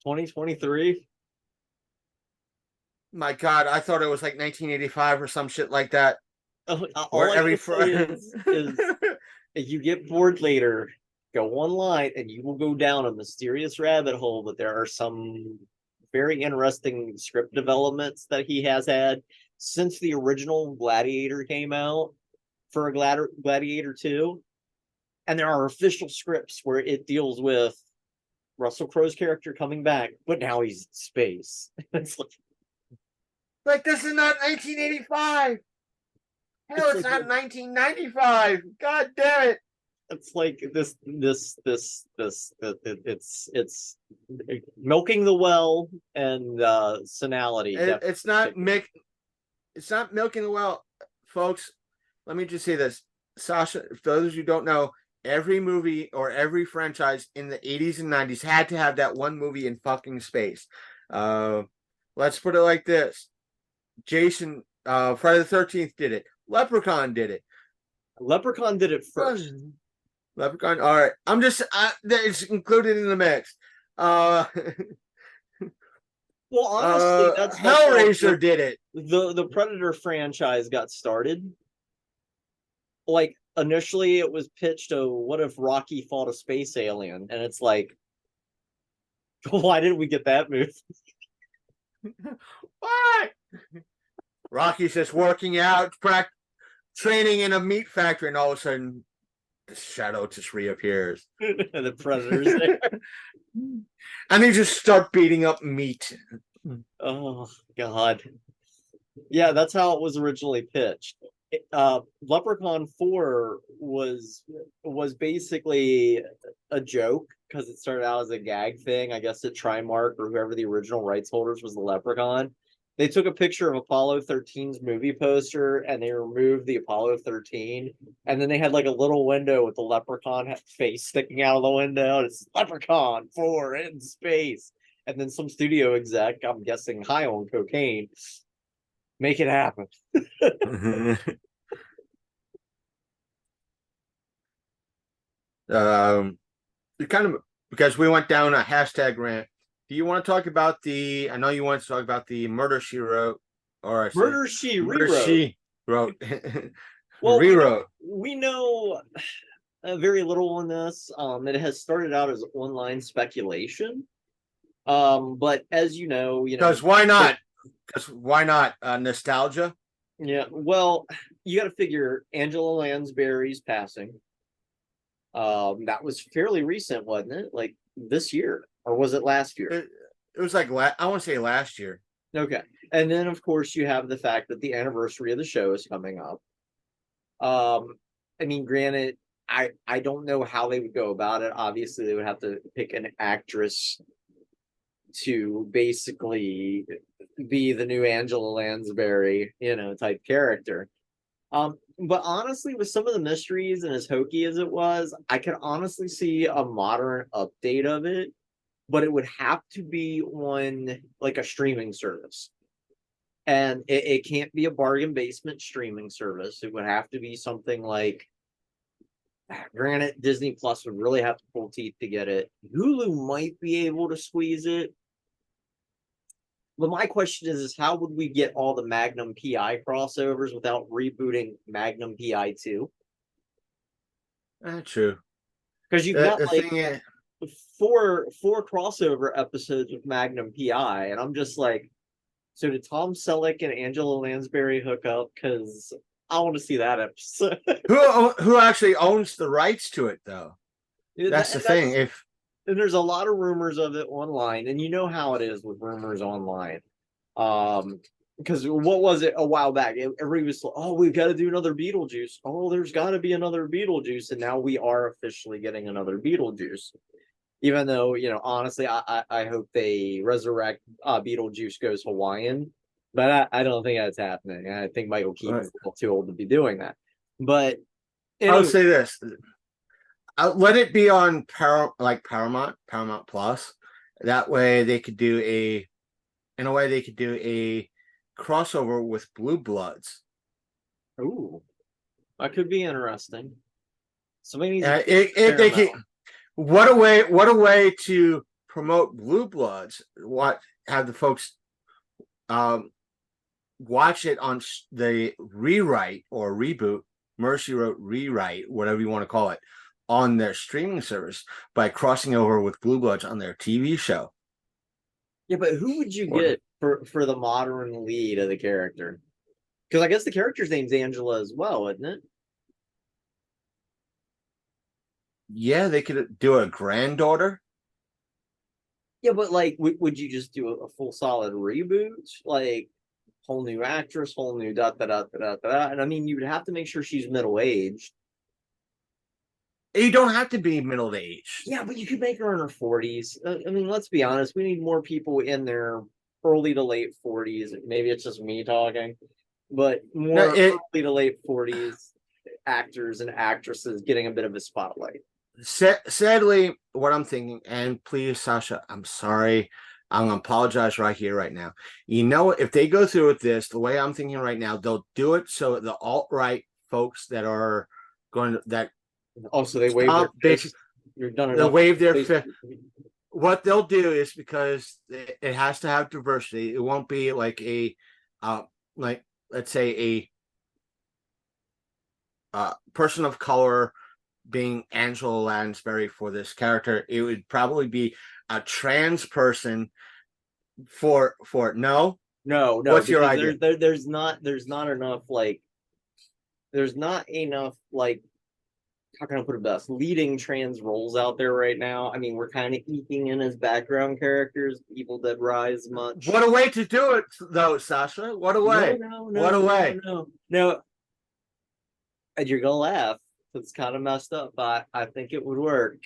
2023. My God, I thought it was like 1985 or some shit like that. All I can say is if you get bored later, go online and you will go down a mysterious rabbit hole. But there are some very interesting script developments that he has had since the original Gladiator came out for a Gladiator 2. And there are official scripts where it deals with Russell Crowe's character coming back, but now he's in space. It's like, this is not 1985. Hell, it's not 1995. God damn it. It's like this it's milking the well and senility. It's not milking the well, folks. Let me just say this. Sasha, for those of you who don't know, every movie or every franchise in the 80s and 90s had to have that one movie in fucking space. Let's put it like this. Jason, Friday the 13th did it. Leprechaun did it. Leprechaun did it first. Leprechaun. All right. I'm just, it's included in the mix. Well, honestly, that's Hellraiser did it. The Predator franchise got started. Like, initially it was pitched, what if Rocky fought a space alien? And it's like, why didn't we get that movie? Why? Rocky's just working out, training in a meat factory, and all of a sudden the shadow just reappears. The Predator's there. And they just start beating up meat. Oh, God. Yeah, that's how it was originally pitched. Leprechaun 4 was basically a joke because it started out as a gag thing. I guess at Trimark or whoever the original rights holders was the Leprechaun. They took a picture of Apollo 13's movie poster and they removed the Apollo 13. And then they had like a little window with the Leprechaun face sticking out of the window. And it's Leprechaun 4 in space. And then some studio exec, I'm guessing high on cocaine, make it happen. Kind of because we went down a hashtag rant. Do you want to talk about the? I know you want to talk about the Murder She Wrote, or Murder She Murder Rewrote. She Wrote. Well, Rewrote. we know very little on this. It has started out as online speculation. But as you know, Because why not? Because why not? Nostalgia. Yeah, well, you got to figure Angela Lansbury's passing. That was fairly recent, wasn't it? Like this year, or was it last year? It was like I want to say last year. Okay, and then of course you have the fact that the anniversary of the show is coming up. I mean, granted, I don't know how they would go about it. Obviously, they would have to pick an actress to basically be the new Angela Lansbury, type character. But honestly, with some of the mysteries and as hokey as it was, I could honestly see a modern update of it, but it would have to be on like a streaming service. And it can't be a bargain basement streaming service. It would have to be something like, granted, Disney Plus would really have to pull teeth to get it. Hulu might be able to squeeze it. But my question is how would we get all the Magnum PI crossovers without rebooting Magnum PI 2? True. Because you've got like is, four crossover episodes with Magnum PI, and I'm just like, so did Tom Selleck and Angela Lansbury hook up? Because I want to see that episode. Who actually owns the rights to it, though? That's the thing. And there's a lot of rumors of it online, and you know how it is with rumors online. Because what was it a while back? Everybody was like, oh, we've got to do another Beetlejuice. Oh, there's got to be another Beetlejuice, and now we are officially getting another Beetlejuice. Even though, honestly, I hope they resurrect Beetlejuice Goes Hawaiian, but I don't think that's happening. I think Michael Keaton's too old to be doing that. But anyway, I'll say this. Let it be on Paramount Plus. That way they could do a crossover with Blue Bloods. Ooh, that could be interesting. Somebody needs they can. What a way to promote Blue Bloods. Have the folks watch it on the rewrite or reboot, Mercy Wrote rewrite, whatever you want to call it, on their streaming service by crossing over with Blue Bloods on their TV show. Yeah, but who would you get for the modern lead of the character? Because I guess the character's name's Angela as well, isn't it? Yeah, they could do a granddaughter. Yeah, but like, would you just do a full solid reboot? Like, whole new actress, whole new da da da da da. And I mean, you would have to make sure she's middle aged. You don't have to be middle aged. Yeah, but you could make her in her 40s. I mean, let's be honest. We need more people in their early to late 40s. Maybe it's just me talking, but more early to late 40s actors and actresses getting a bit of a spotlight. Sadly, what I'm thinking, and please, Sasha, I'm sorry. I'm going to apologize right here, right now. If they go through with this, the way I'm thinking right now, they'll do it so the alt-right folks that are going to, that so they waive their fist. You're done. They'll waive their fist. What they'll do is, because it has to have diversity, it won't be like let's say a person of color being Angela Lansbury for this character. It would probably be a trans person for no. What's your idea? There's not enough how can I put it best? Leading trans roles out there right now. I mean, we're kind of eking in as background characters. Evil Dead Rise much. What a way to do it, though, Sasha. What a way. What a way. No. And you're gonna laugh. It's kind of messed up, but I think it would work.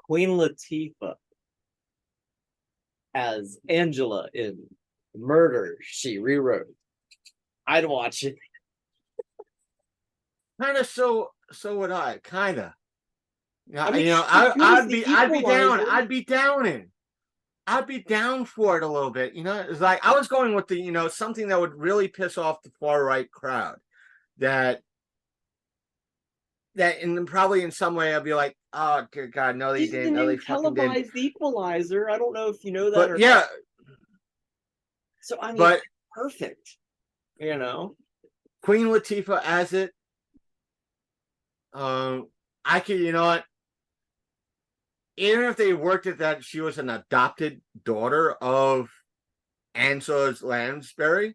Queen Latifah as Angela in Murder, She Rewrote. I'd watch it. Kind of, so would I. Kind of. Yeah, I mean, you know, she's good as I'd the be down. equalizer. I'd be down for it a little bit. You know, it's like I was going with the, you know, something that would really piss off the far right crowd. That probably in some way I'd be like, oh dear God, no, they She's the didn't. No, they new fucking didn't. televised equalizer. I don't know if you know that or But yeah, not. So I mean, but perfect. You know, Queen Latifah as it. I could, you know what? Even if they worked it that she was an adopted daughter of Angela Lansbury,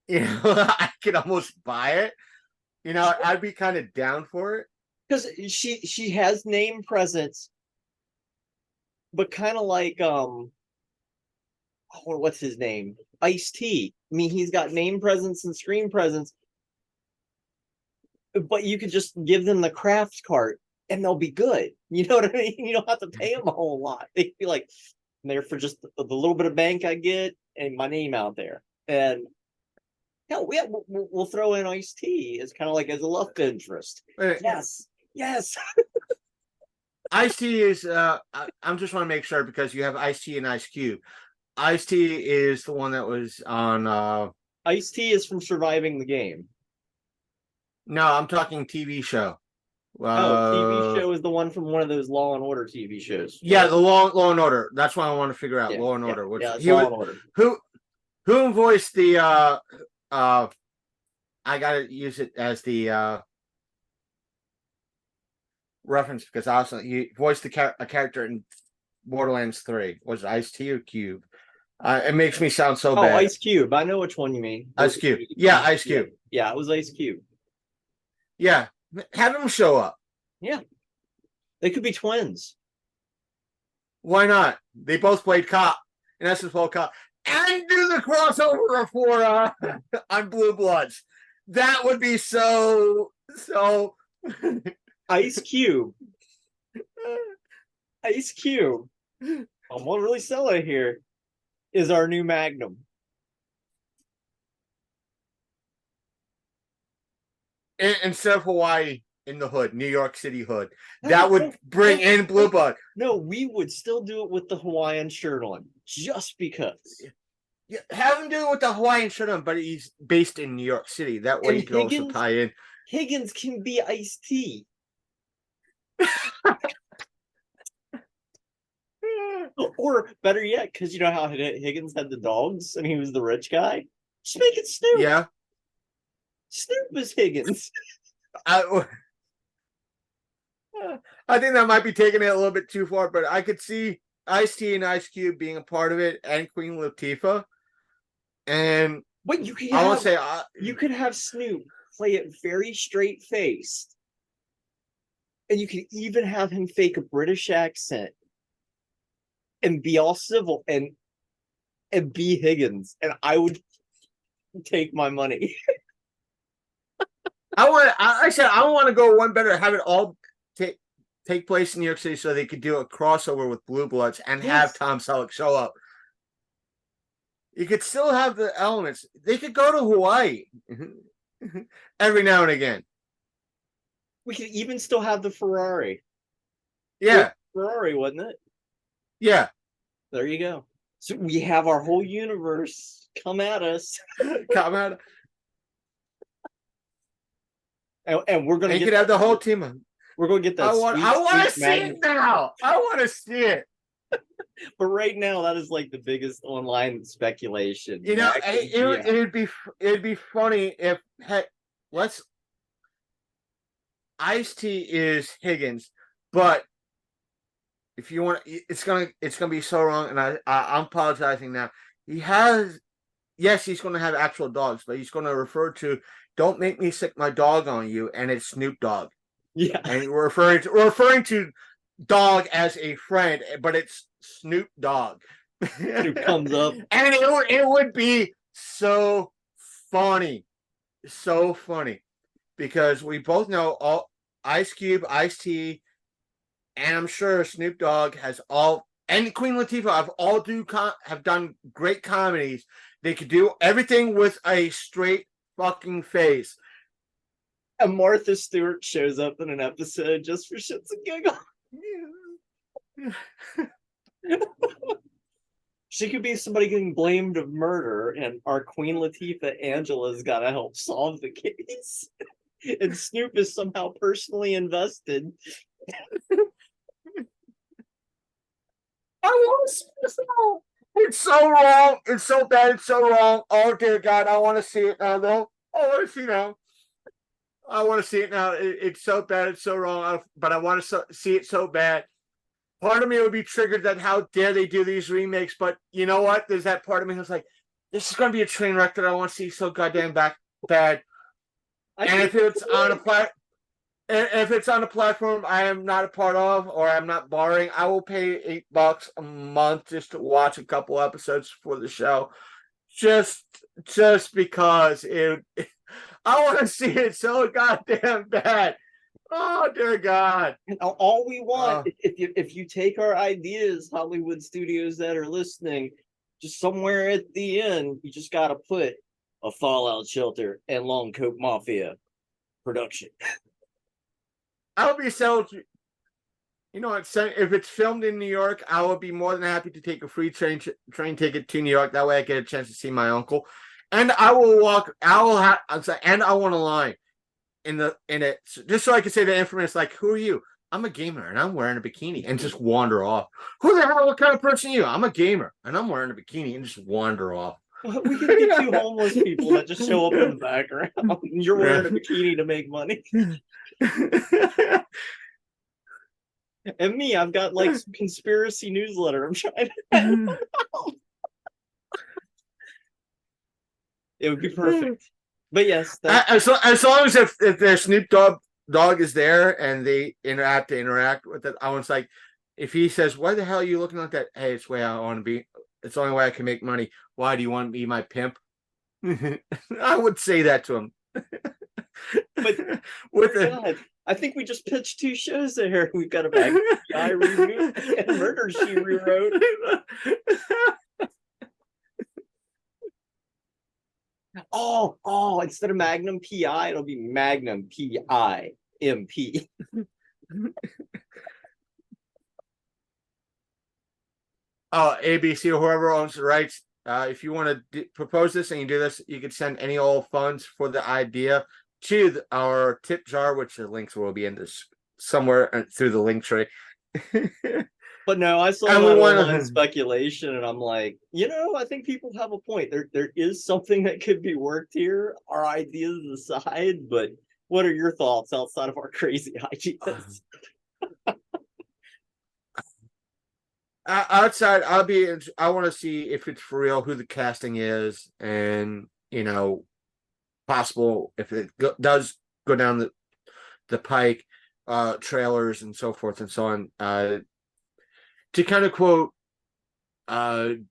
you know, I could almost buy it. You know, I'd be kind of down for it. because she has name presence, but kind of like what's his name? Ice-T. I mean, he's got name presence and screen presence, but you could just give them the craft cart and they'll be good. You know what I mean? You don't have to pay them a whole lot. They'd be like, I'm there for just the little bit of bank I get and my name out there. And hell, we'll throw in Ice-T as kind of like as a love interest. Yes. Ice-T is I'm just want to make sure because you have Ice-T and Ice Cube. Ice-T is the one that was on Ice-T is from Surviving the Game. no, I'm talking TV show. TV show is the one from one of those Law and Order TV shows. Yeah, the Law and Order. That's what I want to figure out. Law and Order. Which he Law was, and Order. Who voiced the I gotta use it as the reference because also he voiced a character in Borderlands 3. Was it Ice-T or Cube? It makes me sound so bad. Ice Cube. I know which one you mean. Ice Cube. Yeah, Ice Cube. Yeah, it was Ice Cube. Yeah, have him show up. Yeah, they could be twins. Why not? They both played cop, in essence, both cop, and do the crossover for on Blue Bloods. That would be so. Ice Cube. Ice Cube. I'm gonna really sell it here. Is our new Magnum. Instead of Hawaii in the hood, New York City hood, that would bring in Blue Blood. No, we would still do it with the Hawaiian shirt on, just because. Yeah, have him do it with the Hawaiian shirt on, but he's based in New York City. That way, he can also tie in. Higgins can be Ice-T. Or better yet, because you know how Higgins had the dogs and he was the rich guy? Just make it Snoop. Yeah. Snoop is Higgins. I think that might be taking it a little bit too far, but I could see Ice-T and Ice Cube being a part of it and Queen Latifah. And but you could you could have Snoop play it very straight faced. And you could even have him fake a British accent and be all civil and be Higgins. And I would take my money. I want to go one better, have it all take place in New York City so they could do a crossover with Blue Bloods and have Tom Selleck show up. You could still have the elements. They could go to Hawaii every now and again. We could even still have the Ferrari. Yeah. Ferrari, wasn't it? Yeah. There you go. So we have our whole universe come at us. Come at and we're gonna. You could have the whole team. We're gonna get that. I want to see it now. I want to see it. But right now, that is like the biggest online speculation. You know, it'd be funny if Ice-T is Higgins, but if you want, it's gonna be so wrong, and I'm apologizing now. He's going to have actual dogs, but he's going to refer to "Don't make me sick my dog on you," and it's Snoop Dogg. Yeah, and we're referring to dog as a friend, but it's Snoop Dogg. Snoop comes up, and it would be so funny, because we both know all Ice Cube, Ice-T, and I'm sure Snoop Dogg has all, and Queen Latifah have done great comedies. They could do everything with a straight fucking face. And Martha Stewart shows up in an episode just for shits and giggles. She could be somebody getting blamed of murder, and our Queen Latifah Angela's got to help solve the case. And Snoop is somehow personally invested. I want to see this now. It's so wrong. It's so bad. It's so wrong. Oh dear God, I want to see it now. Though I want to see now. I want to see it now. It's so bad. It's so wrong. But I want to see it so bad. Part of me would be triggered that how dare they do these remakes. But you know what? There's that part of me who's like, this is going to be a train wreck that I want to see so goddamn bad. And if it's on a platform I am not a part of, or I'm not borrowing, I will pay $8 a month just to watch a couple episodes for the show, just because I want to see it so goddamn bad. Oh dear God! All we want, if you take our ideas, Hollywood studios that are listening, just somewhere at the end, you just got to put a Fallout Shelter and Long Coat Mafia production. I would be so, you know, if it's filmed in New York, I would be more than happy to take a free train ticket to New York. That way I get a chance to see my uncle. And I will walk, and I want a line in it, just so I can say the infamous, like, who are you? I'm a gamer and I'm wearing a bikini, and just wander off. Who the hell, what kind of person are you? I'm a gamer and I'm wearing a bikini, and just wander off. We could be two homeless people that just show up in the background. You're wearing a bikini to make money. And me, I've got like some conspiracy newsletter I'm trying to It would be perfect. But yes, as long as if their Snoop Dogg is there and they interact with it, I was like, if he says, "Why the hell are you looking like that?" Hey, it's the way I want to be. It's the only way I can make money. Why do you want to be my pimp? I would say that to him. But I think we just pitched two shows there. We've got a Magnum PI reboot and Murder She Rewrote. Oh, instead of Magnum PI, it'll be Magnum PIMP. ABC or whoever owns the rights, if you want to propose this and you do this, you can send any old funds for the idea to our tip jar, which the links will be in this somewhere through the link tree. But no, I saw that online speculation, and I'm like, I think people have a point. There is something that could be worked here. Our ideas aside, but what are your thoughts outside of our crazy ideas? Outside, I want to see if it's for real, who the casting is, and possible if it does go down the pike, trailers and so forth and so on. To kind of quote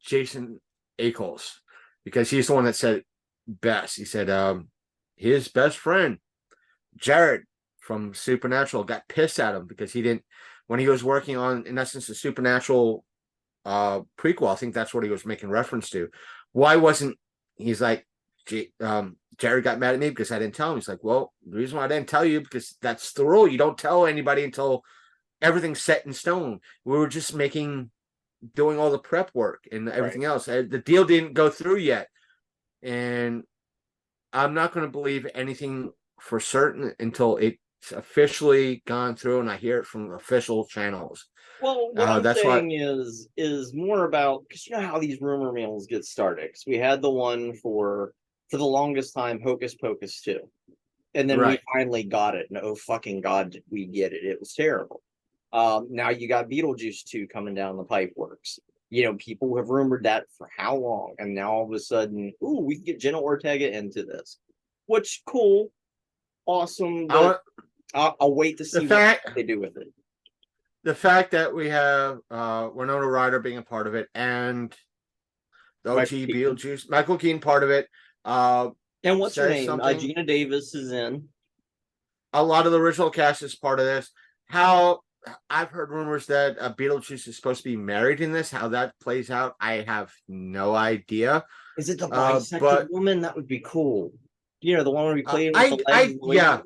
Jason Ackles, because he's the one that said it best. He said his best friend Jared from Supernatural got pissed at him because he didn't, when he was working on, in essence, the Supernatural prequel. I think that's what he was making reference to. Why wasn't, he's like, Jared got mad at me because I didn't tell him. He's like, well, the reason why I didn't tell you, because that's the rule. You don't tell anybody until everything's set in stone. We were just doing all the prep work and everything else. The deal didn't go through yet. And I'm not going to believe anything for certain until it's officially gone through and I hear it from official channels. Well, what I'm saying is more about, because you know how these rumor mills get started. Because we had the one for the longest time, Hocus Pocus 2. And then we finally got it. And oh fucking God, did we get it. It was terrible. Now you got Beetlejuice 2 coming down the pipe works. People have rumored that for how long? And now all of a sudden, we can get Jenna Ortega into this. Which, cool. Awesome. But I'll wait to see what they do with it. The fact that we have Winona Ryder being a part of it, and the OG Beetlejuice, Michael Keaton part of it. And what's her name? Gina Davis is in. A lot of the original cast is part of this. How I've heard rumors that Beetlejuice is supposed to be married in this. How that plays out, I have no idea. Is it the bisected But woman? That would be cool. You know, the one where we played with the legs.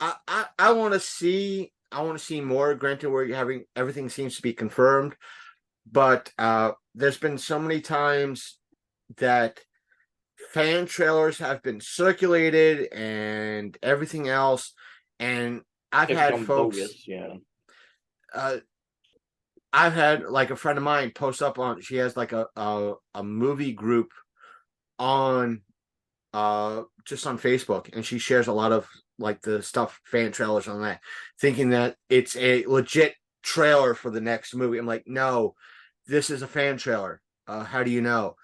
yeah, I want to see. I want to see more. Granted, we're having everything seems to be confirmed, but there's been so many times that fan trailers have been circulated and everything else, and I've had folks, bogus, yeah. I've had like a friend of mine post up on. She has like a movie group on just on Facebook, and she shares a lot of like the stuff fan trailers on that, thinking that it's a legit trailer for the next movie. I'm like, no, this is a fan trailer. How do you know?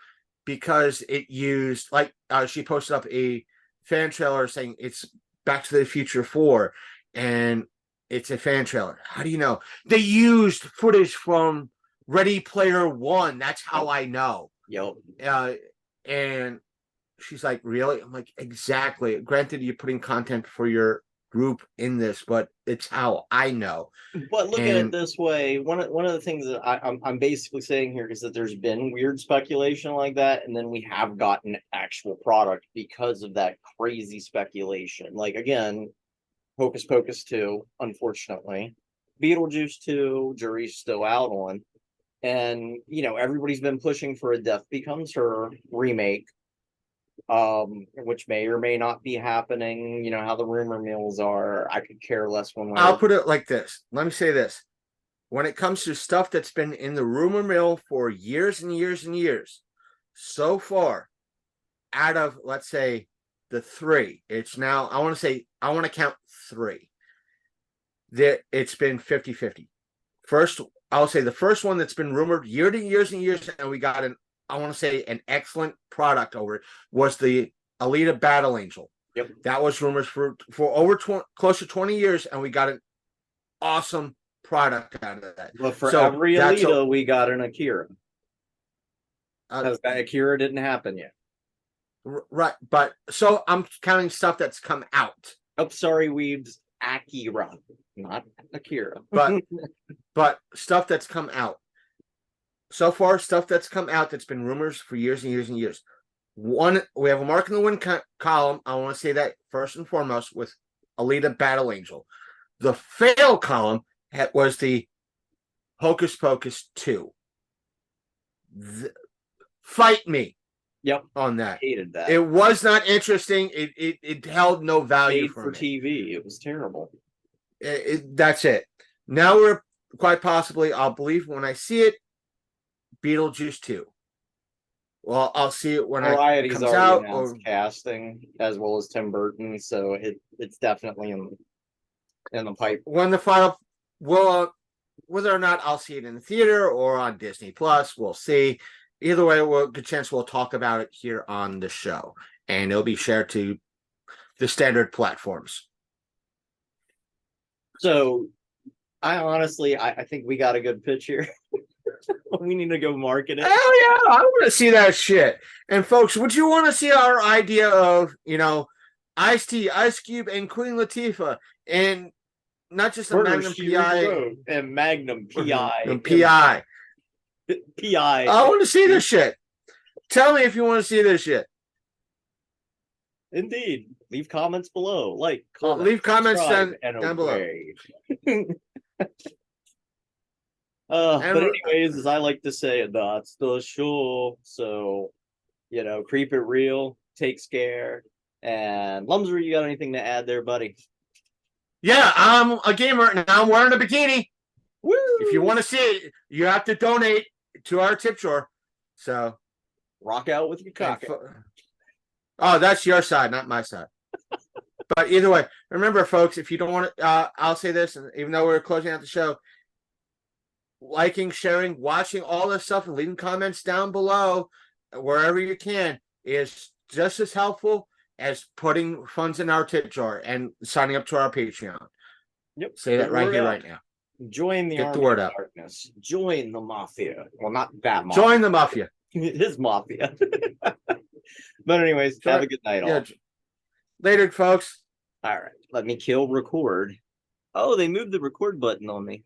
Because it used like she posted up a fan trailer saying it's Back to the Future 4, and it's a fan trailer. How do you know? They used footage from Ready Player One. That's how I know. Yep. And she's like, really? I'm like, exactly. Granted, you're putting content for your group in this, but it's how I know. But look at it this way. One of the things that I'm basically saying here is that there's been weird speculation like that, and then we have gotten actual product because of that crazy speculation. Like again, Hocus Pocus 2, unfortunately, Beetlejuice 2, jury's still out on, and you know everybody's been pushing for a Death Becomes Her remake, which may or may not be happening. You know how the rumor mills are. I could care less one way. I'll put it like this. Let me say this. When it comes to stuff that's been in the rumor mill for years and years and years, so far, out of, let's say, the three, it's now, I want to count three. It's been 50-50. First, I'll say the first one that's been rumored years and years, and we got I want to say an excellent product over it, was the Alita Battle Angel. Yep. That was rumors for over close to 20 years, and we got an awesome product out of that. But for every Alita, we got an Akira. Because that Akira didn't happen yet. Right, but so I'm counting stuff that's come out. Oh, sorry, Weebs. Akira, not Akira. But stuff that's come out. So far, stuff that's come out that's been rumors for years and years and years. One, we have a mark in the win column. I want to say that first and foremost with Alita Battle Angel. The fail column was the Hocus Pocus 2. Fight me. Yep, on that. Hated that. It was not interesting. It held no value for TV. It was terrible. That's it. Now we're quite possibly, I'll believe when I see it, Beetlejuice 2. Well, I'll see it when it comes out. Or casting as well as Tim Burton, so it's definitely in the pipe. When the final, whether or not I'll see it in the theater or on Disney Plus, we'll see. Either way, good chance we'll talk about it here on the show, and it'll be shared to the standard platforms. So, I think we got a good pitch here. We need to go market it. Hell yeah, I want to see that shit. And folks, would you want to see our idea of, Ice-T, Ice Cube, and Queen Latifah, and not just a Magnum PI and Magnum PI and PI. PI. I want to see this shit. Tell me if you want to see this shit. Indeed. Leave comments below. Leave comments down below. But anyways, as I like to say, that's the show. So, keep it real, take scare. And Lumsner, you got anything to add there, buddy? Yeah, I'm a gamer and I'm wearing a bikini. Woo! If you want to see it, you have to donate to our tip jar. So rock out with your cock. Oh, that's your side, not my side. But either way, remember, folks, if you don't want to, I'll say this, and even though we're closing out the show, liking, sharing, watching all this stuff, and leaving comments down below wherever you can is just as helpful as putting funds in our tip jar and signing up to our Patreon. Yep. Say that right here, right now. Join the Get the word out. Darkness. Join the mafia. Well, not that mafia. Join the mafia. His mafia. But anyways, have a good night all. Later, folks. All right. Let me kill record. Oh, they moved the record button on me.